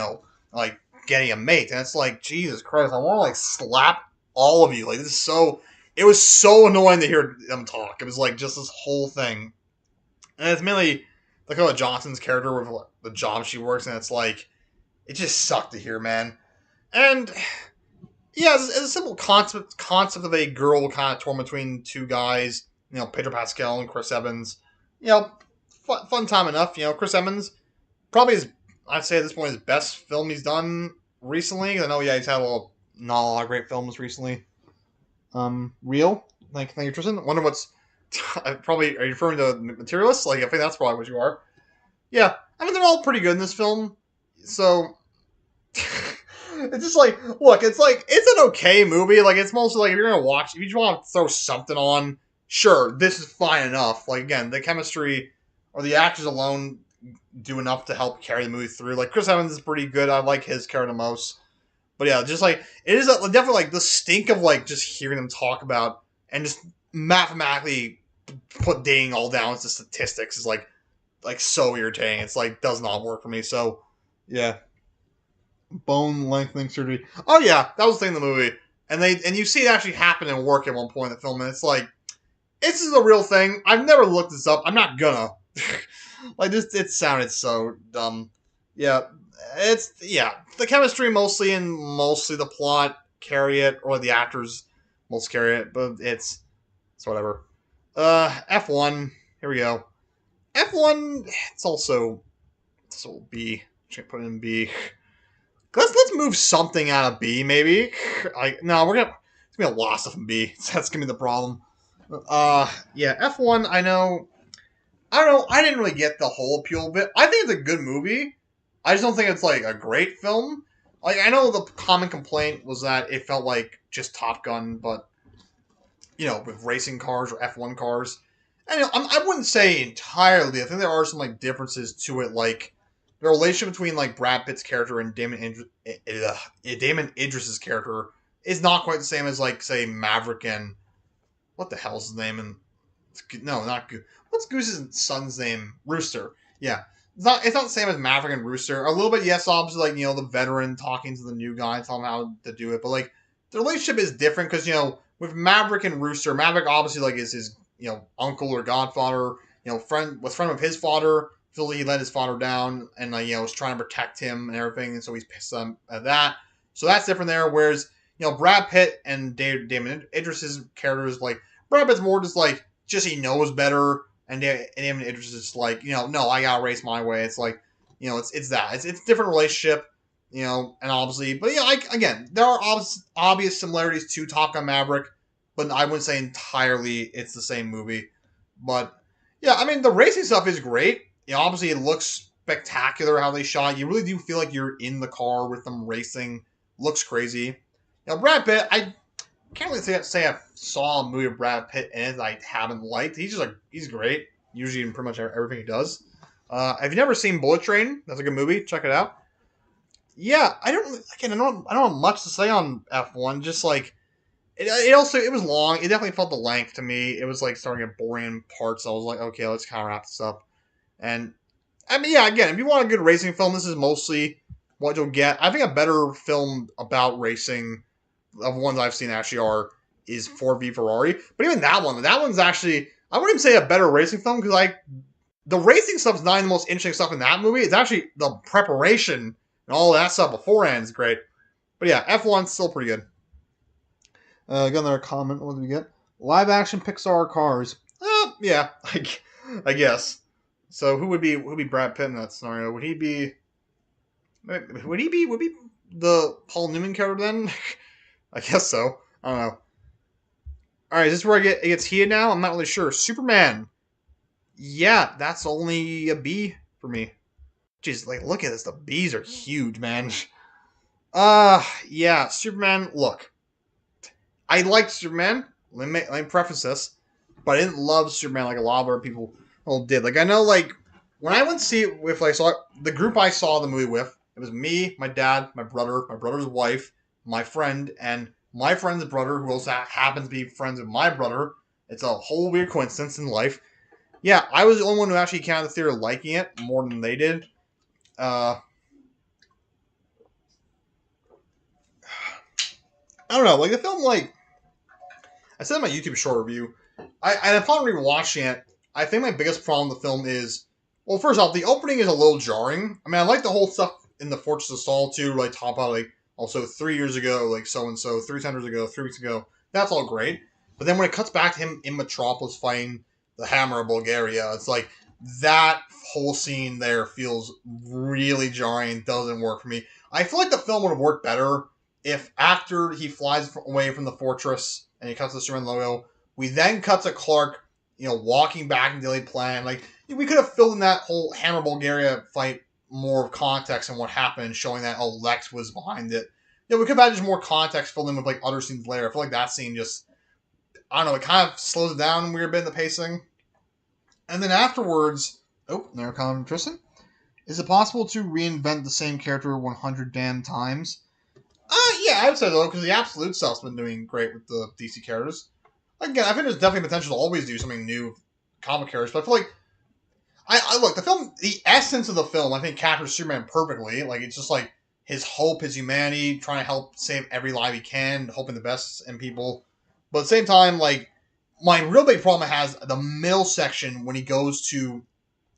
like getting a mate. And it's like, Jesus Christ, I want to like slap all of you. Like, it was so annoying to hear them talk. It was like just this whole thing. And it's mainly Dakota Johnson's character with the job she works, and it's like, it just sucked to hear, man. And yeah, it's a simple concept of a girl kind of torn between two guys, Pedro Pascal and Chris Evans. Fun time enough. Chris Evans, probably I'd say at this point, his best film he's done recently. I know, he's had not a lot of great films recently. Real? Thank you, Tristan. Wonder what's Probably, are you referring to Materialists? Like, I think that's probably what you are. Yeah, I mean, they're all pretty good in this film. So, it's just like, look, it's an okay movie. Like, it's mostly like, if you're gonna watch, if you just want to throw something on, sure, this is fine enough. Like, again, the chemistry or the actors alone do enough to help carry the movie through. Like, Chris Evans is pretty good. I like his character the most. But yeah, just like, it is definitely like the stink of like just hearing them talk about and just mathematically put dating all down to statistics is like so irritating. It's like does not work for me. So yeah, bone lengthening surgery. Oh yeah, that was the thing in the movie, and you see it actually happen and work at one point in the film, and it's like this is a real thing. I've never looked this up. I'm not gonna. Like this, it sounded so dumb. Yeah, the chemistry mostly and mostly the plot carry it, or the actors most carry it, but it's whatever. F1. Here we go. F1. It's also B. Should put it in B. Let's move something out of B maybe. No, it's gonna be a lot of stuff in B. That's gonna be the problem. Yeah, F1. I don't know. I didn't really get the whole appeal of it. I think it's a good movie. I just don't think it's like a great film. Like I know the common complaint was that it felt like just Top Gun, but with racing cars or F1 cars. And I wouldn't say entirely. I think there are some like differences to it, like the relation between like Brad Pitt's character and Damon Idris's character is not quite the same as like say Maverick and what the hell's his name and no, not Goose. What's Goose's son's name? Rooster. Yeah. It's not the same as Maverick and Rooster. A little bit, yes, obviously, like, the veteran talking to the new guy, telling him how to do it. But, like, the relationship is different because, with Maverick and Rooster, Maverick obviously, like, is his, uncle or godfather, was friend with his father. Feel he let his father down and, was trying to protect him and everything. And so he's pissed at that. So that's different there. Whereas, Brad Pitt and Damon Idris's characters, like, Brad Pitt's more just, like, he knows better. And Damon Idris is like, no, I gotta race my way. It's like, it's that. It's a different relationship, and obviously, but again, there are obvious similarities to Top Gun Maverick, but I wouldn't say entirely it's the same movie. But yeah, I mean, the racing stuff is great. Obviously, it looks spectacular how they shot. You really do feel like you're in the car with them racing. Looks crazy. Brad Pitt, I can't really say I saw a movie of Brad Pitt in it that I haven't liked. He's great. Usually in pretty much everything he does. Have you never seen Bullet Train? That's a good movie. Check it out. Yeah, I don't have much to say on F1. Just like it was long. It definitely felt the length to me. It was like starting to get boring in parts. So I was like, okay, let's kind of wrap this up. And I mean, yeah, again, if you want a good racing film, this is mostly what you'll get. I think a better film about racing of ones I've seen actually is Ford v Ferrari. But even that one's actually, I wouldn't even say a better racing film because the racing stuff's not the most interesting stuff in that movie. It's actually the preparation and all that stuff beforehand is great. But yeah, F1's still pretty good. Got another comment. What did we get? Live action Pixar cars. Yeah, I guess. So who would be Brad Pitt in that scenario? Would he be the Paul Newman character then? I guess so. I don't know. All right, is this where it gets heated now? I'm not really sure. Superman. Yeah, that's only a B for me. Jeez, like look at this. The B's are huge, man. Yeah, Superman. Look, I liked Superman. Let me preface this, but I didn't love Superman like a lot of other people did. Like I know, like when I went to see it with saw the group I saw the movie with, it was me, my dad, my brother's wife, my friend, and my friend's brother, who also happens to be friends with my brother. It's a whole weird coincidence in life. Yeah, I was the only one who actually came out of the theater liking it more than they did. I don't know, like the film, like I said in my YouTube short review, upon rewatching it, I think my biggest problem with the film is, well, first off, the opening is a little jarring. I mean, I like the whole stuff in the Fortress of Solitude, like talk about like also 3 years ago, like so and so, 3 ago, 3 weeks ago. That's all great. But then when it cuts back to him in Metropolis fighting the Hammer of Bulgaria, it's like that whole scene there feels really jarring and doesn't work for me. I feel like the film would have worked better if after he flies away from the fortress and he cuts the Superman logo, we then cut to Clark walking back in Daily Plan. Like, we could have filled in that whole Hammer Bulgaria fight more context and what happened, showing that Lex was behind it. We could have had just more context filled in with like other scenes later. I feel like that scene just, I don't know, it kind of slows it down a weird bit in the pacing. And then afterwards, there comes Tristan. Is it possible to reinvent the same character 100 damn times? Yeah, I would say though, because the Absolute stuff's been doing great with the DC characters. Again, I think there's definitely potential to always do something new with comic characters, but I feel like I look, the film, the essence of the film, I think captures Superman perfectly. Like, it's just like his hope, his humanity, trying to help save every life he can, hoping the best in people. But at the same time, like, my real big problem has the middle section when he goes to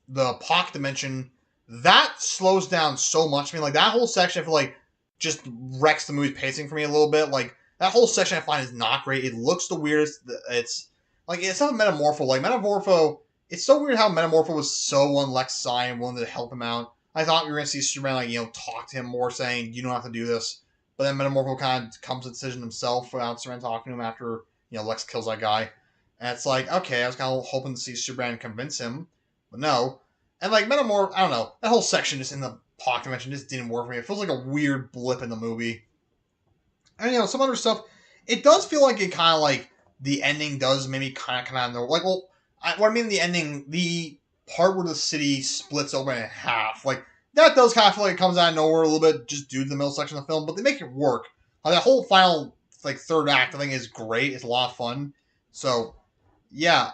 the pocket dimension. That slows down so much. I mean, like, that whole section, I feel like, just wrecks the movie's pacing for me a little bit. Like, that whole section I find is not great. It looks the weirdest. It's not Metamorpho. Like, Metamorpho, it's so weird how Metamorpho was so on Lex's side and willing to help him out. I thought we were going to see Superman, talk to him more, saying, you don't have to do this. But then Metamorpho kind of comes to the decision himself without Superman talking to him after, Lex kills that guy. And it's like, okay, I was kind of hoping to see Superman convince him. But no. And, like, Metamorpho, I don't know. That whole section just in the pocket dimension just didn't work for me. It feels like a weird blip in the movie. And, some other stuff, it does feel like it kind of, like, the ending does maybe kind of come out of nowhere. Like, well, what I mean the ending, the part where the city splits open in half, like, that does kind of feel like it comes out of nowhere a little bit just due to the middle section of the film, but they make it work. Like, that whole final, like, third act, I think, is great. It's a lot of fun. So, yeah.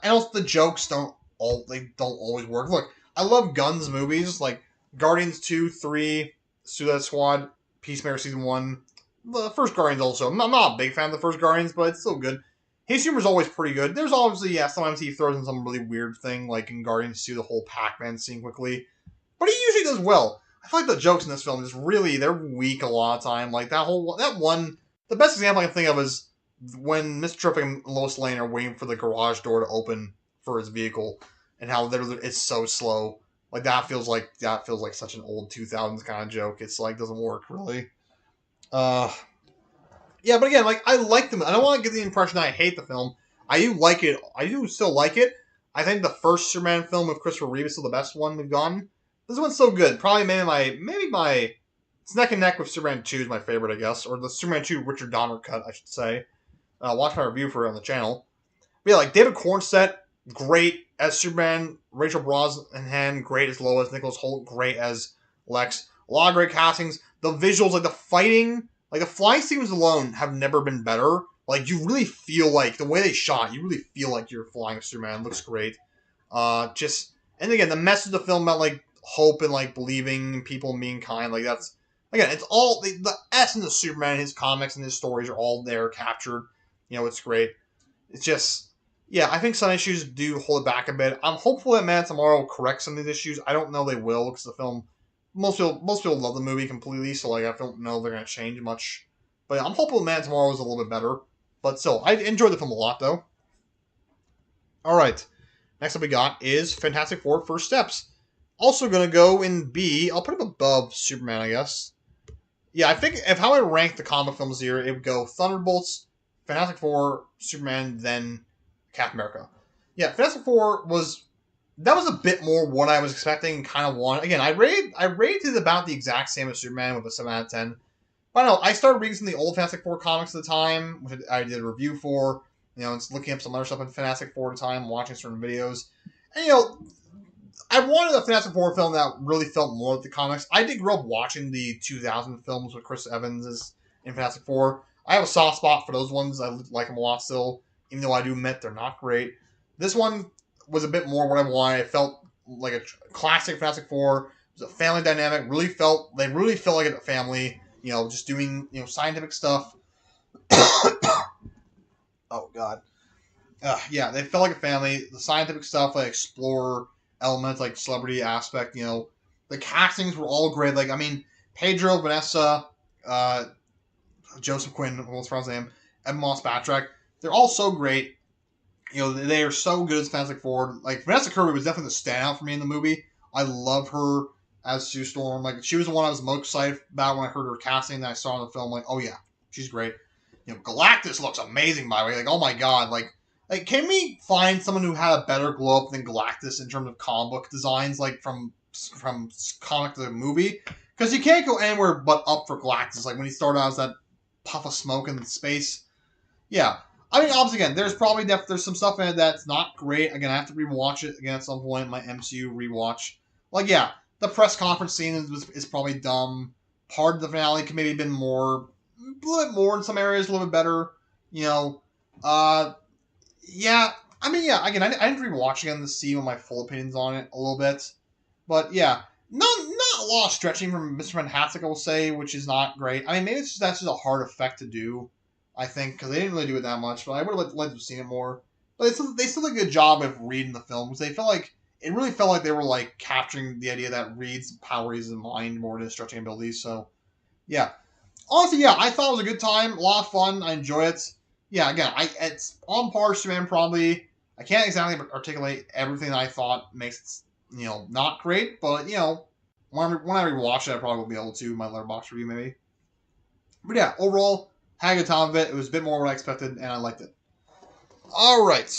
And also the jokes don't always work. Look, I love Gunn's movies, like Guardians 2, 3, Suicide Squad, Peacemaker Season 1. The first Guardians also. I'm not a big fan of the first Guardians, but it's still good. His humor's always pretty good. There's obviously, sometimes he throws in some really weird thing, like in Guardians 2, the whole Pac-Man scene quickly. But he usually does well. I feel like the jokes in this film is really, they're weak a lot of time. Like, the best example I can think of is when Mr. Tripp and Lois Lane are waiting for the garage door to open for his vehicle, and how it's so slow. Like, that feels like such an old 2000s kind of joke. It's like, doesn't work, really. Yeah, but again, like, I like them. I don't want to give the impression that I hate the film. I do like it. I do still like it. I think the first Superman film with Christopher Reeve is still the best one we've gotten. This one's so good. Probably maybe my it's neck and neck with Superman 2 is my favorite, I guess, or the Superman 2 Richard Donner cut, I should say. Watch my review for it on the channel. But yeah, like David Cornsett, great as Superman. Rachel Brosnahan, great as Lois. Nicholas Hoult, great as Lex. A lot of great castings. The visuals, like the fighting, like the flying scenes alone have never been better. Like, you really feel like, the way they shot, you really feel like you're flying Superman. It looks great. And again, the message of the film about, like, hope and, like, believing in people and being kind, like, that's, again, it's all, the essence of Superman, his comics and his stories are all there captured. It's great. It's just, yeah, I think some issues do hold it back a bit. I'm hopeful that Man Tomorrow corrects some of these issues. I don't know they will, because the film, most people love the movie completely, so, like, I don't know they're going to change much. But yeah, I'm hopeful Man Tomorrow is a little bit better. But still, I enjoyed the film a lot, though. Alright, next up we got is Fantastic Four First Steps. Also going to go in B. I'll put him above Superman, I guess. Yeah, I think if how I rank the comic films here, it would go Thunderbolts, Fantastic Four, Superman, then Captain America. Yeah, Fantastic Four was a bit more what I was expecting, kind of wanted. Again, I rated it about the exact same as Superman with a 7 out of 10. But I don't know, I started reading some of the old Fantastic Four comics at the time, which I did a review for. It's looking up some other stuff in Fantastic Four at the time, watching certain videos. And, I wanted a Fantastic Four film that really felt more like the comics. I did grow up watching the 2000 films with Chris Evans in Fantastic Four. I have a soft spot for those ones. I like them a lot still, even though I do admit they're not great. This one was a bit more what I wanted. It felt like a classic Fantastic Four. It was a family dynamic. They really felt like a family. Just doing, scientific stuff. Oh, God. Yeah, they felt like a family. The scientific stuff, like explorer elements, like celebrity aspect, the castings were all great. Like, I mean, Pedro, Vanessa, Joseph Quinn, what's his name, and Moss Batrack, they're all so great. They are so good as Fantastic Four. Like, Vanessa Kirby was definitely the standout for me in the movie. I love her as Sue Storm. Like, she was the one I was most excited about when I heard her casting that I saw in the film. Like, oh yeah, she's great. Galactus looks amazing, by the way. Like, oh my god. Like, Like, can we find someone who had a better glow up than Galactus in terms of comic book designs, like from comic to movie? Because you can't go anywhere but up for Galactus. Like when he started out as that puff of smoke in space. Yeah, I mean, obviously, again, there's some stuff in it that's not great. Again, I have to rewatch it again at some point. My MCU rewatch. Like, yeah, the press conference scene is probably dumb. Part of the finale could maybe have been a little bit more in some areas, a little bit better. You know, uh, yeah. I mean, yeah. Again, I didn't rewatch again to see what my full opinions on it a little bit, but yeah, not a lot of stretching from Mr. Fantastic, I will say, which is not great. I mean, maybe that's just a hard effect to do. I think because they didn't really do it that much, but I would have liked to have seen it more. But they still did a good job of reading the films. They felt like it really felt like they were like capturing the idea that Reed's power is in mind more than his stretching abilities. So yeah, honestly, yeah, I thought it was a good time, a lot of fun. I enjoy it. Yeah, again, it's on par with Superman probably. I can't exactly articulate everything that I thought makes it, not great, but when I rewatch it, I probably will be able to in my Letterboxd review maybe. But yeah, overall, had a good time of it. It was a bit more what I expected, and I liked it. All right.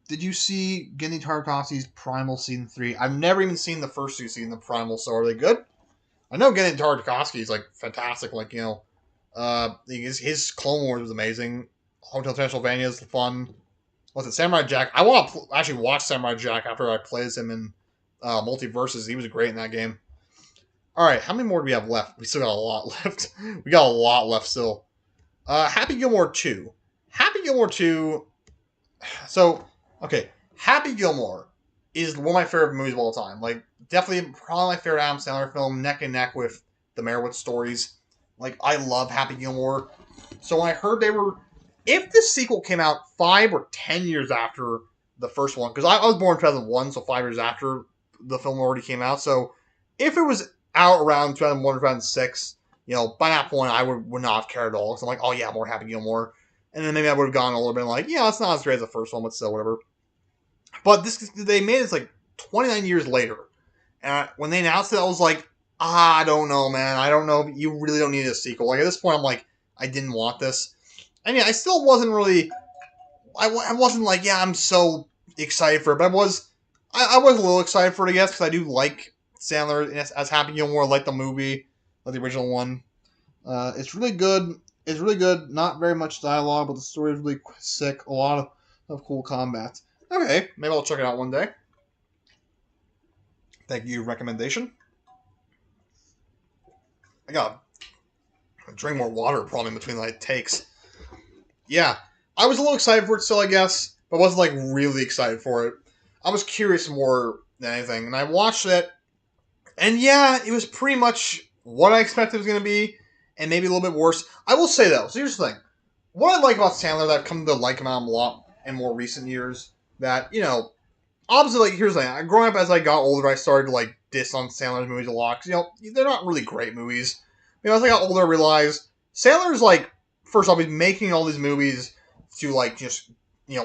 Did you see Gendy Tartakovsky's Primal Season 3? I've never even seen the first two seasons of Primal, so are they good? I know Gendy Tartakovsky is like fantastic. Like his Clone Wars was amazing. Hotel Transylvania is fun. What's it, Samurai Jack? I want to actually watch Samurai Jack after I play as him in Multiverses. He was great in that game. All right, how many more do we have left? We still got a lot left. We got a lot left still. Happy Gilmore 2. Happy Gilmore 2. So, okay, Happy Gilmore is one of my favorite movies of all time. Like, definitely probably my favorite Adam Sandler film, neck and neck with the Merowitz stories. Like, I love Happy Gilmore. So when I heard if this sequel came out 5 or 10 years after the first one, because I was born in 2001, so 5 years after the film already came out. So if it was out around 2001 or 2006, by that point I would not have cared at all. So I'm like, oh yeah, more Happy Gilmore. And then maybe I would have gone a little bit like, yeah, it's not as great as the first one, but still, whatever. But they made it like 29 years later. And when they announced it, I was like, I don't know, man. I don't know. You really don't need a sequel. Like, at this point, I'm like, I didn't want this. I mean, I still wasn't really... I wasn't like, yeah, I'm so excited for it. But I was a little excited for it, I guess, because I do like Sandler as Happy Gilmore. I like the movie, like the original one. It's really good. It's really good. Not very much dialogue, but the story is really sick. A lot of cool combat. Okay, maybe I'll check it out one day. Thank you, recommendation. I gotta drink more water probably in between like takes. Yeah, I was a little excited for it still, I guess, but wasn't like really excited for it. I was curious more than anything, and I watched it, and yeah, it was pretty much what I expected it was going to be, and maybe a little bit worse. I will say though, so here's the thing: what I like about Sandler that I've come to like him a lot in more recent years, that obviously, like, here's the thing. Growing up as I got older, I started to, like, diss on Sandler's movies a lot. Because, they're not really great movies. As I got older, I realized Sandler's, like, first off, he's making all these movies to, like, just,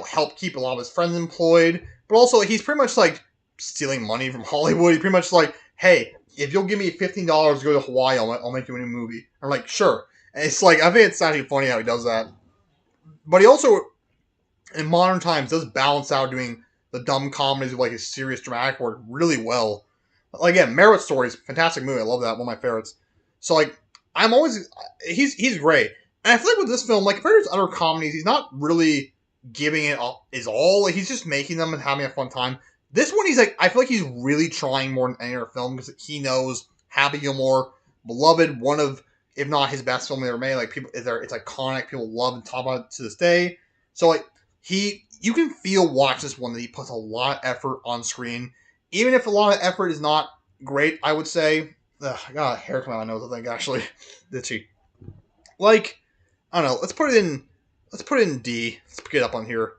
help keep a lot of his friends employed. But also, he's pretty much, like, stealing money from Hollywood. He's pretty much like, hey, if you'll give me $15 to go to Hawaii, I'll make you a new movie. I'm like, sure. And it's like, I think it's actually funny how he does that. But he also, in modern times, does balance out doing the dumb comedies with like his serious dramatic work really well. Like, again, Merit Stories, fantastic movie. I love that, one of my favorites. So like, he's great. And I feel like with this film, like compared to his other comedies, he's not really giving it his all. Like, he's just making them and having a fun time. This one, he's like, I feel like he's really trying more than any other film because he knows Happy Gilmore, beloved, one of, if not his best film he ever made. Like, it's iconic. People love and talk about it to this day. So like, you can watch this one that he puts a lot of effort on screen. Even if a lot of effort is not great, I would say. Ugh, I got a hair coming out of my nose, I think, actually. Ditchy. Like, I don't know, let's put it in D. Let's pick it up on here.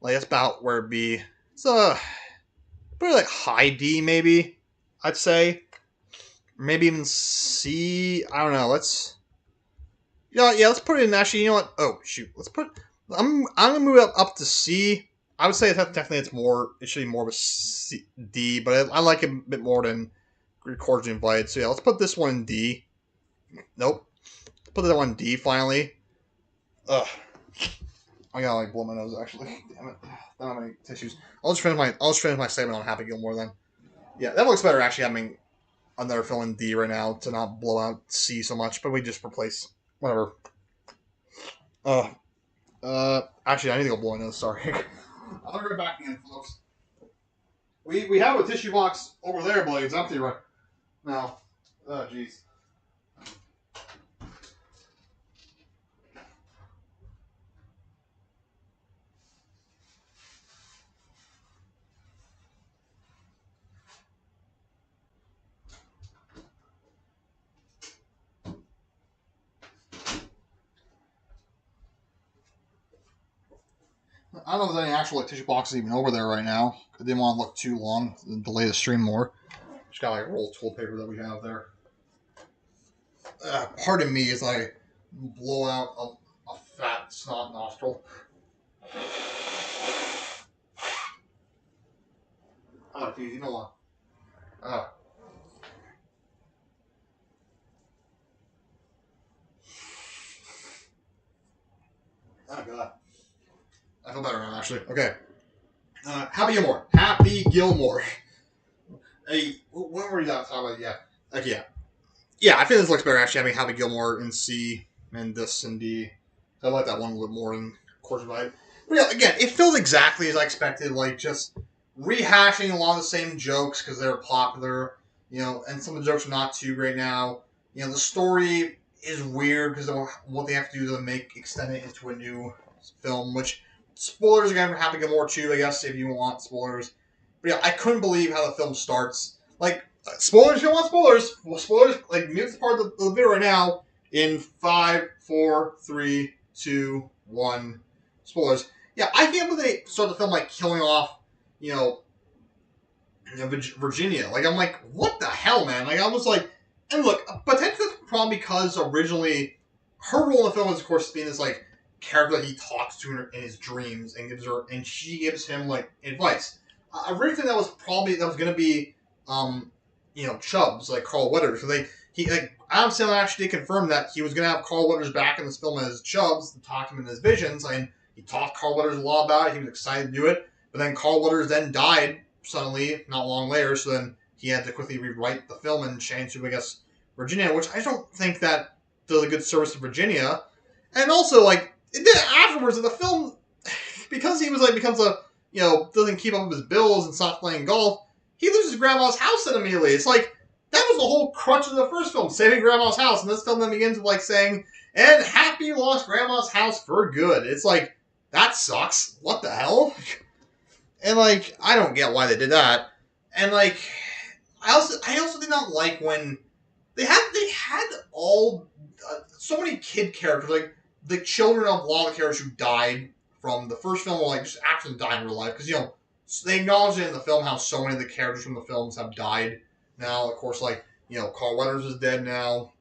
Like, that's about where it'd be. It's probably like high D, maybe, I'd say. Maybe even C. I don't know, let's put it in, actually, you know what? Oh, shoot. I'm gonna move it up to C. I would say it should be more of a C, D, but I like it a bit more than Cordially Invited. So yeah, let's put this one in D. Nope. Put that one in D finally. Ugh. I gotta like blow my nose actually. Damn it. Don't have any tissues. I'll just finish my statement on Happy Gilmore then. Yeah, that looks better actually having another film in D right now to not blow out C so much, but we just replace whatever. Uh actually I need to go blow my nose, sorry. I'll be right back again, folks. We have a tissue box over there, but it's empty right now. Oh jeez. I don't know if there's any actual like, tissue boxes even over there right now. I didn't want to look too long and delay the stream more. Just got like a roll of toilet paper that we have there. Pardon me as I blow out a fat snot nostril. Oh, geez, you know what? Oh. Oh, God. I feel better now, actually. Okay. Happy Gilmore. Happy Gilmore. Hey, when were you talking about? Yeah. Okay, yeah. Yeah, I think this looks better, actually, having Happy Gilmore in C and this in D. I like that one a little more in Course of Vibe. But yeah, again, it feels exactly as I expected, like just rehashing a lot of the same jokes because they're popular, and some of the jokes are not too great now. The story is weird because of what they have to do to extend it into a new film, which spoilers again for Happy Gilmore 2, I guess, if you want spoilers. But yeah, I couldn't believe how the film starts. Like, spoilers, if you want spoilers. Well, spoilers, like, mute the part of the video right now in 5, 4, 3, 2, 1. Spoilers. Yeah, I can't believe they start the film, like, killing off, Virginia. Like, I'm like, what the hell, man? Like, I was like, and look, potentially probably because originally her role in the film is, of course, being this, like, character that he talks to in his dreams and she gives him, like, advice. Originally, that was going to be, Chubbs, like Carl Weathers. So Adam Sandler actually did confirm that he was going to have Carl Weathers back in this film as Chubbs to talk to him in his visions. And he talked Carl Weathers a lot about it. He was excited to do it. But then Carl Weathers then died suddenly, not long later. So then he had to quickly rewrite the film and change to, I guess, Virginia, which I don't think that does a good service to Virginia. And also, like, afterwards in the film, because he was like becomes a doesn't keep up with his bills and stops playing golf, he loses grandma's house then immediately. It's like that was the whole crutch of the first film, saving grandma's house, and this film then begins with like saying, "And Happy lost grandma's house for good." It's like that sucks. What the hell? And like I don't get why they did that. And like I also did not like when they had all so many kid characters, like the children of a lot of the characters who died from the first film, were like just actually died in real life because they acknowledge it in the film how so many of the characters from the films have died now. Of course, like Carl Weathers is dead now.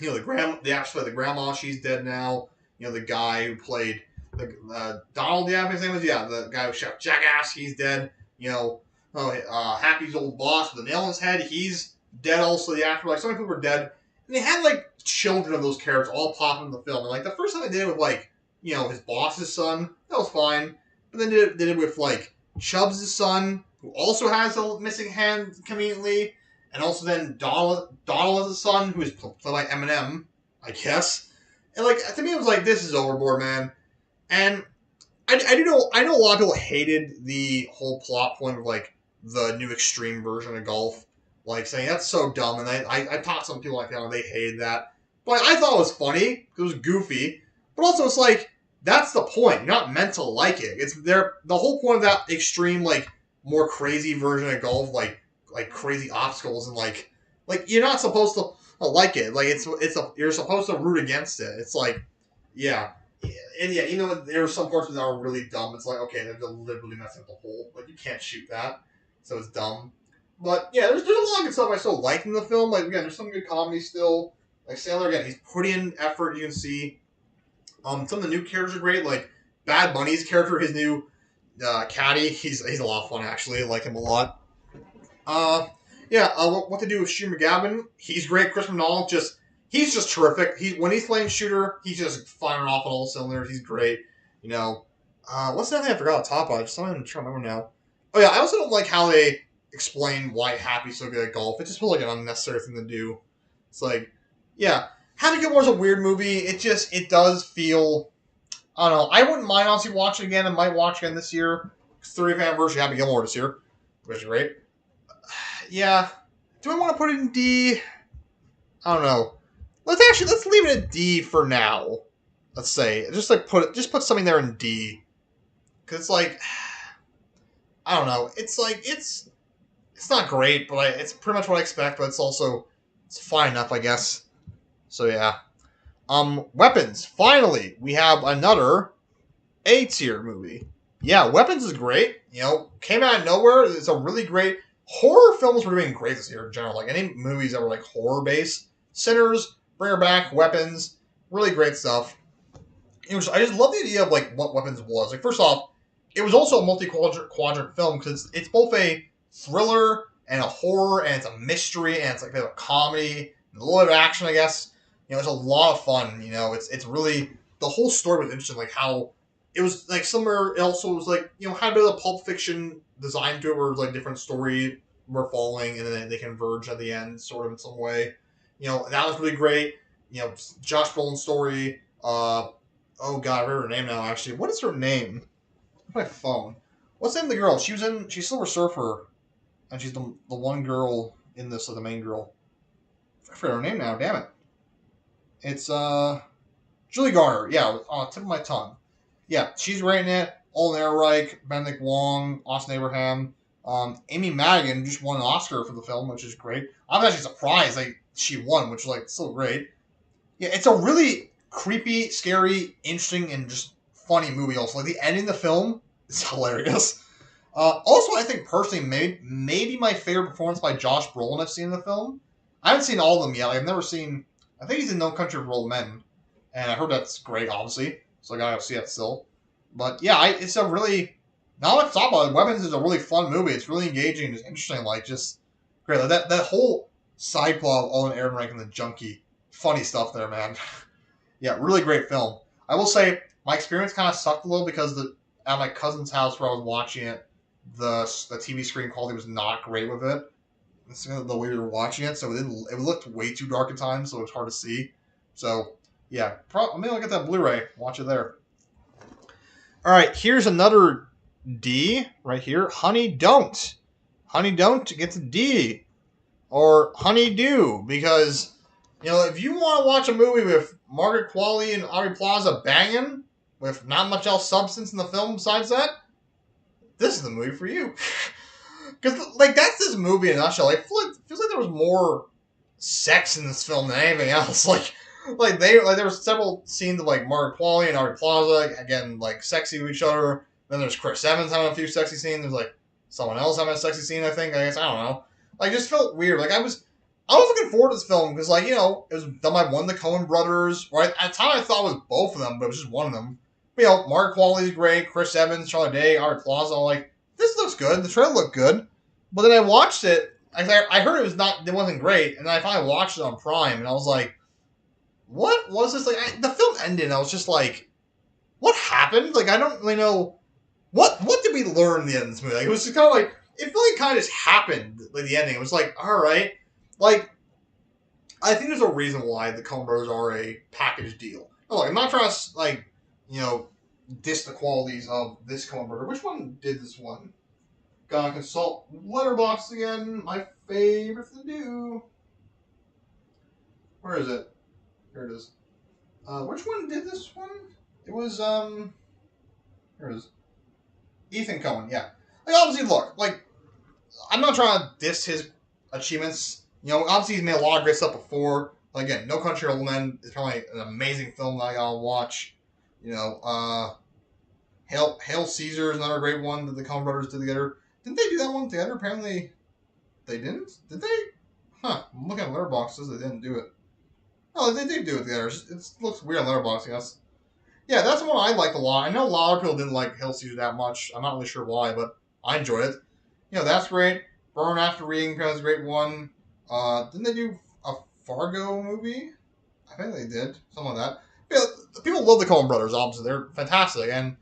The actress played the grandma, she's dead now. The guy who played the Donald, his name was the guy who shot Jackass, he's dead. Happy's old boss with a nail in his head, he's dead also. The actor, like so many people were dead, and they had like children of those characters all pop into the film. And like the first time they did it with like his boss's son, that was fine. But then they did it with like Chubbs' son, who also has a missing hand conveniently, and also then Donald has a son who is played by Eminem, I guess. And like to me, it was like this is overboard, man. And I know a lot of people hated the whole plot point of like the new extreme version of golf, like saying that's so dumb. And I talked to some people like that and they hated that, but I thought it was funny. It was goofy, but also it's like that's the point. You're not meant to like it. It's there. The whole point of that extreme, like more crazy version of golf, like crazy obstacles and like you're not supposed to like it. Like you're supposed to root against it. It's like yeah. And yeah, there are some parts that are really dumb. It's like, okay, they're deliberately messing up the hole. Like, you can't shoot that. So it's dumb. But, yeah, there's a lot of good stuff I still like in the film. Like, again, there's some good comedy still. Like, Sandler, again, he's putting in effort, you can see. Some of the new characters are great. Like, Bad Bunny's character, his new caddy, he's a lot of fun, actually. I like him a lot. What to do with Shooter McGavin, he's great. Chris M'Donald, he's just terrific. When he's playing Shooter, he's just firing off on all cylinders. He's great. You know, what's the other thing I forgot to top on? Just something I'm trying to remember now. Oh yeah, I also don't like how they explain why Happy's so good at golf. It just feels like an unnecessary thing to do. It's like, yeah, Happy Gilmore's a weird movie. It does feel. I don't know. I wouldn't mind honestly watching it again. I might watch again this year. 30th anniversary of Happy Gilmore this year, which is great. Yeah. Do I want to put it in D? I don't know. Let's leave it at D for now. Let's say just put something there in D because it's like I don't know. It's like it's not great, but it's pretty much what I expect. But it's fine enough, I guess. So yeah. Weapons. Finally, we have another A tier movie. Yeah, Weapons is great. Came out of nowhere. It's a really great horror films were doing great this year in general. Like any movies that were like horror based. Sinners, Bring Her Back, Weapons, really great stuff. I just love the idea of like what Weapons was. Like first off, it was also a multi-quadrant film because it's both a thriller and a horror and it's a mystery and it's like a bit of a comedy and a little bit of action, I guess. It's a lot of fun. It's really the whole story was interesting. Like how it was like somewhere. It also was like had a bit of Pulp Fiction design to it, where it was like different story were following and then they converge at the end, sort of in some way. That was really great. Josh Brolin's story. Oh god, I remember her name now. Actually, what is her name? My phone. What's the name of the girl? She's Silver Surfer, and she's the one girl in this, the main girl. I forget her name now. Damn it. It's Julie Garner. Yeah, on the tip of my tongue. Yeah, she's great in it. Olin Ehrenreich, Benedict Wong, Austin Abraham, Amy Madigan just won an Oscar for the film, which is great. I'm actually surprised she won, which is like still great. Yeah, it's a really creepy, scary, interesting, and just funny movie. Also, like the ending of the film is hilarious. Also, I think personally, maybe my favorite performance by Josh Brolin I've seen in the film. I haven't seen all of them yet. Like, I've never seen. I think he's in No Country for Old Men, and I heard that's great, obviously. So I gotta see that still. But yeah, it's a really. Now let's talk about it. Weapons is a really fun movie. It's really engaging. It's interesting. Like just great. Like, that whole side plot of Olin Ehrenreich and the junkie. Funny stuff there, man. Yeah, really great film. I will say my experience kind of sucked a little because at my cousin's house where I was watching it, the TV screen quality was not great with it. It's the way we were watching it, so it looked way too dark at times, so it was hard to see. So yeah, maybe I'll get that Blu-ray, watch it there. All right, here's another D right here. Honey Don't. Honey Don't gets a D, or Honey Do, because if you want to watch a movie with Margaret Qualley and Aubrey Plaza banging with not much else substance in the film besides that, this is the movie for you. Because like that's this movie in a nutshell. Like, it feels like there was more sex in this film than anything else. Like there were several scenes of like Margaret Qualley and Aubrey Plaza again like sexy with each other. Then there's Chris Evans having a few sexy scenes. There's like someone else having a sexy scene. I guess I don't know. Like, it just felt weird. Like I was looking forward to this film because it was done by one of the Coen brothers. Right at the time, I thought it was both of them, but it was just one of them. But, Mark Qualley's great, Chris Evans, Charlotte Day, Art Plaza. I'm like, this looks good. The trailer looked good, but then I watched it. I heard it wasn't great, and then I finally watched it on Prime, and I was like, what was this? Like, the film ended, and I was just like, what happened? Like, I don't really know what did we learn in the end of this movie. Like, it was just kind of like it really kind of just happened. Like the ending, it was like, all right. Like, I think there's a reason why the Coen Brothers are a package deal. No, look, I'm not trying to diss the qualities of this Coen Brother. Which one did this one? Gotta consult Letterboxd again. My favorite to do. Where is it? Here it is. Which one did this one? It was here it is. Ethan Coen. Yeah. Like obviously, look. Like I'm not trying to diss his achievements. Obviously he's made a lot of great stuff before. Again, No Country for Old Men is probably an amazing film that I gotta watch. Hail Caesar is another great one that the Coen Brothers did together. Didn't they do that one together? Apparently, they didn't. Did they? Huh? I'm looking at Letterboxd. Says they didn't do it. Oh, they did do it together. It looks weird on Letterboxd, I guess. Yeah, that's one I liked a lot. I know a lot of people didn't like Hail Caesar that much. I'm not really sure why, but I enjoyed it. That's great. Burn After Reading is a great one. Didn't they do a Fargo movie? I think they did. Something like that. Yeah, people love the Coen Brothers. Obviously, they're fantastic, and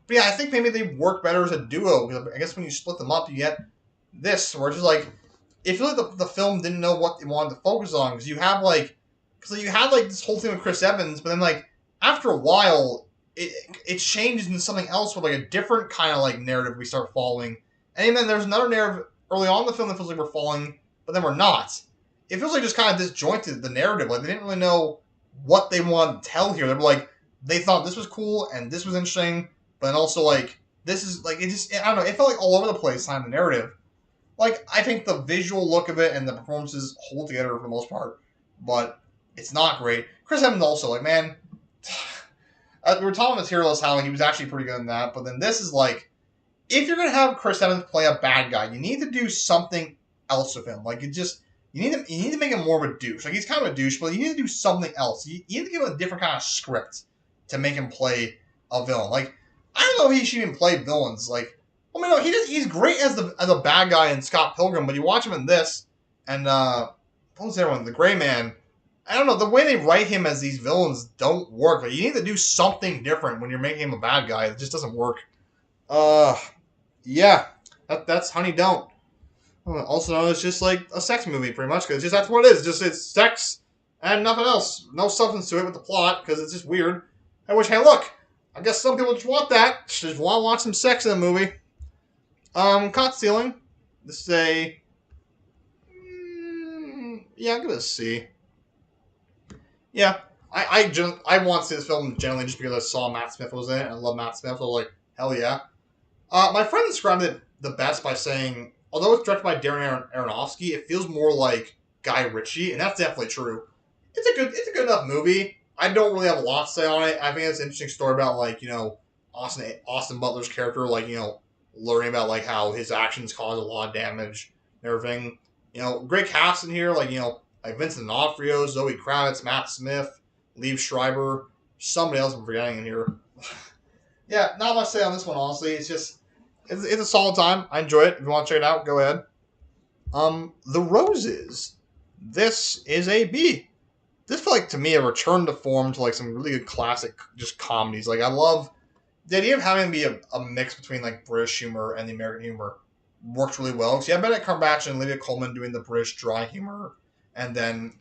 but yeah, I think maybe they work better as a duo. Because I guess when you split them up, you get this, where it's just like it feels like the film didn't know what they wanted to focus on because you have like because you had like this whole thing with Chris Evans, but then like after a while it changes into something else with like a different kind of like narrative we start following, and then there's another narrative early on in the film that feels like we're following, but then we're not. It feels like just kind of disjointed the narrative. Like they didn't really know what they wanted to tell here. They were like they thought this was cool and this was interesting, but then also like this is like it just I don't know. It felt like all over the place. Time the narrative like I think the visual look of it and the performances hold together for the most part, but it's not great. Chris Evans also like man, we were talking with Heroes how he was actually pretty good in that, but then this is like if you're gonna have Chris Evans play a bad guy, you need to do something else with him. Like it just you need to make him more of a douche. Like he's kind of a douche, but you need to do something else. You need to give him a different kind of script to make him play a villain. Like I don't know if he should even play villains. Like I mean, no, he's great as a bad guy in Scott Pilgrim, but you watch him in this, and what was the other one? The Gray Man. I don't know, the way they write him as these villains don't work. Like, you need to do something different when you're making him a bad guy. It just doesn't work. Uh, yeah, that's Honey Don't. Also known as just like a sex movie, pretty much, because just that's what it is. Just it's sex and nothing else. No substance to it with the plot, because it's just weird. Hey, look, I guess some people just want that. Just want to watch some sex in a movie. Caught stealing. This is a. Yeah, I'm gonna C. Yeah, I want to see this film generally just because I saw Matt Smith was in it and I love Matt Smith. So I was like, hell yeah. My friend described it the best by saying, although it's directed by Darren Aronofsky, it feels more like Guy Ritchie, and that's definitely true. It's a good enough movie. I don't really have a lot to say on it. I think it's an interesting story about like Austin Butler's character, like learning about like how his actions cause a lot of damage and everything. Great cast in here, like Vincent D'Onofrio, Zoe Kravitz, Matt Smith, Liev Schreiber, somebody else I'm forgetting in here. Yeah, not much to say on this one, honestly. It's a solid time. I enjoy it. If you want to check it out, go ahead. The Roses. This is a B. This felt like to me a return to form to like some really good classic just comedies. Like I love the idea of having to be a mix between like British humor and the American humor works really well. So you have Benedict Cumberbatch and Olivia Colman doing the British dry humor, and then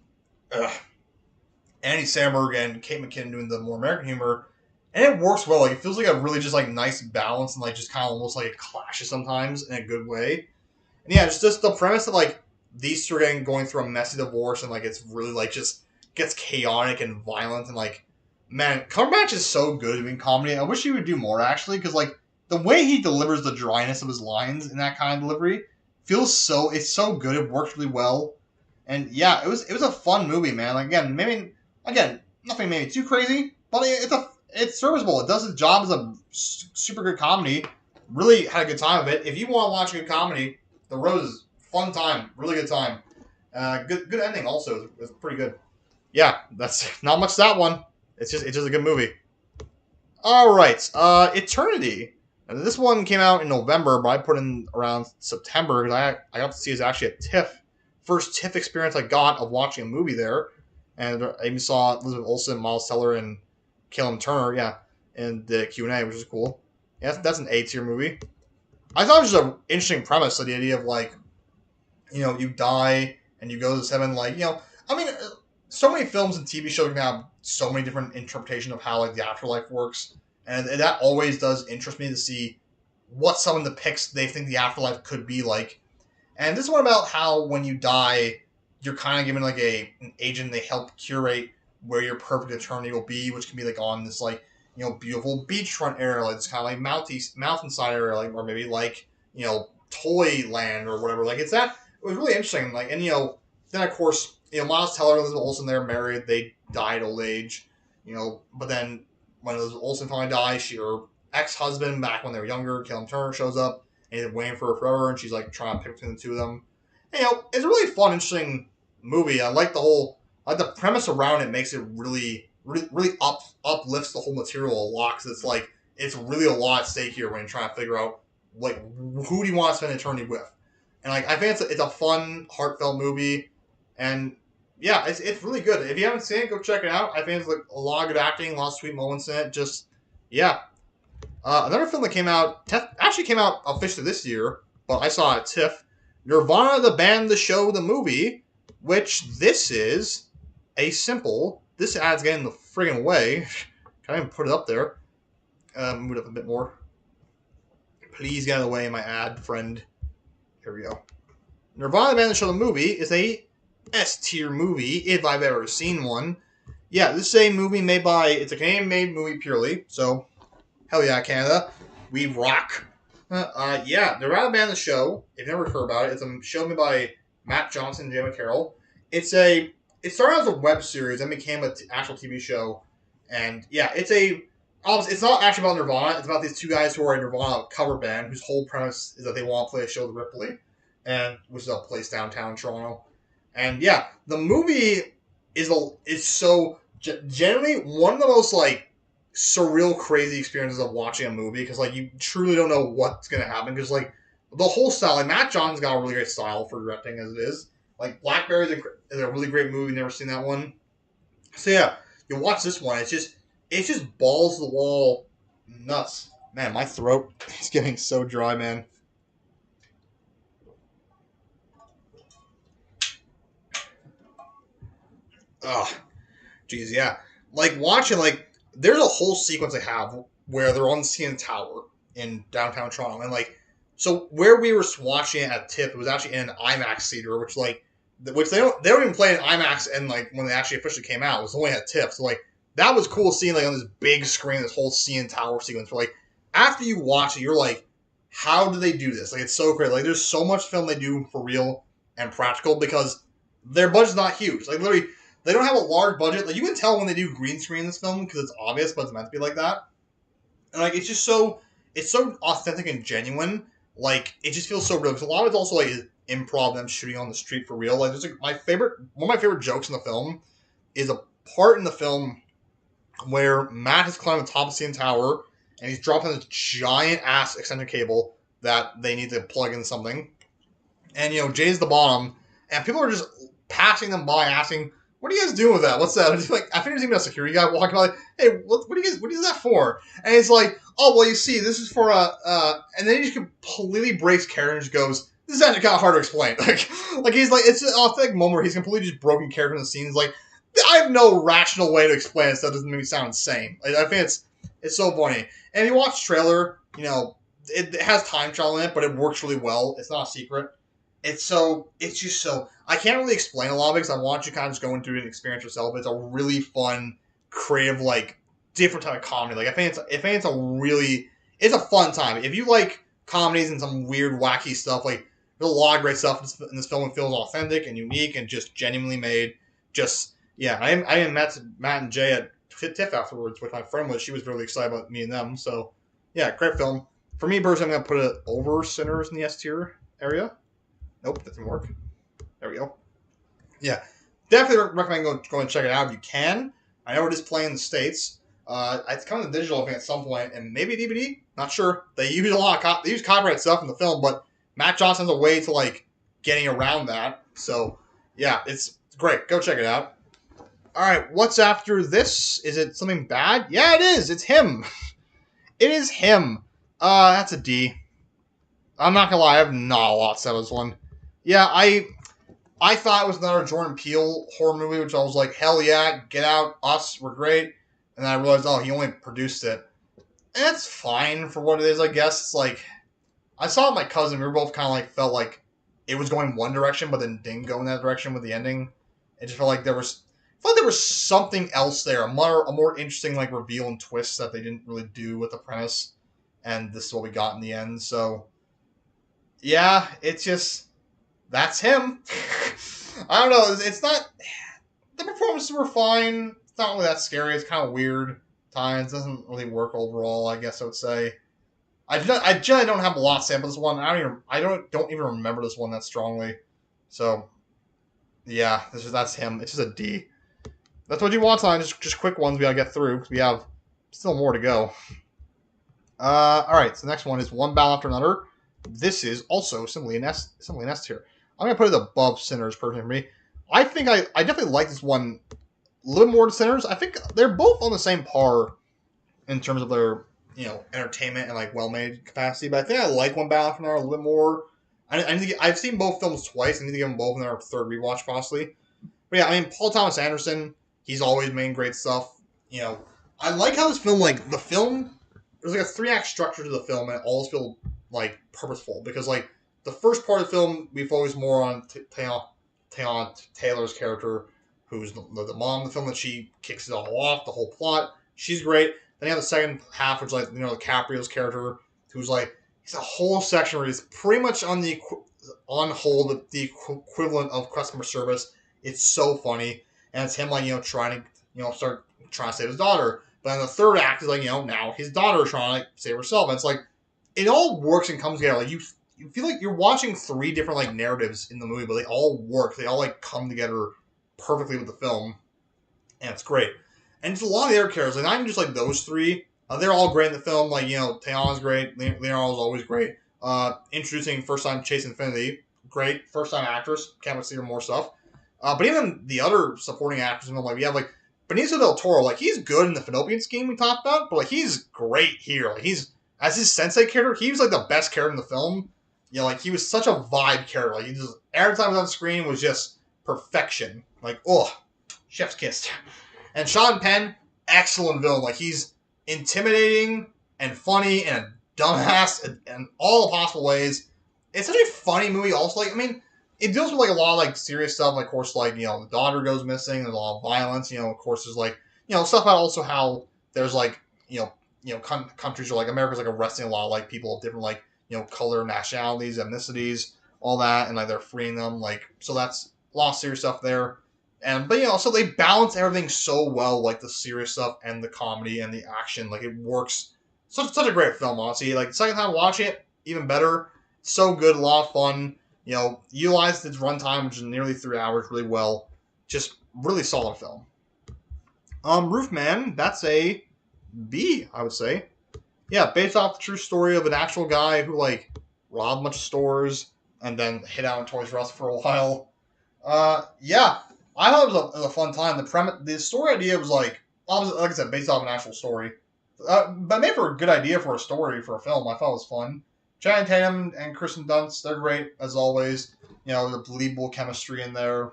Andy Samberg and Kate McKinnon doing the more American humor, and it works well. Like it feels like a really just like nice balance and like just kind of almost like it clashes sometimes in a good way. And yeah, just the premise of like these two are going through a messy divorce and like it's really like just gets chaotic and violent and like man, Cumberbatch is so good doing comedy. I wish he would do more actually because like the way he delivers the dryness of his lines in that kind of delivery it's so good. It works really well. And yeah, it was a fun movie, man. Like again, nothing maybe too crazy, but it's serviceable. It does its job as a super good comedy. Really had a good time of it. If you want to watch a good comedy, The Roses, fun time, really good time. Good ending also. It was pretty good. Yeah, that's not much to that one. It's just a good movie. All right, Eternity. And this one came out in November, but I put in around September because I got to see it actually at TIFF. First TIFF experience I got of watching a movie there, and I even saw Elizabeth Olsen, Miles Teller, and Callum Turner, yeah, in the Q&A, which is cool. Yeah, that's an A-tier movie. I thought it was just an interesting premise, so the idea of like, you die and you go to heaven, like, I mean, so many films and TV shows can have so many different interpretations of how like the afterlife works, and that always does interest me to see what someone depicts they think the afterlife could be like. And this one about how when you die, you're kind of given like an agent. They help curate where your perfect eternity will be, which can be like on this like beautiful beachfront area, like it's kind of like mountainside area, like or maybe like toy land or whatever. Like it's that. It was really interesting. Like and then of course Miles Teller and Elizabeth Olsen they're married. They die at old age. But then when Elizabeth Olsen finally dies, her ex-husband back when they were younger, Callum Turner shows up. And he's waiting for her forever, and she's like trying to pick between the two of them. And, it's a really fun, interesting movie. I like the premise around it makes it really, really, really uplifts the whole material a lot because it's like it's really a lot at stake here when you're trying to figure out like who do you want to spend eternity with. And like I think it's a fun, heartfelt movie, and yeah, it's really good. If you haven't seen it, go check it out. I think it's like a lot of good acting, a lot of sweet moments in it. Just yeah. Another film that came out actually came out officially this year, but I saw it at TIFF. Nirvana, the band, the show, the movie, which this is a simple. This ad's getting in the friggin' way. Can I even put it up there? Move it up a bit more. Please get out of the way, my ad friend. Here we go. Nirvana, the band, the show, the movie is a S tier movie if I've ever seen one. Yeah, this is a movie made by. It's a Canadian made movie purely, so hell yeah, Canada. We rock. Yeah, the Rattle Band the show. If you've never heard about it, it's a show made by Matt Johnson and Jay McCarroll. It's a. It started as a web series and became an actual TV show. And yeah, it's a. It's not actually about Nirvana. It's about these two guys who are a Nirvana cover band whose whole premise is that they want to play a show at Ripley, and which is a place downtown Toronto. And yeah, the movie is so generally one of the most like surreal, crazy experiences of watching a movie because like you truly don't know what's gonna happen because like the whole style. Like Matt John's got a really great style for directing as it is. Like Blackberry is a really great movie. Never seen that one. So yeah, you watch this one. It's just balls to the wall, nuts. Man, my throat is getting so dry, man. Ugh. Jeez, yeah. Like watching, like there's a whole sequence I have where they're on the CN Tower in downtown Toronto, and like so where we were watching it at TIFF, it was actually in an IMAX theater, which they don't even play in IMAX, and like when they actually officially came out, it was only at TIFF. So like that was cool seeing like on this big screen this whole CN Tower sequence. Where like after you watch it, you're like, how do they do this? Like it's so great. Like there's so much film they do for real and practical because their budget's not huge. Like literally they don't have a large budget. Like you can tell when they do green screen in this film because it's obvious, but it's meant to be like that. And like it's so authentic and genuine. Like it just feels so real. Because a lot of it's also like improv, them shooting on the street for real. Like there's like one of my favorite jokes in the film is a part in the film where Matt has climbed the top of CN Tower and he's dropping this giant ass extender cable that they need to plug in something. And Jay's the bottom, and people are just passing them by, asking, "What are you guys doing with that? What's that?" And like, I think there's even a security guy walking by, like, "Hey, what is that for?" And it's like, "Oh, well, you see, this is for and then he just completely breaks character and just goes, "This is actually kind of hard to explain." like he's like, it's an authentic moment where he's completely just broken character in the scene. He's like, I have no rational way to explain it, so that doesn't make me sound insane. Like, I think it's so funny. And if you watch the trailer, it has time travel in it, but it works really well. It's not a secret. It's just so I can't really explain a lot of it because I want you to kind of just go into it and experience yourself. But it's a really fun, creative, like different type of comedy. Like I think it's a fun time. If you like comedies and some weird, wacky stuff, like there's a lot of great stuff in this film. It feels authentic and unique and just genuinely made. Just yeah, I met Matt and Jay at TIFF afterwards with my friend was. She was really excited about me and them. So yeah, great film. For me personally, I'm gonna put it over Sinners in the S tier area. Nope, that didn't work. There we go. Yeah, definitely recommend going and check it out if you can. I know it is playing in the States. It's coming to digital, I think, at some point, and maybe DVD. Not sure. They use a lot of they use copyright stuff in the film, but Matt Johnson has a way to like getting around that. So yeah, it's great. Go check it out. All right, what's after this? Is it something bad? Yeah, it is. It's him. It is him. That's a D. I'm not gonna lie, I have not a lot to say about this one. Yeah, I thought it was another Jordan Peele horror movie, which I was like, hell yeah, Get Out, Us, we're great. And then I realized, oh, he only produced it. And it's fine for what it is, I guess. It's like, I saw it with my cousin, we were both kind of like, felt like it was going one direction, but then didn't go in that direction with the ending. It just felt like there was something else there, a more interesting like reveal and twist that they didn't really do with the premise. And this is what we got in the end, so yeah, it's just that's him. I don't know. It's not. The performances were fine. It's not really that scary. It's kind of weird. Times doesn't really work overall. I guess I would say. I generally don't have a lot to say about this one. I don't even remember this one that strongly. So yeah, that's him. It's just a D. That's what you want on just quick ones we gotta get through because we have still more to go. All right. So the next one is One Battle After Another. This is also simply an S tier. I'm gonna put it above Sinners personally for me. I think I definitely like this one a little more than Sinners. I think they're both on the same par in terms of their entertainment and like well made capacity. But I think I like One Battle for an Hour a little bit more. I need to I've seen both films twice. I need to give them both in their third rewatch possibly. But yeah, I mean Paul Thomas Anderson, he's always made great stuff. I like how this film like the film. There's like a 3-act structure to the film, and it always feels like purposeful because like the first part of the film we focus more on Taylor's character, who's the mom of the film, that she kicks it all off, the whole plot. She's great. Then you have the second half, which is like DiCaprio's character, who's like he's a whole section where he's pretty much on hold the equivalent of customer service. It's so funny, and it's him like trying to start trying to save his daughter. But then the third act is like now his daughter is trying to like save herself, and it's like it all works and comes together. Like you feel like you're watching 3 different like narratives in the movie, but they all work. They all like come together perfectly with the film, and it's great. And it's a lot of the other characters, like not even just like those 3. They're all great in the film. Like Taeyon's great. Leonardo's always great. Introducing first time Chase Infinity, great first time actress. Can't wait to see her more stuff. But even the other supporting actors in the film, like we have like Benicio del Toro, like he's good in the Fallopian Scheme we talked about, but like he's great here. Like he's as his sensei character, he was like the best character in the film. Like he was such a vibe character. Like he just every time he was on screen was just perfection. Like chef's kiss. And Sean Penn, excellent villain. Like he's intimidating and funny and a dumbass in all the possible ways. It's such a funny movie. Also, like I mean, it deals with like a lot of like serious stuff. Like, of course, like the daughter goes missing. There's a lot of violence. Of course, there's like stuff about also how there's like countries are like America's like arresting a lot of like people of different like color, nationalities, ethnicities, all that, and like they're freeing them. Like so that's a lot of serious stuff there. But so they balance everything so well, like the serious stuff and the comedy and the action. Like it works. Such a great film, honestly. Like the second time watching it, even better. So good, a lot of fun. Utilized its runtime, which is nearly 3 hours, really well. Just really solid film. Roofman, that's a B, I would say. Yeah, based off the true story of an actual guy who like robbed a bunch of stores and then hid out in Toys R Us for a while. Yeah, I thought it was a fun time. The story idea was like I said, based off an actual story, but made for a good idea for a story for a film. I thought it was fun. Channing Tatum and Kristen Dunst, they're great as always. The believable chemistry in there.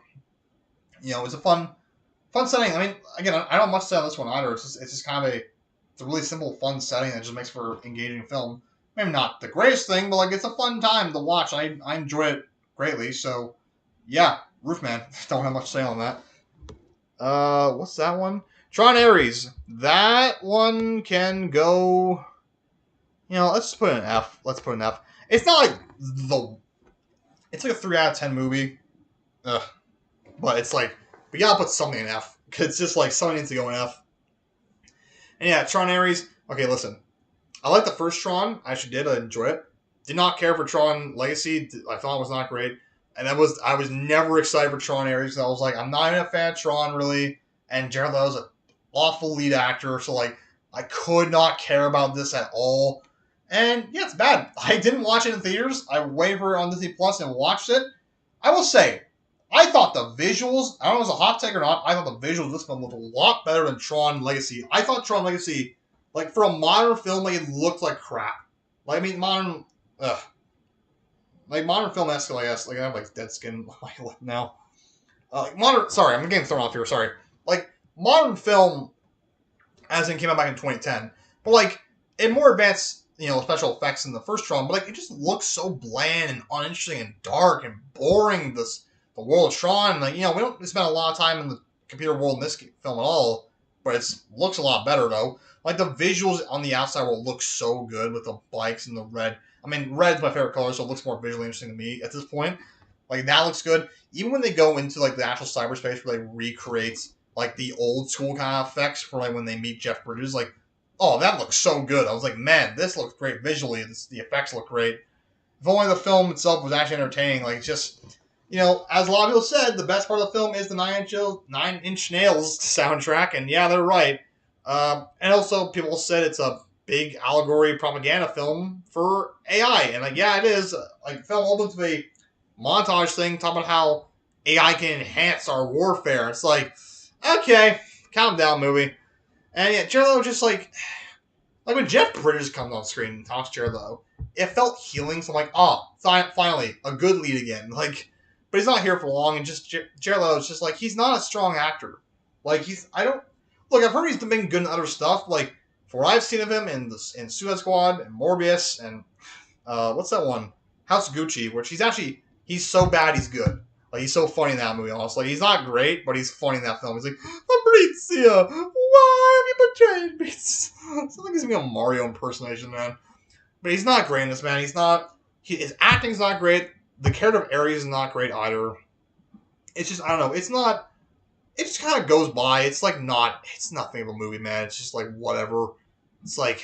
It's a fun setting. I mean, again, I don't have much to say on this one either. It's just kind of it's a really simple, fun setting that just makes for engaging film. Maybe not the greatest thing, but like it's a fun time to watch. I enjoy it greatly. So, yeah, Roofman. Don't have much to say on that. What's that one? Tron Ares. That one can go. Let's put an F. It's not like it's like a 3 out of 10 movie. Ugh. But it's like, we gotta put something in F. Because it's just like, something needs to go in F. And yeah, Tron Ares. Okay, listen. I like the first Tron. I actually did. I enjoyed it. Did not care for Tron Legacy. I thought it was not great. And I was never excited for Tron Ares. I was like, I'm not even a fan of Tron, really. And Jared Leto's an awful lead actor. So, like, I could not care about this at all. And, yeah, it's bad. I didn't watch it in theaters. I waited for it on Disney Plus and watched it. I will say, I thought the visuals, I don't know if it's a hot take or not, I thought the visuals of this film looked a lot better than Tron Legacy. I thought Tron Legacy, like, for a modern film, like, it looked like crap. Like, I mean, modern film-esque, I guess. Like, I have, like, dead skin on my lip now. Sorry, I'm getting thrown off here, sorry. Like, modern film, as in came out back in 2010, but, like, in more advanced, special effects in the first Tron, but, like, it just looks so bland and uninteresting and dark and boring, the world of Tron. Like, we don't spend a lot of time in the computer world in this film at all, but it looks a lot better, though. Like, the visuals on the outside world look so good with the bikes and the red. I mean, red's my favorite color, so it looks more visually interesting to me at this point. Like, that looks good. Even when they go into, like, the actual cyberspace where they recreate, like, the old school kind of effects for, like, when they meet Jeff Bridges, like, oh, that looks so good. I was like, man, this looks great visually. The effects look great. If only the film itself was actually entertaining. Like, just, as a lot of people said, the best part of the film is the Nine Inch Nails soundtrack, and yeah, they're right. And also, people said it's a big allegory propaganda film for AI, and like, yeah, it is. Like, the film opens with a montage thing talking about how AI can enhance our warfare. It's like, okay, calm down, movie. And yeah, Jared Leto just like when Jeff Bridges comes on screen and talks Jared Leto, it felt healing. So I'm like, oh, finally, a good lead again. Like, but he's not here for long, and just Jared Leto is just like he's not a strong actor. Like I don't look. I've heard he's been good in other stuff. Like for what I've seen of him in Suicide Squad and Morbius and what's that one? House Gucci, which he's so bad he's good. Like he's so funny in that movie. Honestly, he's not great, but he's funny in that film. He's like, Fabrizio, why have you betrayed me? Sounds like he's gonna be a Mario impersonation, man. But he's not great in this, man. He's not. His acting's not great. The character of Ares is not great either. It's just I don't know. It's not. It just kind of goes by. It's like not. It's nothing of a movie, man. It's just like whatever. It's like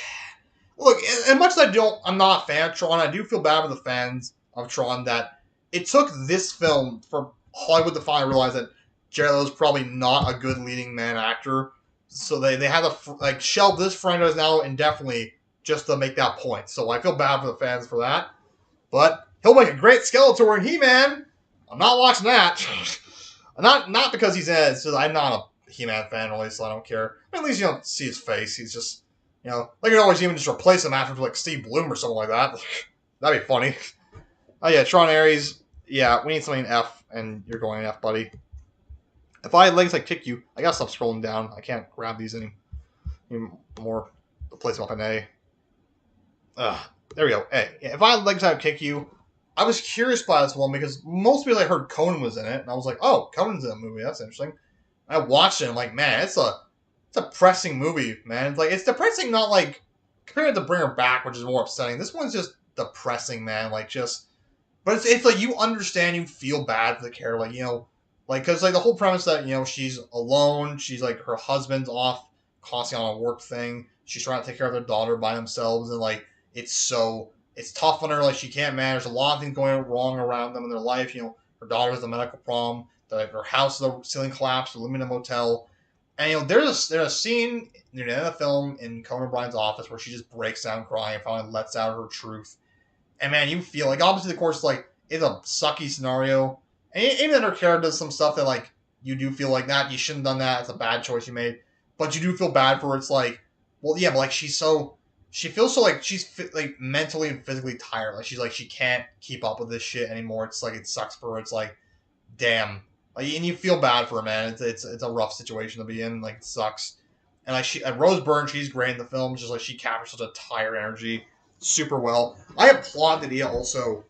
look, as much as I'm not a fan of Tron, I do feel bad for the fans of Tron that it took this film for Hollywood to finally realize that Jared Leto's probably not a good leading man actor. So they had to like shelve this franchise now indefinitely just to make that point. So I feel bad for the fans for that. But he'll make a great Skeletor in He-Man. I'm not watching that. not because he's in it. It's just I'm not a He-Man fan really, so I don't care. At least you don't see his face. He's just like you always even just replace him after like Steve Bloom or something like that. That'd be funny. Oh yeah, Tron Ares. Yeah, we need something in F, and you're going F, buddy. If I had legs, I'd kick you. I gotta stop scrolling down. I can't grab these anymore. Replace them up in A. There we go. A. If I had legs, I'd kick you. I was curious by this one because most people I heard Conan was in it, and I was like, oh, Conan's in a movie. That's interesting. I watched it, and I'm like, man, it's a depressing movie, man. It's like it's depressing, not like compared to Bring Her Back, which is more upsetting. This one's just depressing, man. Like just, but it's like you understand, you feel bad for the character, like like because like the whole premise that she's alone, she's like her husband's off constantly on a work thing. She's trying to take care of their daughter by themselves, and like it's tough on her. Like she can't manage a lot of things going wrong around them in their life. Her daughter has a medical problem. Her house, the ceiling collapsed. They're living in a motel. And there's a scene near the end of the film in Conan O'Brien's office where she just breaks down crying and finally lets out her truth. And man, you feel like obviously the course like it's a sucky scenario. And even then her character does some stuff that like you do feel like that you shouldn't have done that. It's a bad choice you made. But you do feel bad for her. It's like, well, yeah, but like she feels so like she's like mentally and physically tired. Like she's like she can't keep up with this shit anymore. It's like it sucks for her. It's like, damn. Like, and you feel bad for her, man. It's a rough situation to be in. Like it sucks. And like Rose Byrne, she's great in the film. It's just like she captures such a tired energy super well. I applaud the idea also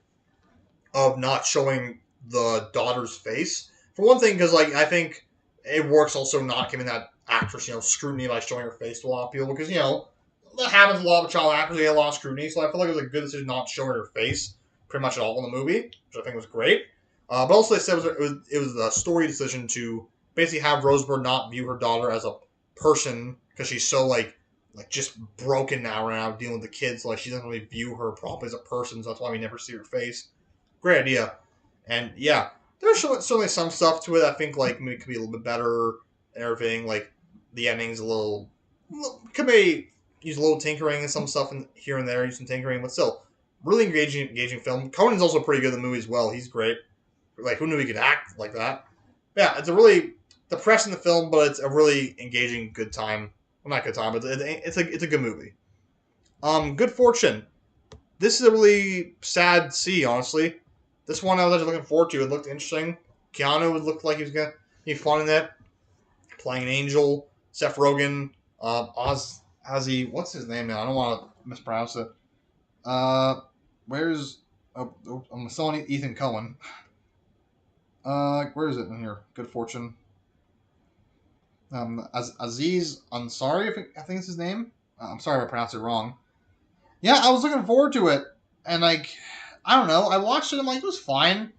of not showing the daughter's face. For one thing, because like I think it works also not giving that actress scrutiny by showing her face to a lot of people because that happens a lot with child actors. They get a lot of scrutiny, so I feel like it was a good decision not showing her face pretty much at all in the movie, which I think was great. But also, they said it was a story decision to basically have Rose Byrne not view her daughter as a person because she's so like just broken now dealing with the kids. Like she doesn't really view her properly as a person, so that's why we never see her face. Great idea, and yeah, there's certainly some stuff to it. I think like maybe it could be a little bit better and everything. Like the ending's a little could be use a little tinkering and some stuff here and there, use some tinkering, but still really engaging film. Conan's also pretty good in the movie as well. He's great. Like, who knew he could act like that? Yeah, it's a really depressing film, but it's a really engaging, good time. Well, not good time, but it's a good movie. Good Fortune. This is a really sad see, honestly. This one I was actually looking forward to. It looked interesting. Keanu would look like he was gonna be fun in it, playing an angel. Seth Rogen, Ozzy, what's his name now? I don't want to mispronounce it. Where's I'm selling Ethan Cohen. Where is it in here? Good Fortune. Aziz Ansari, I think it's his name. I'm sorry if I pronounced it wrong. Yeah, I was looking forward to it, and like, I don't know. I watched it and like it was fine.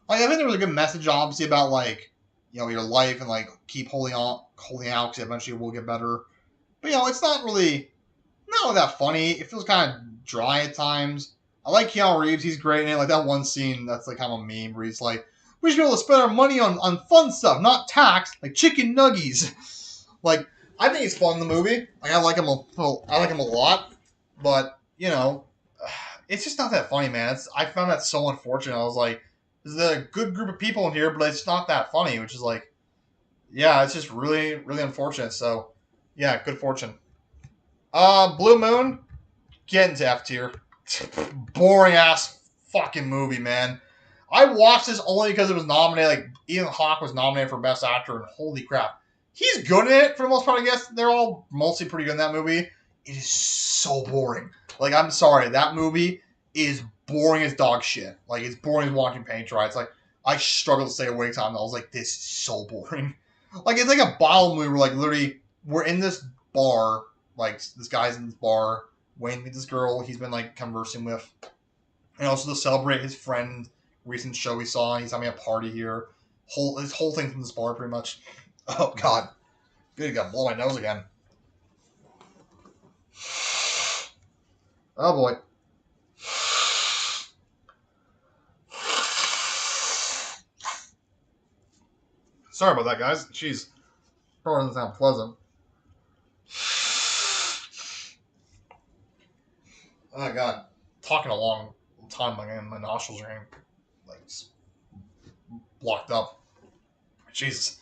Like I think there was a good message, obviously, about like your life and like keep holding out because eventually it will get better. But it's not really that funny. It feels kind of dry at times. I like Keanu Reeves. He's great in it. Like that one scene that's like kind of a meme where he's like, we should be able to spend our money on fun stuff, not tax, like chicken nuggies. Like, I think he's fun in the movie. Like, I like him a lot. But, it's just not that funny, man. I found that so unfortunate. I was like, There's a good group of people in here, but it's not that funny, which is like, yeah, it's just really, really unfortunate. So, yeah, good fortune. Blue Moon, get into F tier. Boring ass fucking movie, man. I watched this only because it was nominated. Like Ethan Hawke was nominated for Best Actor, and holy crap, he's good in it for the most part. I guess they're all mostly pretty good in that movie. It is so boring. Like, I'm sorry, that movie is boring as dog shit. Like, it's boring as watching paint dry. It's like I struggled to stay awake time. I was like, this is so boring. Like, it's like a bottle movie where, like, literally, we're in this bar. Like, this guy's in this bar. Wayne meets this girl he's been, like, conversing with. And also to celebrate his friend recent show we saw. He's having a party here. His whole thing from this bar, pretty much. Oh, God. Good, got to blow my nose again. Oh, boy. Sorry about that, guys. Jeez. Probably doesn't sound pleasant. Oh, God. Talking a long time, my nostrils are getting, like, blocked up. Jesus.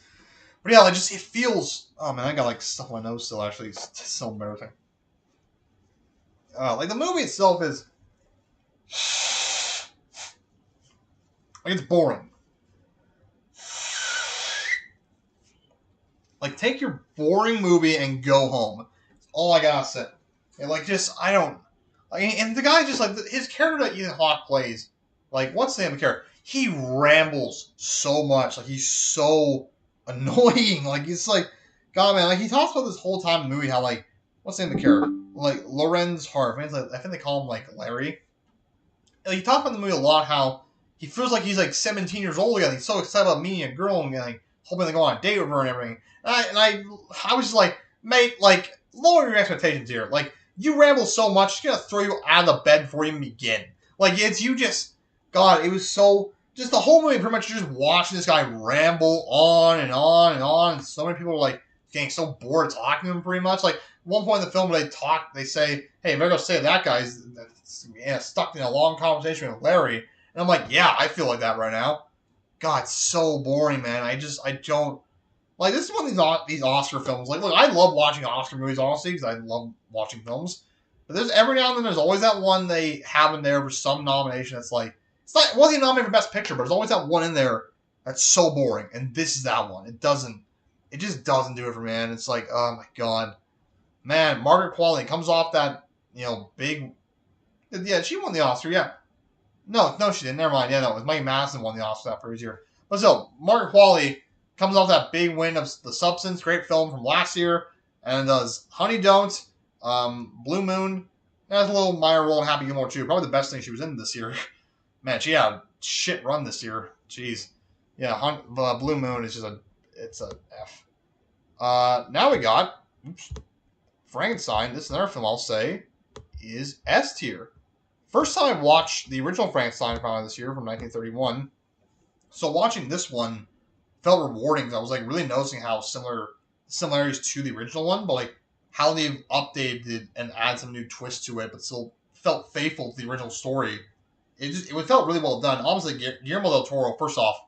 But yeah, like, just, it feels... Oh, man, I got, like, stuff on my nose still, actually. It's so embarrassing. Like, the movie itself is... Like, it's boring. Like, take your boring movie and go home. That's all I gotta say. And, like, just, I don't... Like, and the guy just, like, his character that Ethan Hawke plays, like, what's the name of the character? He rambles so much. Like, he's so annoying. Like, he's like... God, man, like, he talks about this whole time in the movie how, like... What's the name of the character? Like, Lorenz Hart. I think they call him, like, Larry. Like, he talks about in the movie a lot how he feels like he's, like, 17 years old again. He's so excited about meeting a girl and, like, hoping to go on a date with her and everything. I was just like, mate, like, lower your expectations here. Like, you ramble so much, it's gonna throw you out of the bed before you even begin. Like, it's you just, God, it was so, just the whole movie pretty much just watching this guy ramble on and on and on. And so many people are, like, getting so bored talking to him pretty much. Like, one point in the film where they say, hey, if I go say that guy's stuck in a long conversation with Larry. And I'm like, yeah, I feel like that right now. God, it's so boring, man. I don't. Like, this is one of these Oscar films. Like, look, I love watching Oscar movies, honestly, because I love watching films. But there's every now and then there's always that one they have in there for some nomination that's like, it wasn't even nominated for Best Picture, but there's always that one in there that's so boring. And this is that one. It just doesn't do it for me, man. It's like, oh my God. Man, Margaret Qualley comes off that, big. Yeah, she won the Oscar, yeah. No, she didn't. Never mind. Yeah, no, it was Mike Madison won the Oscar that previous year. But still, Margaret Qualley comes off that big win of The Substance, great film from last year, and does Honey Don't, Blue Moon, and has a little minor role in Happy Gilmore 2. Probably the best thing she was in this year. Man, she had a shit run this year. Jeez. Yeah, Blue Moon is just it's a F. Now we got, Frankenstein. This is another film I'll say is S tier. First time I watched the original Frankenstein probably this year from 1931. So watching this one felt rewarding because I was like really noticing how similarities to the original one, but like how they've updated and added some new twists to it, but still felt faithful to the original story. It felt really well done. Obviously, Guillermo del Toro. First off,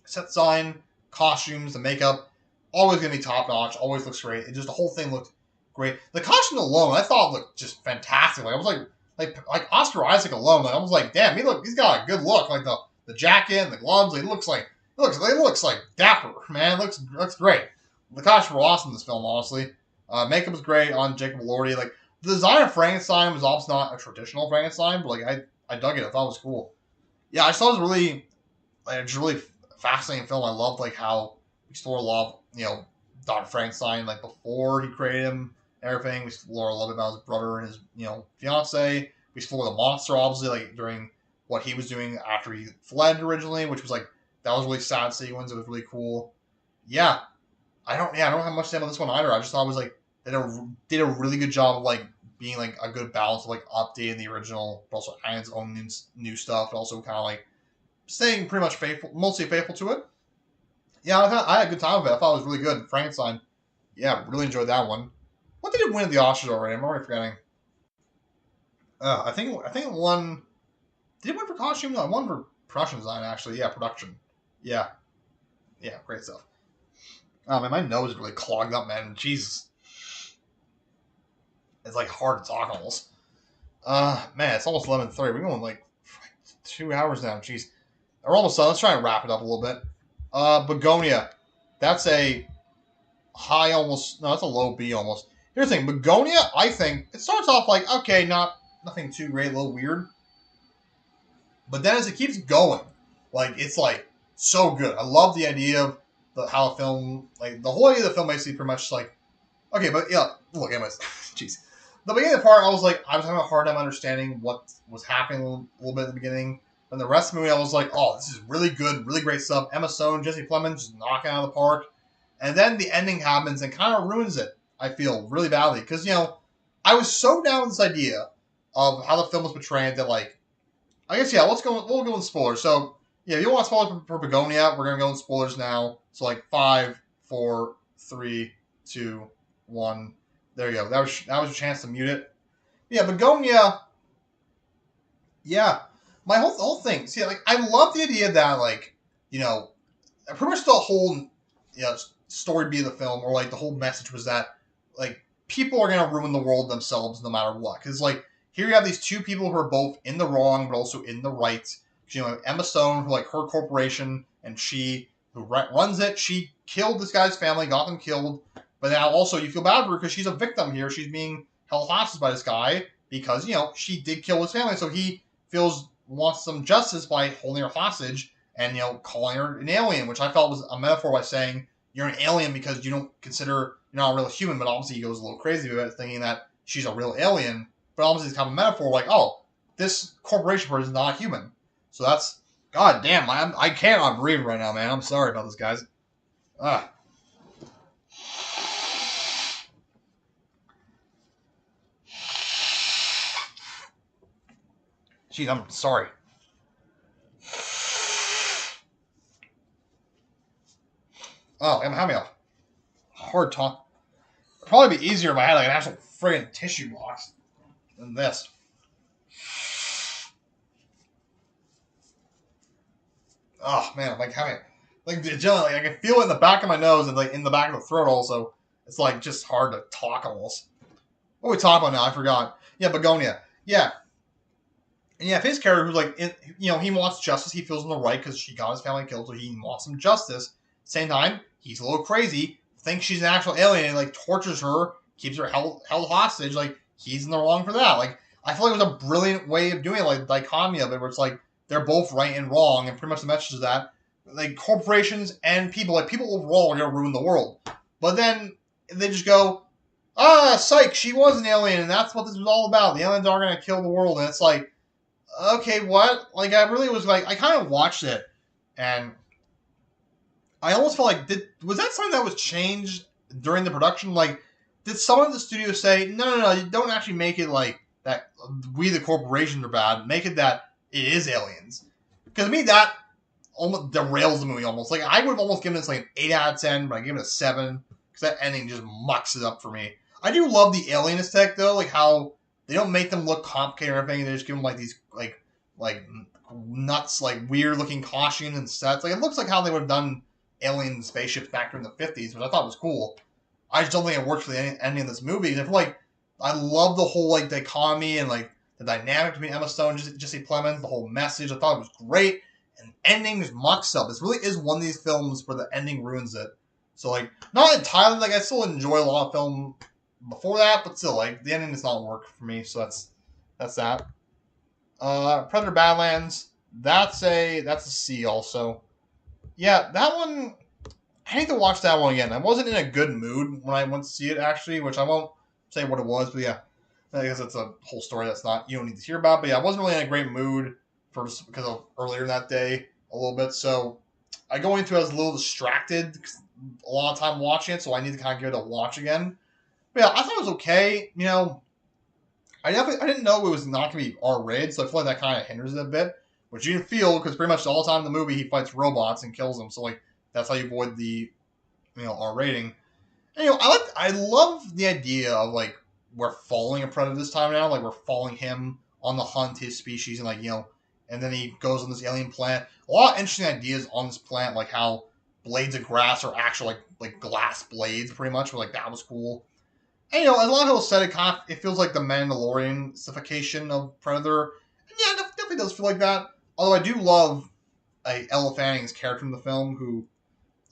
set design, costumes, the makeup, always gonna be top notch. Always looks great. The whole thing looked great. The costume alone, I thought looked just fantastic. Like I was like Oscar Isaac alone. Like I was like, damn, he's got a good look. Like the jacket and the gloves. Like, it looks like dapper, man. It looks great. The costumes were awesome in this film, honestly. Makeup was great on Jacob Elordi. Like the design of Frankenstein was also not a traditional Frankenstein, but like I dug it. I thought it was cool. Yeah, I saw it was really fascinating film. I loved like how we explore a lot of, Dr. Frankenstein like before he created him and everything. We explore a little bit about his brother and his fiance. We explore the monster obviously like during what he was doing after he fled originally, which was like that was a really sad sequence. It was really cool. Yeah, I don't have much to say about this one either. I just thought it was like they did a really good job of like being like a good balance of like updating the original, but also adding its own new stuff, and also kind of like staying pretty much mostly faithful to it. Yeah, I had a good time with it. I thought it was really good. Frankenstein, yeah, really enjoyed that one. What did it win at the Oscars already? I'm already forgetting. I think it won. Did it win for costume? No, it won for production design, actually. Yeah, production. Yeah. Yeah, great stuff. Oh, man, my nose is really clogged up, man. Jesus. It's like hard to talk almost. Man, it's almost 11:30. We're going like 2 hours now. Jeez. We're almost done. Let's try and wrap it up a little bit. Begonia. That's a high almost. No, that's a low B almost. Here's the thing. Begonia, I think, it starts off like, okay, nothing too great, a little weird. But then as it keeps going, like, it's like so good. I love the idea of how the film, like, the whole idea of the film basically pretty much like, okay, but yeah, look, anyways, jeez. The beginning of the part, I was having a hard time understanding what was happening a little bit at the beginning. And the rest of the movie, I was like, oh, this is really good, really great stuff. Emma Stone, Jesse Plemons just knocking out of the park. And then the ending happens and kind of ruins it, I feel, really badly. Because, I was so down with this idea of how the film was portrayed that, like, I guess, yeah, we'll go in spoilers. So, yeah, if you want spoilers for Begonia, we're going to go in spoilers now. So, like, 5, 4, 3, 2, 1. There you go. That was your chance to mute it. Yeah, Begonia. Yeah, my whole thing. See, like, I love the idea that, like, pretty much the whole story beat of the film, or like the whole message was that, like, people are gonna ruin the world themselves no matter what. Because, like, here you have these two people who are both in the wrong but also in the right. Emma Stone, who, like, her corporation, and she who runs it, she killed this guy's family, got them killed. But now also you feel bad for her because she's a victim here. She's being held hostage by this guy because she did kill his family, so he wants some justice by holding her hostage and calling her an alien, which I felt was a metaphor by saying you're an alien because you don't consider you're not a real human. But obviously he goes a little crazy about it, thinking that she's a real alien. But obviously it's kind of a metaphor, like, oh, this corporation person is not human. So that's, god damn, I cannot breathe right now, man. I'm sorry about this, guys. Ah. Jeez, I'm sorry. Oh, I'm having a hard time. It'd probably be easier if I had like an actual friggin' tissue box than this. Oh man, I'm like having like I can feel it in the back of my nose and like in the back of the throat also. It's like just hard to talk almost. What are we talking about now? I forgot. Yeah, Begonia. Yeah. And yeah, if his character who's like, he wants justice, he feels in the right because she got his family killed, so he wants some justice. Same time, he's a little crazy, thinks she's an actual alien, and like tortures her, keeps her held hostage. Like, he's in the wrong for that. Like, I feel like it was a brilliant way of doing it, like the dichotomy of it, where it's like they're both right and wrong, and pretty much the message is that like corporations and people overall are gonna ruin the world. But then they just go, psych, she was an alien, and that's what this was all about. The aliens are gonna kill the world, and it's like, okay, what? Like, I really was like, I kind of watched it, and I almost felt like, was that something that was changed during the production? Like, did someone at the studio say, no, you don't actually make it like that we, the corporations, are bad. Make it that it is aliens. Because to me, that almost derails the movie almost. Like, I would have almost given this like an 8 out of 10, but I give it a 7, because that ending just mucks it up for me. I do love the alien aesthetic, though, like how they don't make them look complicated or anything. They just give them like these like nuts, like weird looking costumes and sets. Like, it looks like how they would have done alien spaceships back during the 50s, which I thought was cool. I just don't think it works for the ending of this movie. I feel like I love the whole like dichotomy and like the dynamic between Emma Stone and Jesse Plemons, the whole message. I thought it was great. And the ending just mucks up. This really is one of these films where the ending ruins it. So, like, not entirely, like, I still enjoy a lot of film before that, but still, like, the ending does not work for me, so that's that. Predator Badlands, that's a C also. Yeah, that one, I need to watch that one again. I wasn't in a good mood when I went to see it, actually, which I won't say what it was, but yeah, I guess it's a whole story you don't need to hear about, but yeah, I wasn't really in a great mood because of earlier that day a little bit, so I go into it as a little distracted, a lot of time watching it, so I need to kind of give it a watch again. But yeah, I thought it was okay. I didn't know it was not going to be R-rated, so I feel like that kind of hinders it a bit, which you can feel because pretty much all the time in the movie he fights robots and kills them. So like that's how you avoid the R rating. And, I love the idea of like we're following a predator this time now, like we're following him on the hunt, his species, and like and then he goes on this alien planet. A lot of interesting ideas on this planet, like how blades of grass are actual like glass blades, pretty much. Where like that was cool. And as a lot of people said, it feels like the Mandalorian-ification of Predator. And yeah, it definitely does feel like that. Although I do love Elle Fanning's character in the film, who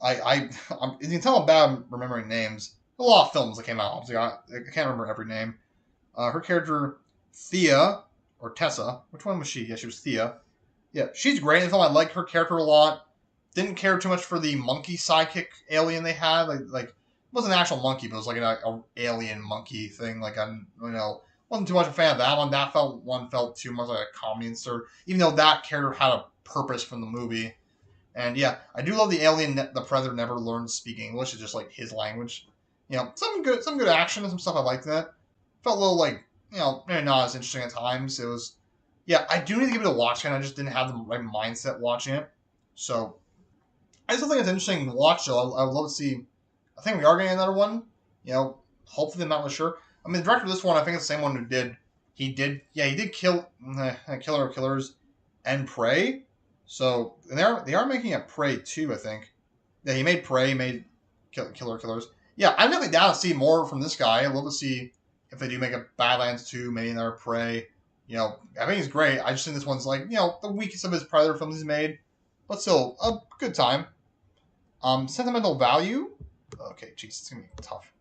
you can tell I'm bad at remembering names. A lot of films that came out. Obviously, I can't remember every name. Her character, Thea, or Tessa. Which one was she? Yeah, she was Thea. Yeah, she's great in the film. I like her character a lot. Didn't care too much for the monkey sidekick alien they had. Like it wasn't an actual monkey, but it was like an alien monkey thing. Like I wasn't too much a fan of that one. That felt too much like a comedy insert. Even though that character had a purpose from the movie. And yeah, I do love the alien. The Predator never learned to speak English. It's just like his language. Some good action and some stuff I liked in that. Felt a little like maybe not as interesting at times. It was, yeah. I do need to give it a watch, and I just didn't have the right mindset watching it. So I still think it's interesting to watch. So I would love to see. I think we are getting another one. Hopefully I'm not really sure. I mean, the director of this one, I think it's the same one who did. He did kill Killer of Killers and Prey. So and they are making a Prey 2, I think. Yeah, he made Prey, he made Killer of Killers. Yeah, I'm definitely down to see more from this guy. I'd love to see if they do make a Badlands 2, maybe another Prey. I think he's great. I just think this one's like, the weakest of his Predator films he's made. But still, a good time. Sentimental value. Okay, jeez, it's gonna be tough.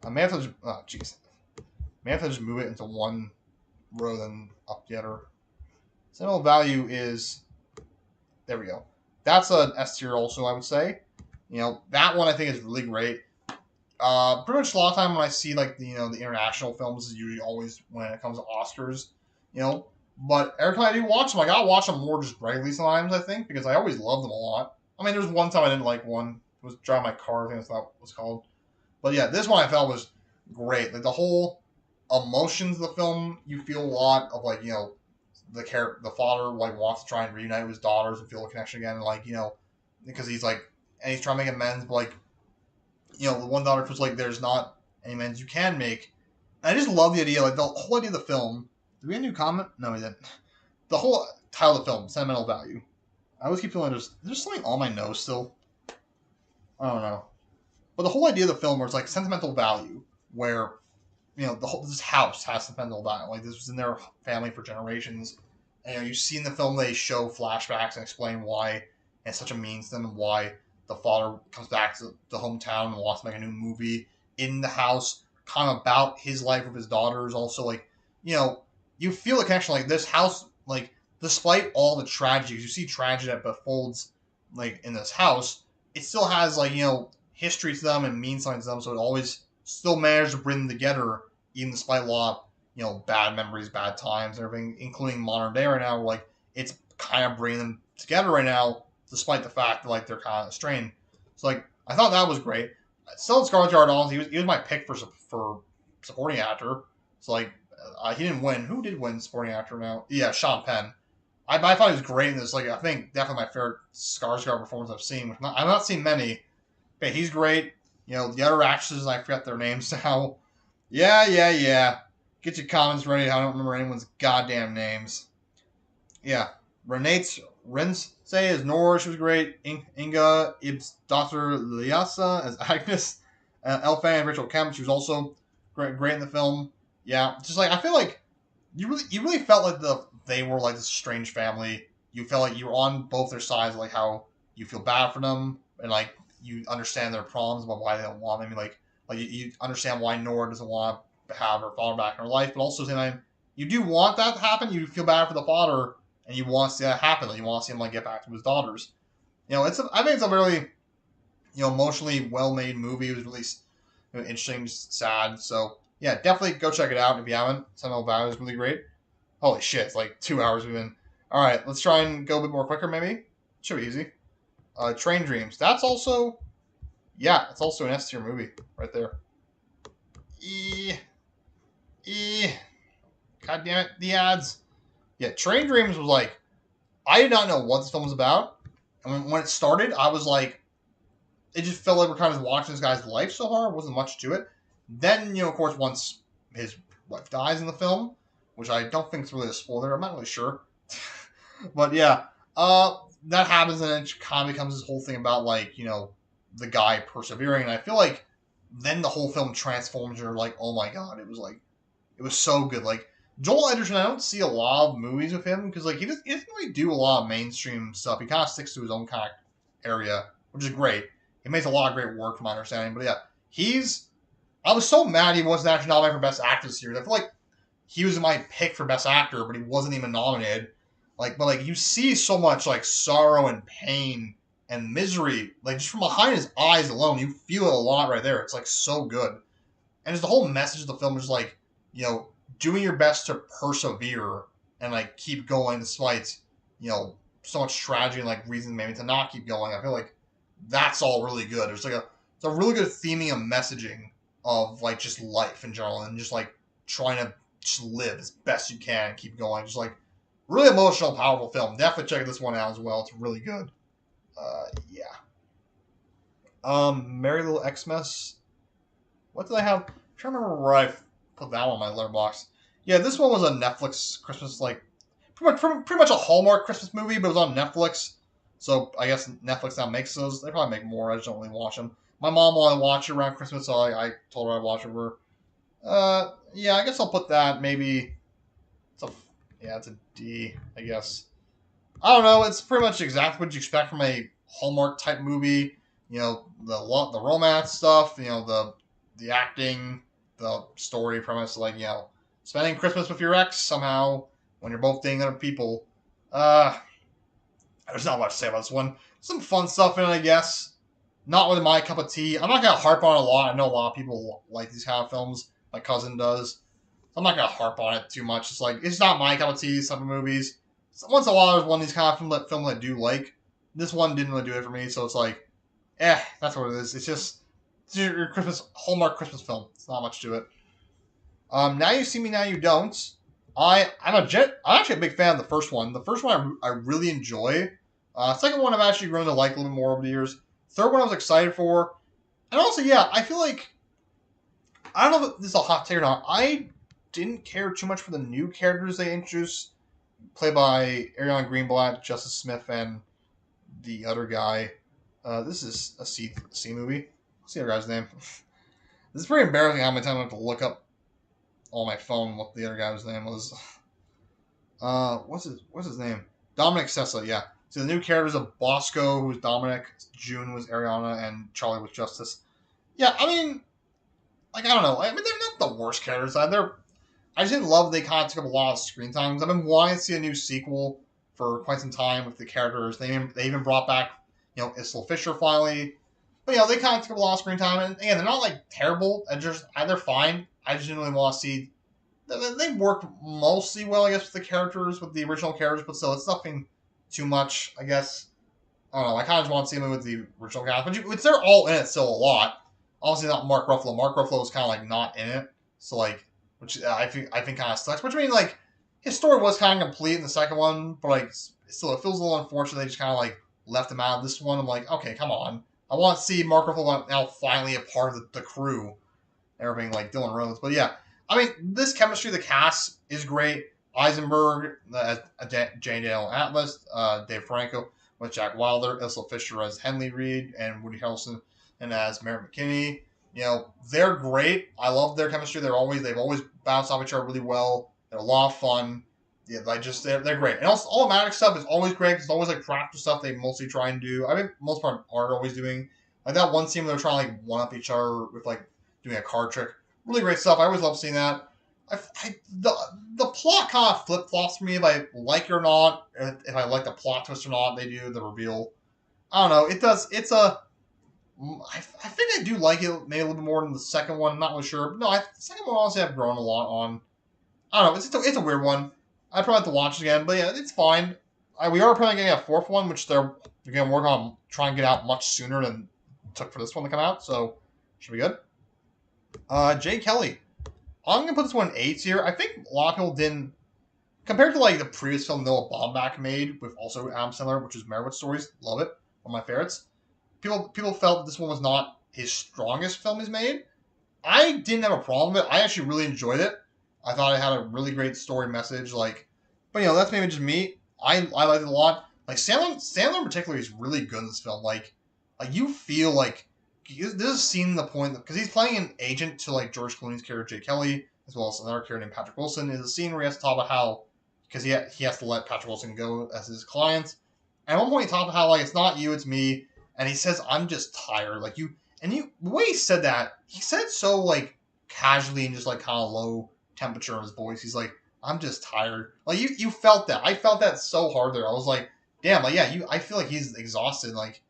I may have to just, may have to just move it into one row then up the other. Sentimental value is, there we go. That's an S tier also, I would say. That one I think is really great. Pretty much a lot of time when I see like the international films is usually always when it comes to Oscars. But every time I do watch them, I gotta watch them more just regularly sometimes, I think, because I always love them a lot. I mean, there's one time I didn't like one. It was Drive My Car, I think that's not what it was called. But yeah, this one I felt was great. Like the whole emotions of the film, you feel a lot of like, the father like wants to try and reunite with his daughters and feel a connection again, and like, because he's like, and he's trying to make amends, but like, the one daughter feels like there's not any amends you can make. And I just love the idea, like the whole idea of the film. Did we get a new comment? No, we didn't. The whole title of the film, sentimental value. I always keep feeling there's something on my nose still. I don't know. But the whole idea of the film was like sentimental value, where this house has sentimental value. Like this was in their family for generations, and you see in the film they show flashbacks and explain why it's such a means to them and why the father comes back to the hometown and wants to make a new movie in the house, kind of about his life with his daughters. Also, like you feel a connection. Like this house, like despite all the tragedies, you see tragedy that befolds like in this house, it still has like history to them and means something to them. So it always still managed to bring them together, even despite a lot of bad memories, bad times, and everything, including modern day right now. Like it's kind of bringing them together right now, despite the fact that like they're kind of strained. So like I thought that was great. Stellan Skarsgård, he was my pick for supporting actor. So like he didn't win. Who did win supporting actor now? Yeah, Sean Penn. I thought he was great in this. Like I think definitely my favorite Skarsgård performance I've seen. I've not seen many, but he's great. The other actors, I forget their names now. Yeah. Get your comments ready. I don't remember anyone's goddamn names. Yeah. Rense as Nora, she was great. Inga Ibs Dr. Lyasa as Agnes. Elfan and Rachel Kemp, she was also great in the film. Yeah, just like I feel like you really felt like they were like this strange family. You felt like you were on both their sides, like how you feel bad for them and like you understand their problems about why they don't want maybe like you understand why Nora doesn't want to have her father back in her life, but also at the same time you do want that to happen. You feel bad for the father and you want to see that happen. Like you want to see him like get back to his daughters. I think it's a really emotionally well made movie. It was really interesting, sad. So yeah, definitely go check it out if you haven't. Sentinel Value is really great. Holy shit, it's like 2 hours we've been. All right, let's try and go a bit more quicker maybe. Should be easy. Train Dreams. That's also, yeah, it's also an S tier movie right there. God damn it, the ads. Yeah, Train Dreams was like, I did not know what this film was about. And when it started, I was like, it just felt like we're kind of watching this guy's life so far. There wasn't much to it. Then, of course, once his wife dies in the film, which I don't think is really a spoiler, I'm not really sure. But yeah, that happens, and it kind of becomes this whole thing about like the guy persevering, and I feel like then the whole film transforms. You're like, oh my god, it was so good. Like Joel Edgerton, I don't see a lot of movies with him because like he doesn't really do a lot of mainstream stuff. He kind of sticks to his own kind of area, which is great. He makes a lot of great work, from my understanding. But yeah, he's. I was so mad he wasn't actually nominated for Best Actor this year. I feel like he was my pick for Best Actor, but he wasn't even nominated. But you see so much like sorrow and pain and misery, like just from behind his eyes alone, you feel it a lot right there. It's like so good, and just the whole message of the film is like, you know, doing your best to persevere and like keep going despite so much tragedy and like reason maybe to not keep going. I feel like that's all really good. It's a really good theming and messaging of like just life in general and just like trying to just live as best you can and keep going. Just like really emotional, powerful film. Definitely check this one out as well. It's really good. Yeah. Merry Little Xmas. What did I have? I'm trying to remember where I put that one on my letterbox. Yeah, this one was a Netflix Christmas, like pretty much a Hallmark Christmas movie, but it was on Netflix. So I guess Netflix now makes those. They probably make more. I just don't really watch them. My mom wanted to watch it around Christmas, so I told her I'd watch it for her. Yeah, I guess I'll put that maybe. It's a yeah, it's a D, I guess. I don't know. It's pretty much exactly what you expect from a Hallmark type movie. The romance stuff. The acting, the story premise, like spending Christmas with your ex somehow when you're both dating other people. Uh, there's not much to say about this one. Some fun stuff in it, I guess. Not really my cup of tea. I'm not gonna harp on it a lot. I know a lot of people like these kind of films. My cousin does. I'm not gonna harp on it too much. It's like it's not my cup of tea. These type of movies. So once in a while, there's one of these kind of film that I do like. This one didn't really do it for me, so it's like, that's what it is. It's your Christmas Hallmark Christmas film. It's not much to it. Now You See Me, Now You Don't. I'm actually a big fan of the first one. The first one I really enjoy. Second one I've actually grown to like a little bit more over the years. Third one I was excited for, and also yeah, I feel like I don't know if this is a hot take or not. I didn't care too much for the new characters they introduced, played by Ariana Greenblatt, Justice Smith, and the other guy. This is a C movie. What's the other guy's name? This is pretty embarrassing how many times I have to look up on my phone what the other guy's name was. What's his name? Dominic Sessa, yeah. So the new characters of Bosco, who was Dominic, June was Ariana, and Charlie was Justice. Yeah, I mean, like I don't know. I mean, they're not the worst characters. I just didn't love they kind of took up a lot of screen time. I've been wanting to see a new sequel for quite some time with the characters. They even brought back Isla Fisher finally. But they kind of took up a lot of screen time, and again, they're not like terrible. They're fine. I just didn't really want to see. They work mostly well, I guess, with the characters, with the original characters, but still, it's nothing too much, I guess. I don't know. I kind of just want to see them with the original cast, but they're all in it still a lot. Obviously, not Mark Ruffalo. Mark Ruffalo was kind of like not in it, so like, which I think kind of sucks. Which I mean, like, his story was kind of complete in the second one, but like, still, it feels a little unfortunate they just kind of like left him out of this one. I'm like, okay, come on. I want to see Mark Ruffalo now finally a part of the crew, everything like Dylan Rhodes. But yeah, I mean, this chemistry, the cast is great. Eisenberg, Jane Daniel Atlas, Dave Franco with Jack Wilder, Isla Fisher as Henley Reed, and Woody Harrelson and as Merritt McKinney. They're great. I love their chemistry. They've always bounced off each other really well. They're a lot of fun. Yeah, they're great. And also, all Matic stuff is always great. It's always like practical stuff they mostly try and do. I think most part are always doing like that one scene where they're trying to like one up each other with like doing a card trick. Really great stuff. I always love seeing that. The plot kind of flip flops for me if I like it or not. If I like the plot twist or not, they do the reveal. I don't know. It does. I think I do like it maybe a little bit more than the second one. I'm not really sure. But no, the second one honestly I've grown a lot on. I don't know. It's a weird one. I probably have to watch it again, but yeah, it's fine. We are probably getting a fourth one, which they're going to work on trying to get out much sooner than it took for this one to come out. So should be good. Jay Kelly. I'm gonna put this one in A tier. I think a lot of people didn't compared to like the previous film Noah Baumbach made with also Adam Sandler, which is Marriage Stories. Love it. One of my favorites. People felt this one was not his strongest film he's made. I didn't have a problem with it. I actually really enjoyed it. I thought it had a really great story message. Like, but that's maybe just me. I liked it a lot. Like Sandler in particular is really good in this film. Like you feel like this is a scene in the point because he's playing an agent to like George Clooney's character Jay Kelly as well as another character named Patrick Wilson. Is a scene where he has to talk about how because he has to let Patrick Wilson go as his client. And at one point he talks about how like it's not you, it's me, and he says I'm just tired. Like you and you the way he said that he said it so like casually and just like kind of low temperature in his voice. He's like I'm just tired. Like you felt that. I felt that so hard there. I was like, damn, like yeah, I feel like he's exhausted. Like,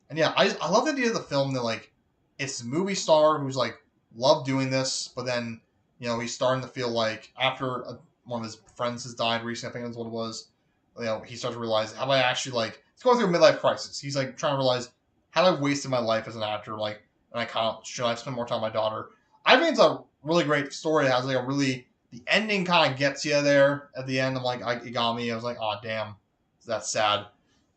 and yeah, I love the idea of the film that like it's a movie star who's like loved doing this, but then he's starting to feel like after one of his friends has died recently, I think that's what it was. He starts to realize have I actually like he's going through a midlife crisis. He's like trying to realize have I wasted my life as an actor? Like, and I can't should I spend more time with my daughter? I think it's a really great story. It has like a really the ending kind of gets you there at the end. I'm like, it got me. I was like, oh damn, that's sad.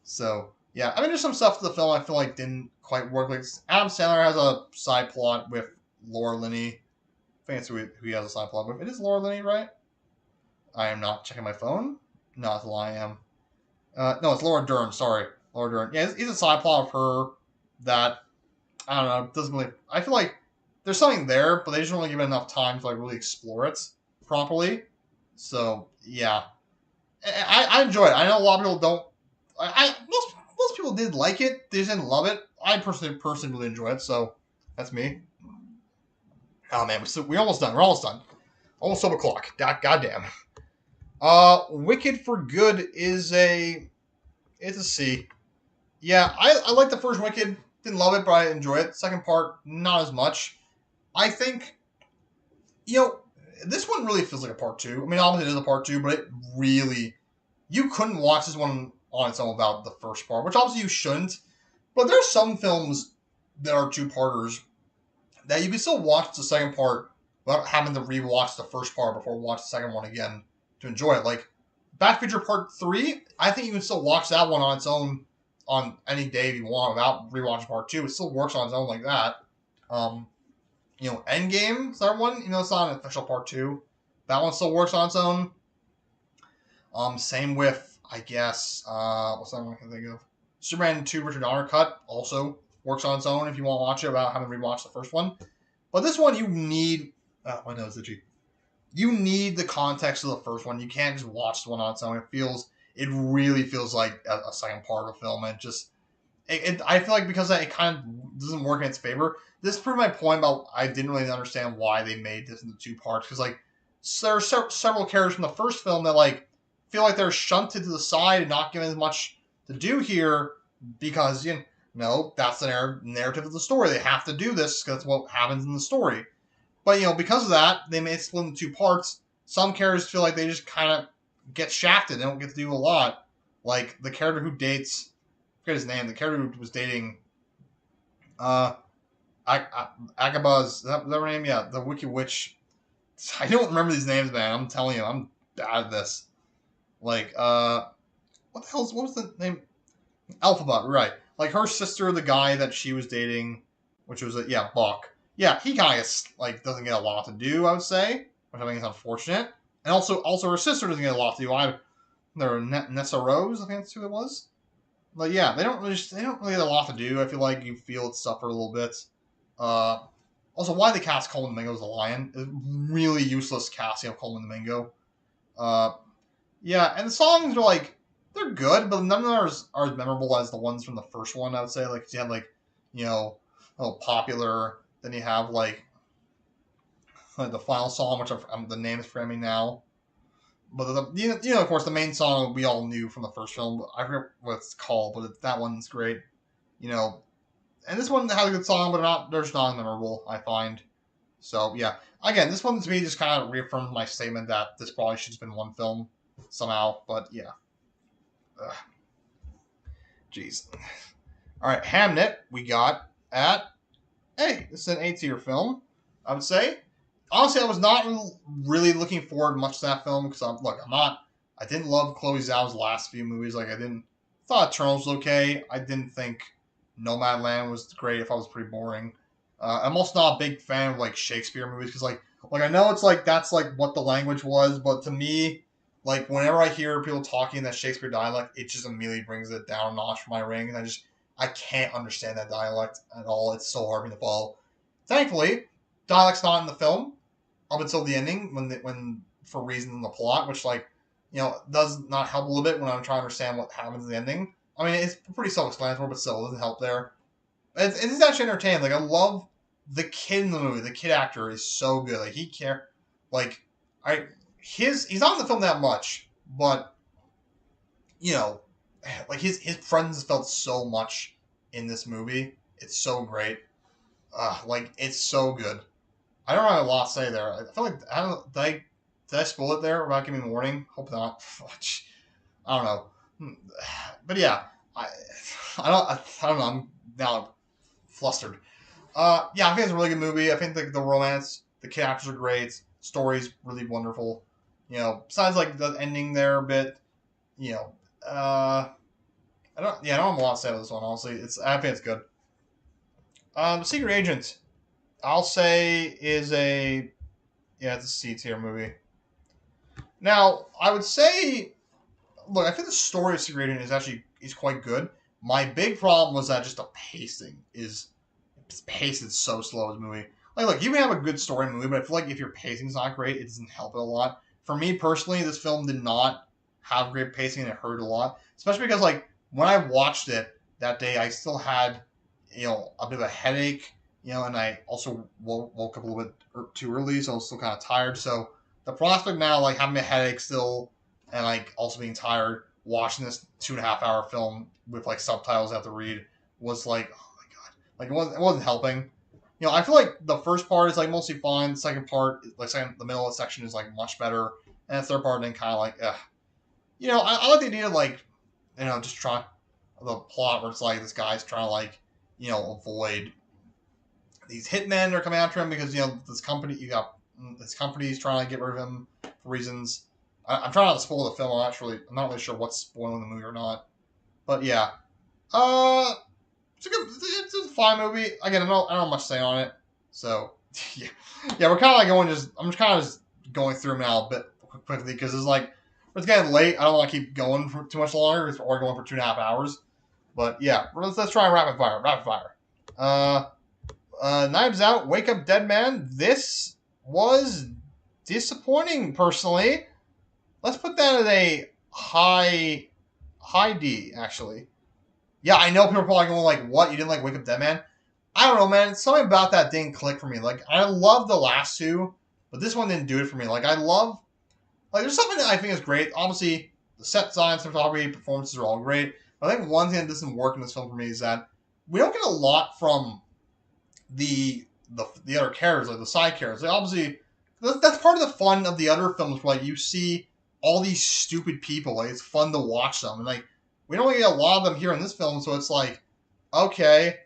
So yeah, I mean, there's some stuff to the film I feel like didn't quite work. Like Adam Sandler has a side plot with Laura Linney. I think that's who he has a side plot with. It is Laura Linney, right? I am not checking my phone. No, that's a lie. I am. No, it's Laura Dern. Sorry, Laura Dern. Yeah, he's a side plot of her that I don't know. Doesn't really. I feel like there's something there, but they just don't really give it enough time to like really explore it properly. So yeah, I enjoy it. I know a lot of people don't. Most people did like it. They just didn't love it. I personally really enjoy it. So that's me. Oh man, we're almost done. We're almost done. Almost 12 o'clock. Goddamn. Wicked for Good is it's a C. Yeah, I like the first Wicked. Didn't love it, but I enjoy it. Second part, not as much. I think, this one really feels like a part two. I mean, obviously it is a part two, but it really, you couldn't watch this one on its own without the first part, which obviously you shouldn't. But there's some films that are two-parters that you can still watch the second part without having to rewatch the first part before watch the second one again to enjoy it. Like Back to the Future Part 3, I think you can still watch that one on its own on any day if you want without rewatching Part 2. It still works on its own like that. Endgame is that one. It's not an official Part 2. That one still works on its own. Same with, I guess, what's that one I can think of? Superman 2 Richard Donner cut also works on its own if you want to watch it without having to rewatch the first one. But this one, you need... Oh, my nose itchy. You need the context of the first one. You can't just watch the one on its own. It really feels like a second part of the film. And just... I feel like because it kind of doesn't work in its favor. This proved my point about I didn't really understand why they made this into two parts. Because, like, there are several characters from the first film that, like, feel like they're shunted to the side and not given as much to do here because, that's the narrative of the story. They have to do this because that's what happens in the story. But, because of that, they made it split into two parts. Some characters feel like they just kind of get shafted. They don't get to do a lot. Like, the character who dates... I forget his name. The character who was dating... Agabaz... Is that her name? Yeah, the Wicked Witch. I don't remember these names, man. I'm telling you, I'm bad at this. Like, what was the name? Alphabet, right. Like, her sister, the guy that she was dating, which was, Buck. Yeah, he kind of, doesn't get a lot to do, I would say, which I think is unfortunate. And also her sister doesn't get a lot to do. They're Nessa Rose, I think that's who it was. But yeah, they don't really get a lot to do. I feel like you feel it suffer a little bit. Also, why they cast Coleman Domingo as the Lion? It's really useless casting of Coleman Domingo. Yeah, and the songs are they're good, but none of them are as memorable as the ones from the first one. I would say you had Popular. Then you have like the final song, which the name is framing now. But of course, the main song we all knew from the first film. I forget what it's called, but that one's great. And this one has a good song, but they're just not memorable. I find. So yeah, again, this one to me just kind of reaffirmed my statement that this probably should have been one film somehow. But yeah. Ugh. Jeez. All right, Hamnet we got at this is an A-tier film, I would say. Honestly, I was not really looking forward much to that film because I didn't love Chloe Zhao's last few movies. Thought Eternals was okay. I didn't think Nomadland was great. If I was pretty boring. I'm also not a big fan of Shakespeare movies because I know it's that's what the language was, but to me, like whenever I hear people talking that Shakespeare dialect, it just immediately brings it down a notch for my rank, and I can't understand that dialect at all. It's so hard for me to follow. Thankfully, dialect's not in the film up until the ending when for reasons in the plot, which does not help a little bit when I'm trying to understand what happens in the ending. I mean, it's pretty self-explanatory, but still, it doesn't help there. It's actually entertaining. Like I love the kid in the movie. The kid actor is so good. Like he care, like I he's not in the film that much, but you know, like his friends felt so much in this movie. It's so great. Like it's so good. I don't have a lot to say there. I feel like I don't. Did I spoil it there without giving a warning? Hope not. I don't know. But yeah, I I don't know. I'm now flustered. Yeah, I think it's a really good movie. I think the romance, the characters are great, story's really wonderful. Besides like the ending there a bit, you know, I don't have a lot to say about this one. Honestly, I think it's good. The Secret Agent, I'll say is it's a C tier movie. Now, I would say, look, I think the story of Secret Agent is quite good. My big problem was that just the pacing is pace is so slow as a movie. Like, look, you can have a good story in a movie, but I feel like if your pacing's not great, it doesn't help it a lot. For me personally, this film did not have great pacing, and it hurt a lot. Especially because, like, when I watched it that day, I still had, a bit of a headache, and I also woke up a little bit too early, so I was still kind of tired. So the prospect now, like, having a headache still, and, like, also being tired, watching this 2.5 hour film with, like, subtitles I have to read was like, like it wasn't helping. I feel like the first part is like mostly fine. The second part, the middle of the section is like much better, and the third part then kind of like, I like the idea of like, just try the plot where it's like this guy's trying to like, avoid these hitmen that are coming after him because this company's trying to get rid of him for reasons. I'm trying not to spoil the film. I'm not really sure what's spoiling the movie or not, but yeah. Uh, it's a fine movie. Again, I don't have much to say on it. So yeah, we're kind of like I'm just kind of just going through them now a bit quickly because it's getting late. I don't want to keep going for too much longer because we're going for 2.5 hours. But yeah, let's try rapid fire. Rapid fire. Knives Out, Wake Up Dead Man. This was disappointing personally. Let's put that at a high D actually. Yeah, I know people are probably going like, "What? You didn't like Wake Up Dead Man?" I don't know, man. Something about that didn't click for me. Like, I love the last two, but this one didn't do it for me. Like, there's something that I think is great. Obviously, the set design, cinematography, performances are all great. But I think one thing that doesn't work in this film for me is that we don't get a lot from the other characters, like the side characters. Like, obviously, that's part of the fun of the other films, where like you see all these stupid people. Like, it's fun to watch them, and like we don't get a lot of them here in this film, so it's like, okay.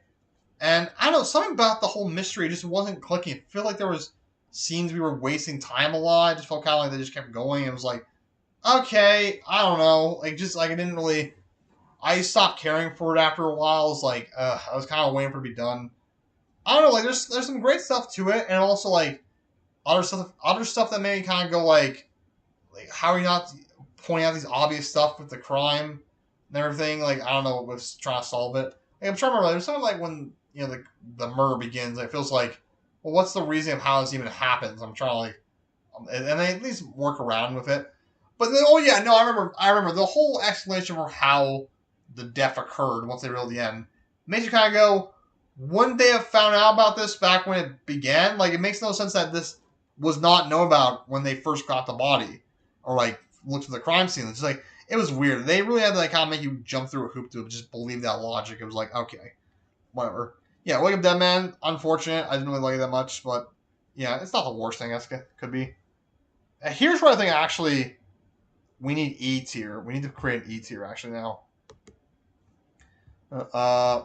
And I don't know, something about the whole mystery just wasn't clicking. I feel like there was scenes we were wasting time a lot. I just felt kind of like they just kept going. It was like, okay, I don't know. Like, just like I didn't really. I stopped caring for it after a while. I was like, I was kind of waiting for it to be done. I don't know. Like, there's some great stuff to it, and also like other stuff that made me kind of go like how are you not pointing out these obvious stuff with the crime and everything? Like, I don't know, was trying to solve it. Like, I'm trying to remember. There's something like when the murder begins. It feels like, well, what's the reason of how this even happens? I'm trying to like, and they at least work around with it. But then, oh yeah, no, I remember the whole explanation for how the death occurred once they revealed the end makes you kind of go, wouldn't they have found out about this back when it began? Like, it makes no sense that this was not known about when they first got the body or like looked for the crime scene. It's just like it was weird. They really had to like kind of make you jump through a hoop to just believe that logic. It was like, okay, whatever. Yeah, Wake Up Dead Man. Unfortunate. I didn't really like it that much, but yeah, it's not the worst thing. I guess it could be. Here's what I think. Actually, we need E tier. We need to create an E tier actually now. Uh,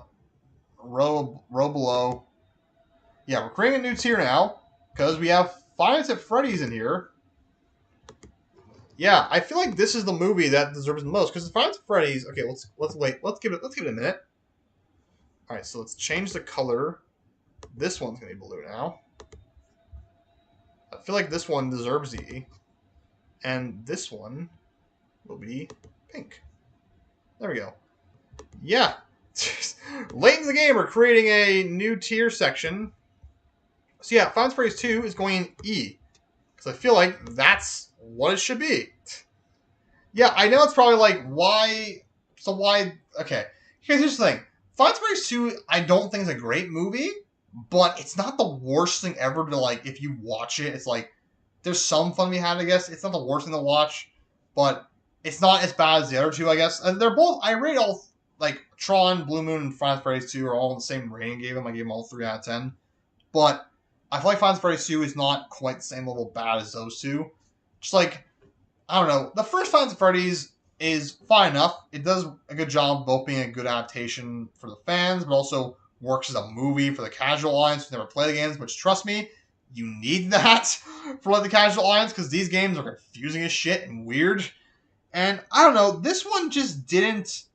row below. Yeah, we're creating a new tier now because we have Five Nights at Freddy's in here. Yeah, I feel like this is the movie that deserves the most because Five Nights at Freddy's. Okay, let's wait. Let's give it a minute. All right, so let's change the color. This one's gonna be blue now. I feel like this one deserves E, and this one will be pink. There we go. Yeah. Late in the game, we're creating a new tier section. So yeah, Final Fantasy 2 is going E. Because I feel like that's what it should be. Yeah, I know it's probably like, why? So why? Okay, here's the thing. Final Fantasy 2, I don't think is a great movie, but it's not the worst thing ever to like, if you watch it, it's like, there's some fun we had, I guess. It's not the worst thing to watch, but it's not as bad as the other two, I guess. And they're both, I rate all, like, Tron, Blue Moon, and Final Fantasy 2 are all in the same rating I gave them. I gave them all 3 out of 10. But I feel like Final Fantasy 2 is not quite the same level of bad as those two. Just like, I don't know. The first Final Fantasy is fine enough. It does a good job both being a good adaptation for the fans, but also works as a movie for the casual audience who never play the games, which, trust me, you need that for like the casual audience because these games are confusing as shit and weird. And I don't know, this one just didn't.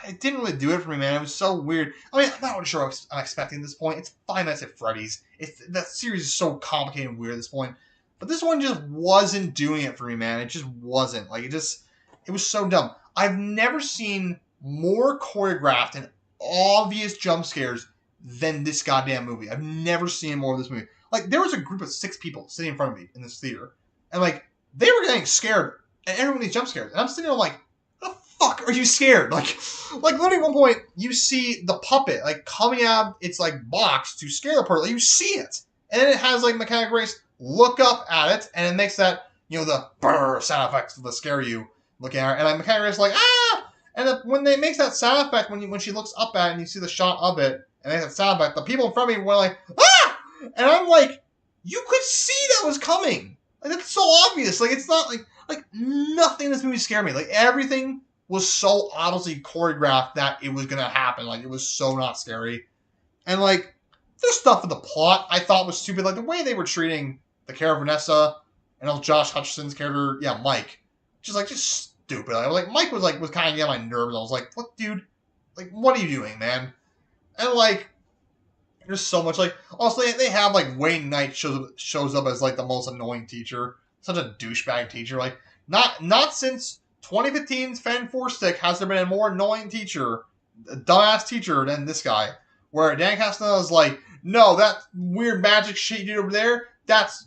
It didn't really do it for me, man. It was so weird. I mean, I'm not really sure what I'm expecting at this point. It's Five Nights at Freddy's. That series is so complicated and weird at this point. But this one just wasn't doing it for me, man. It just wasn't. Like, it was so dumb. I've never seen more choreographed and obvious jump scares than this goddamn movie. I've never seen more of this movie. Like, there was a group of 6 people sitting in front of me in this theater. And, like, they were getting scared at every one of these jump scares. And I'm sitting there like, the fuck are you scared? Like literally at one point, you see the puppet, like, coming out of its, like, box to scare the person. Like, you see it. And then it has, like, Mechanic Race look up at it, and it makes that, the brrr sound effects to scare you looking at her. And, like, Mechanic Race is like, ah! And when it makes that sound effect, when she looks up at it and you see the shot of it, and makes that sound effect, the people in front of me were like, ah! And I'm like, you could see that was coming. Like, that's so obvious. Like, it's not, like nothing in this movie scared me. Like, everything was so obviously choreographed that it was going to happen. Like, it was so not scary. And, like, there's stuff in the plot I thought was stupid. Like, the way they were treating the character of Vanessa and Josh Hutcherson's character, Mike. Just stupid. Like, Mike was kind of getting on my nerves. I was like, what, dude? Like, what are you doing, man? And, like, there's so much, like, also they have, like, Wayne Knight shows up as, like, the most annoying teacher. Such a douchebag teacher. Like, not since 2015's Fan 4 Stick has there been a more annoying teacher, a dumbass teacher than this guy. Where Dan Castellano is like, no, that weird magic shit you did over there,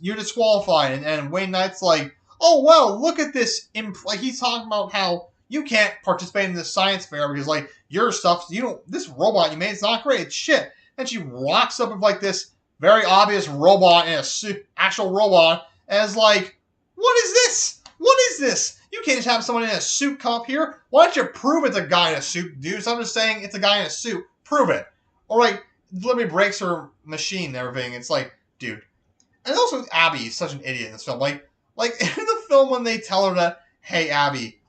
you're disqualified. And Wayne Knight's like, oh, well, look at this. Like, he's talking about how you can't participate in this science fair because, like, your stuff, this robot you made is not great. It's shit. And she rocks up with, like, this very obvious robot in a suit, actual robot, and is like, what is this? What is this? You can't just have someone in a suit come up here. Why don't you prove it's a guy in a suit, dude? So I'm just saying it's a guy in a suit. Prove it. Or, like, literally breaks her machine and everything. It's like, dude. And also, Abby is such an idiot in this film. Like in the film when they tell her that, hey, Abby,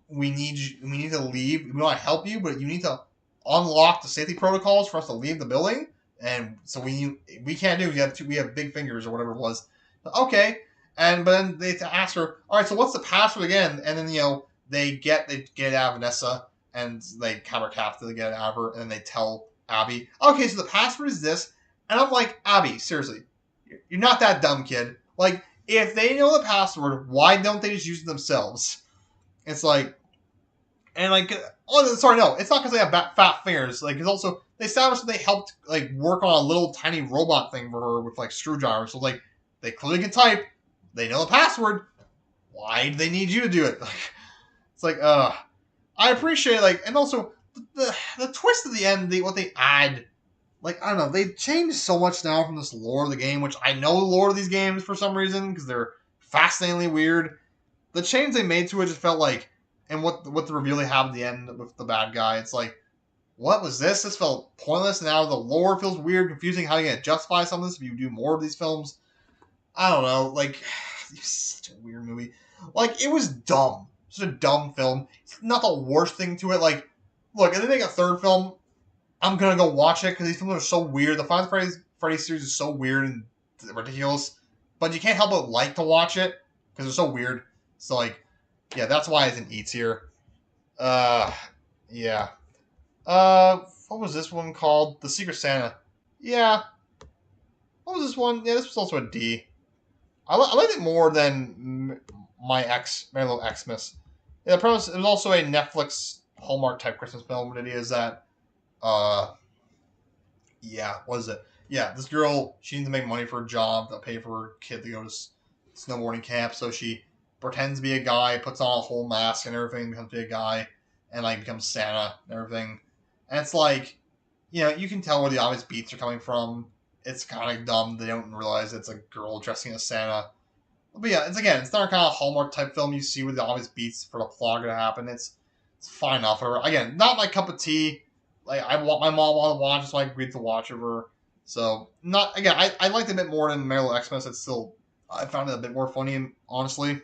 we need to leave. We want to help you, but you need to unlock the safety protocols for us to leave the building. And so we can't do it. We have big fingers or whatever it was. Okay. But then they ask her, all right, so what's the password again? And then, they get it out of Vanessa, and they cover cap to get it out of her, and then they tell Abby, okay, so the password is this. And I'm like, Abby, seriously, you're not that dumb, kid. Like, if they know the password, why don't they just use it themselves? It's like, and like, oh, sorry, no, it's not because they have fat fingers. Like, it's also, they established that they helped, like, work on a little tiny robot thing for her with, like, screwdrivers. So, like, they clearly can type. They know the password. Why do they need you to do it? Like, it's like, I appreciate, like, and also the twist at the end, what they add, like, I don't know, they changed so much now from this lore of the game, which I know the lore of these games for some reason, because they're fascinatingly weird. The change they made to it just felt like, and what the reveal they have at the end with the bad guy, it's like, what was this? This felt pointless, and now the lore feels weird, confusing. How you gonna justify some of this if you do more of these films? I don't know, like, it's such a weird movie. Like, it was dumb. Such a dumb film. It's not the worst thing to it. Like, look, if they make a third film, I'm gonna go watch it because these films are so weird. The Final Freddy series is so weird and ridiculous, but you can't help but like to watch it because they're so weird. So, like, yeah, that's why it's in E tier. Yeah. What was this one called? The Secret Santa. Yeah. What was this one? Yeah, this was also a D. I liked it more than my little Xmas. Yeah, the premise, it was also a Netflix Hallmark type Christmas film. The idea is that, uh, yeah, what is it? Yeah, this girl, she needs to make money for a job to pay for her kid to go to snowboarding camp, so she pretends to be a guy, puts on a whole mask and everything, becomes to be a guy, and like becomes Santa and everything. And it's like, you can tell where the obvious beats are coming from. It's kind of dumb. They don't realize it's a girl dressing as Santa. But yeah, it's not a kind of Hallmark type film you see with the obvious beats for the plot to happen. It's fine enough. Or again, not my cup of tea. Like I want my mom wanted to watch it, so I agreed to watch it with her. So not again. I liked it a bit more than Merry Little Xmas. It's still I found it a bit more funny. Honestly,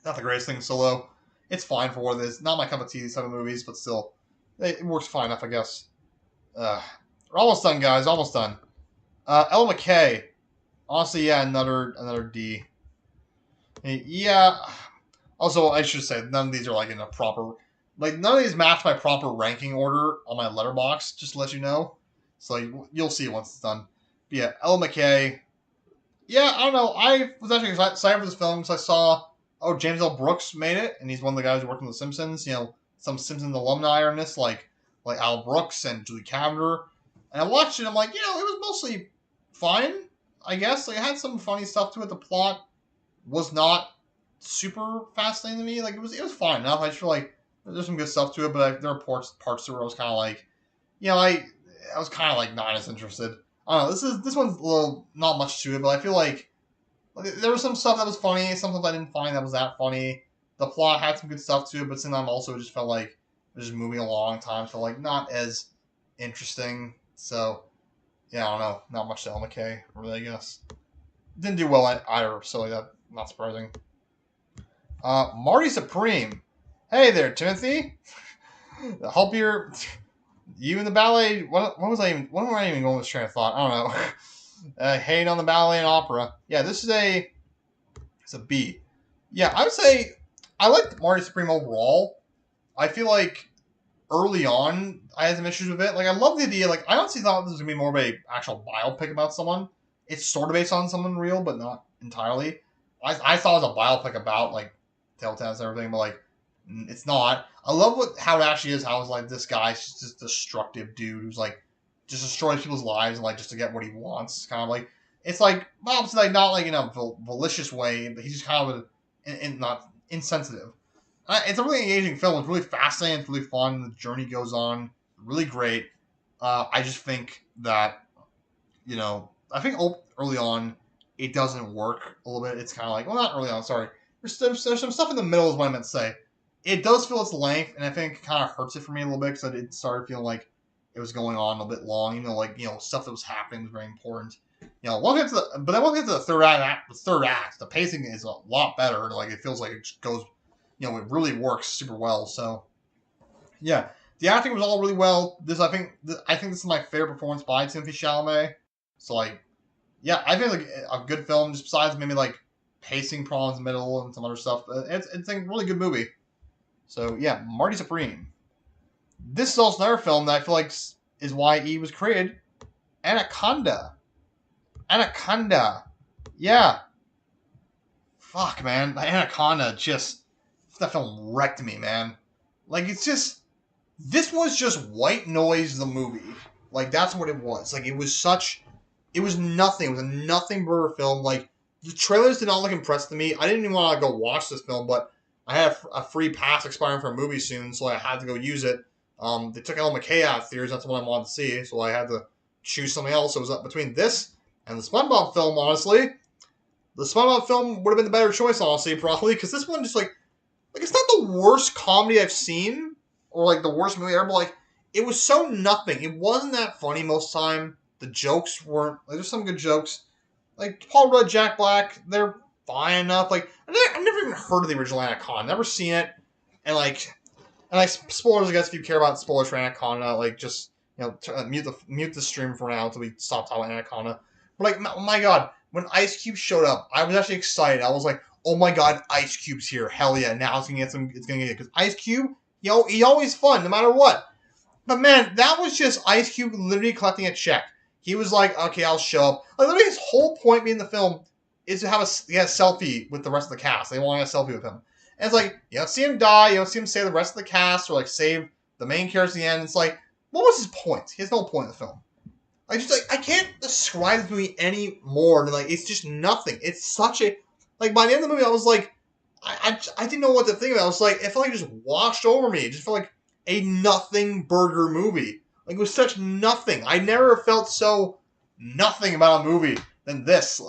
not the greatest thing solo. It's fine for what it is. Not my cup of tea. These type of movies, but still, it works fine enough, I guess. We're almost done, guys. Almost done. Ella McKay. Honestly, yeah, another D. Yeah. Also, I should say none of these are like in a proper, like none of these match my proper ranking order on my letterbox. Just to let you know, so you'll see once it's done. But yeah, Ella McKay. Yeah, I don't know. I was actually excited for this film because I saw, oh, James L. Brooks made it, and he's one of the guys who worked on The Simpsons. Some Simpsons alumni are in this, like Al Brooks and Julie Cavender. And I watched it. I'm like, it was mostly fine, I guess. Like, it had some funny stuff to it. The plot was not super fascinating to me. Like it was fine enough. I just feel like there's some good stuff to it, but there are parts to where I was kind of like, I was kind of like not as interested. I don't know. This one's a little not much to it, but I feel like there was some stuff that was funny. Some stuff I didn't find that was that funny. The plot had some good stuff to it, but sometimes also just felt like it was just moving along. Times felt like not as interesting. So yeah, I don't know. Not much to Ella McKay, really. I guess didn't do well at either. So that not surprising. Marty Supreme. Hey there, Timothy. Hope you in the ballet. What was I even? What am I even going with this train of thought? I don't know. Hating on the ballet and opera. Yeah, it's a B. Yeah, I would say I liked Marty Supreme overall. I feel like early on I had some issues with it. Like I love the idea. Like I honestly thought this was gonna be more of a actual biopic about someone. It's sort of based on someone real, but not entirely. I thought it was a biopic about like Telltales and everything, but like it's not. I love how it actually is. How it's like this guy's just this destructive dude who's like just destroys people's lives and like just to get what he wants. Kind of like it's like obviously like not like in a malicious way, but he's just kind of not insensitive. It's a really engaging film. It's really fascinating. It's really fun. The journey goes on. Really great. I just think that I think early on it doesn't work a little bit. It's kind of like, well, not early on. Sorry, there's some stuff in the middle is what I meant to say. It does feel its length, and I think it kind of hurts it for me a little bit because it started feeling like it was going on a bit long. Stuff that was happening was very important. But then once we get to the third act, the pacing is a lot better. Like it feels like it just goes, it really works super well. So yeah, the acting was all really well. I think this is my favorite performance by Timothy Chalamet. So like, yeah, I think like a good film. Just besides maybe like pacing problems in the middle and some other stuff, it's a really good movie. So yeah, Marty Supreme. This is also another film that I feel like is why E was created. Anaconda. Anaconda. Yeah. Fuck, man. Anaconda just that film wrecked me, man. Like this was just white noise the movie. Like that's what it was. Like it was nothing. It was a nothing burger film. Like the trailers did not look impressive to me. I didn't even want to go watch this film, but I had a free pass expiring for a movie soon, so I had to go use it. They took Ella McKay out of theaters. That's the one I wanted to see, so I had to choose something else. So it was up between this and the SpongeBob film, honestly. The SpongeBob film would have been the better choice, honestly, probably, because this one just like it's not the worst comedy I've seen or like the worst movie ever, but like it was so nothing. It wasn't that funny most of the time. The jokes weren't like there's some good jokes. Like Paul Rudd, Jack Black, they're fine enough. Like I've never even heard of the original Anaconda, never seen it, and spoilers. I guess if you care about spoilers for Anaconda, like just mute the stream for now until we stop talking about Anaconda. But like my God, when Ice Cube showed up, I was actually excited. I was like, oh my God, Ice Cube's here! Hell yeah! Now it's gonna get some. It's gonna get because Ice Cube, he's always fun no matter what. But man, that was just Ice Cube literally collecting a check. He was like, okay, I'll show up. Like, literally, his whole point being the film is to have a selfie with the rest of the cast. They want a selfie with him. And it's like, you don't see him die, you don't see him save the rest of the cast, or like save the main character at the end. It's like, what was his point? He has no point in the film. I can't describe this movie any more than like it's just nothing. It's such a like by the end of the movie I was like I didn't know what to think of it. I was like it felt like it just washed over me. It just felt like a nothing burger movie. Like it was such nothing. I never felt so nothing about a movie than this.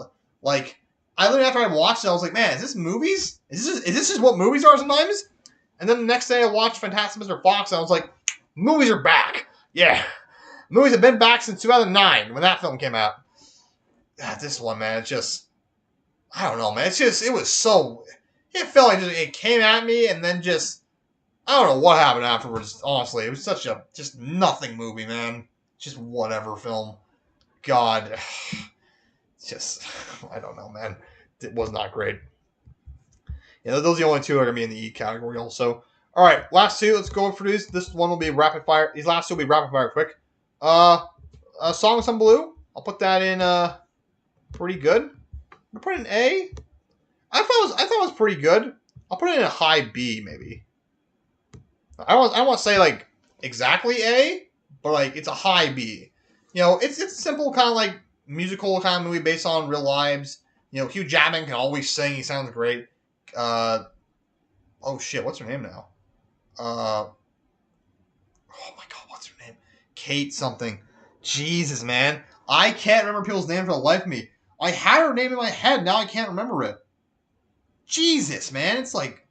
Like I literally after I watched it, I was like, man, is this movies? Is this just what movies are sometimes? And then the next day I watched Fantastic Mr. Fox and I was like, movies are back. Yeah. Movies have been back since 2009 when that film came out. God, this one, man, it's just, I don't know, man. It's just, it was so, it felt like it came at me and then just, I don't know what happened afterwards, honestly. It was such a, just nothing movie, man. Just whatever film. God. It's just, I don't know, man. It was not great. Yeah, those are the only two that are going to be in the E category also. All right, last two. Let's go for these. This one will be rapid fire. These last two will be rapid fire quick. Song of Some Blue. I'll put that in pretty good. I'll put it in A. I thought it was pretty good. I'll put it in a high B maybe. I don't want to say like exactly A, but like it's a high B. You know, it's simple kind of like musical kind of movie based on real lives. You know, Hugh Jackman can always sing. He sounds great. Oh shit, what's her name now? Oh my god, what's her name? Kate something. Jesus, man. I can't remember people's names for the life of me. I had her name in my head, now I can't remember it. Jesus, man. It's like,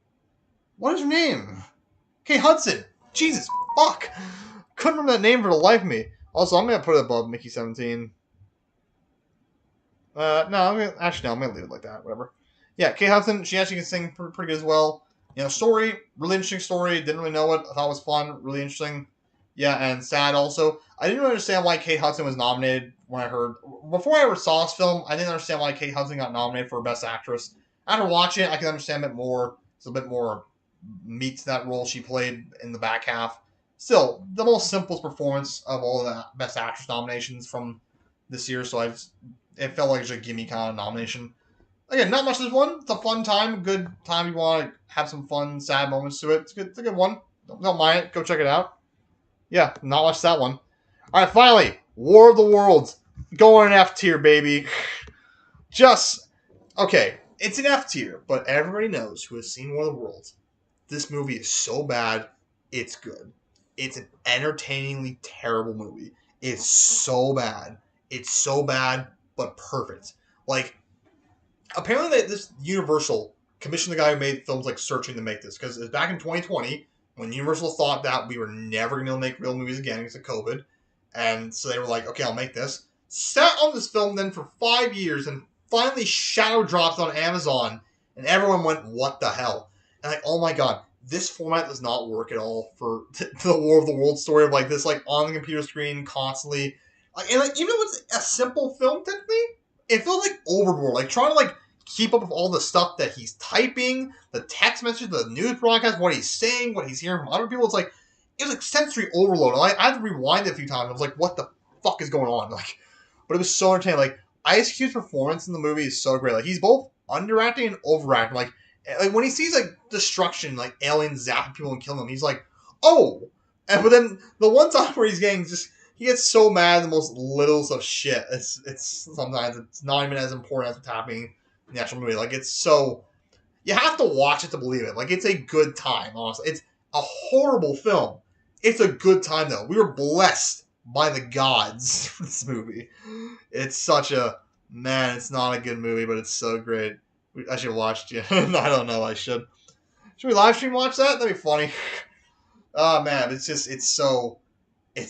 what is her name? Kate Hudson. Jesus, fuck. Couldn't remember that name for the life of me. Also, I'm going to put it above Mickey 17. No, I'm going to leave it like that. Whatever. Yeah, Kate Hudson, she actually can sing pretty good as well. You know, story, really interesting story. Didn't really know it. I thought it was fun, really interesting. Yeah, and sad also. I didn't really understand why Kate Hudson was nominated when I heard... Before I ever saw this film, I didn't understand why Kate Hudson got nominated for Best Actress. After watching it, I can understand a bit more. It's a bit more meat to that role she played in the back half. Still, the most simplest performance of all the Best Actress nominations from this year, so it felt like just a gimme kind of nomination. Again, not much this one. It's a fun time, good time. You want to have some fun, sad moments to it. It's good. It's a good one. Don't mind it. Go check it out. Yeah, not much that one. All right, finally, War of the Worlds. Going in F tier, baby. Just okay. It's an F tier, but everybody knows who has seen War of the Worlds. This movie is so bad, it's good. It's an entertainingly terrible movie. It's so bad. It's so bad, but perfect. Like, apparently this Universal commissioned the guy who made films like Searching to make this, because it was back in 2020 when Universal thought that we were never going to make real movies again because of COVID. And so they were like, okay, I'll make this. Sat on this film then for 5 years and finally shadow dropped on Amazon. And everyone went, what the hell? And like, oh my god, this format does not work at all for the War of the Worlds story of like this, like on the computer screen constantly. And like, even though it's a simple film technically, it feels like overboard. Like trying to like keep up with all the stuff that he's typing, the text messages, the news broadcast, what he's saying, what he's hearing from other people. It's like, it was like sensory overload. I had to rewind it a few times. I was like, what the fuck is going on? Like, but it was so entertaining. Like, Ice Cube's performance in the movie is so great. Like, he's both underacting and overacting. Like when he sees like destruction, like aliens zapping people and killing them, he's like, oh. And but then the one time where he's getting just, he gets so mad at the most littlest of shit. It's sometimes it's not even as important as what's happening in the actual movie. Like, it's so, you have to watch it to believe it. Like, it's a good time, honestly. It's a horrible film. It's a good time, though. We were blessed by the gods for this movie. It's such a, man, it's not a good movie, but it's so great. I should have watched it. I don't know, I should. Should we live stream watch that? That'd be funny. Oh, man, it's just, it's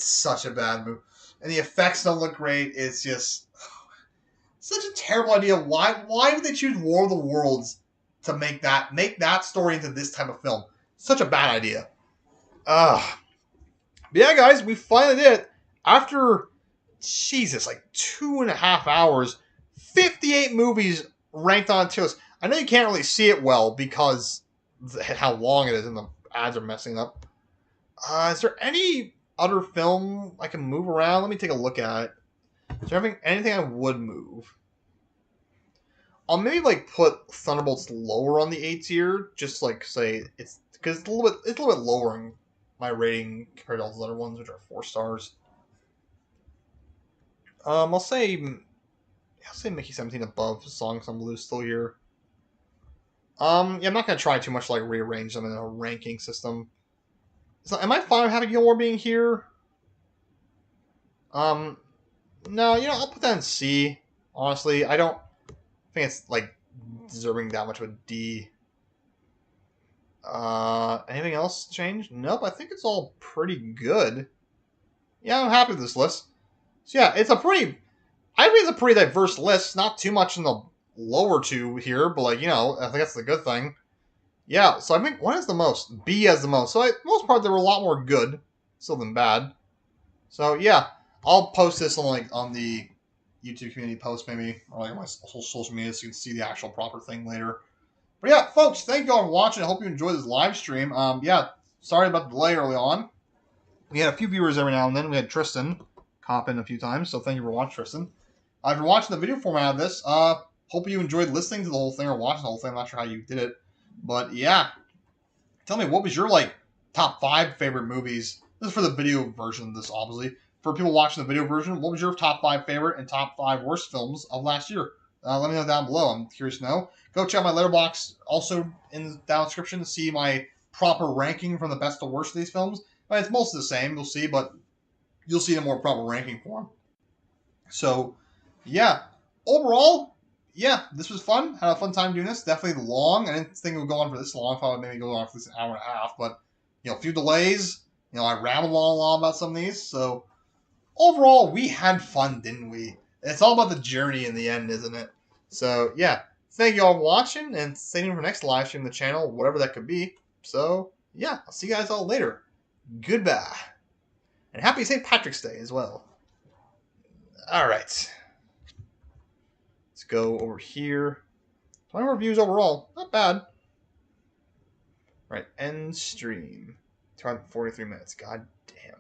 such a bad movie. And the effects don't look great. It's just, such a terrible idea. Why would they choose War of the Worlds to make that story into this type of film? Such a bad idea. But yeah, guys, we finally did it. After, Jesus, like 2.5 hours, 58 movies ranked on tiers. I know you can't really see it well because how long it is and the ads are messing up. Is there any other film I can move around? Let me take a look at it. Is there anything I would move? I'll maybe like put Thunderbolts lower on the A tier, just like say it's because it's a little bit lowering my rating compared to all those other ones, which are 4 stars. I'll say Mickey 17 above Songs on Blue still here. Yeah, I'm not gonna try too much to, like rearrange them in a ranking system. So, am I fine with having Gilmore being here? Um, no, I'll put that in C. Honestly, I don't think it's like deserving that much of a D. Anything else change? Nope, I think it's all pretty good. Yeah, I'm happy with this list. So yeah, I think it's a pretty diverse list. Not too much in the lower two here, but like, I think that's the good thing. Yeah, so I think what is the most? B has the most. So for the most part, there were a lot more good still than bad. So yeah, I'll post this on the YouTube community post maybe, or like my social media, so you can see the actual proper thing later. But yeah, folks, thank you all for watching. I hope you enjoyed this live stream. Yeah, sorry about the delay early on. We had a few viewers every now and then. We had Tristan cop in a few times, so thank you for watching, Tristan. If you're watching the video format of this, hope you enjoyed listening to the whole thing or watching the whole thing. I'm not sure how you did it, but yeah, tell me what was your top 5 favorite movies. This is for the video version of this, obviously. For people watching the video version, what was your top 5 favorite and top 5 worst films of last year? Let me know down below. I'm curious to know. Go check my letterbox also in the down description to see my proper ranking from the best to worst of these films. It's mostly the same, you'll see, but you'll see a more proper ranking form. So, yeah. Overall, yeah, this was fun. Had a fun time doing this. Definitely long. I didn't think it would go on for this long. I thought it would maybe go on for at least an hour and a half. But, a few delays. I rambled on a lot about some of these. So, overall, we had fun, didn't we? It's all about the journey in the end, isn't it? So, yeah. Thank you all for watching. And stay tuned for next live stream on the channel, whatever that could be. So, yeah. I'll see you guys all later. Goodbye. And happy St. Patrick's Day as well. All right. Let's go over here. 20 reviews overall. Not bad. Right, end stream. 243 minutes. God damn.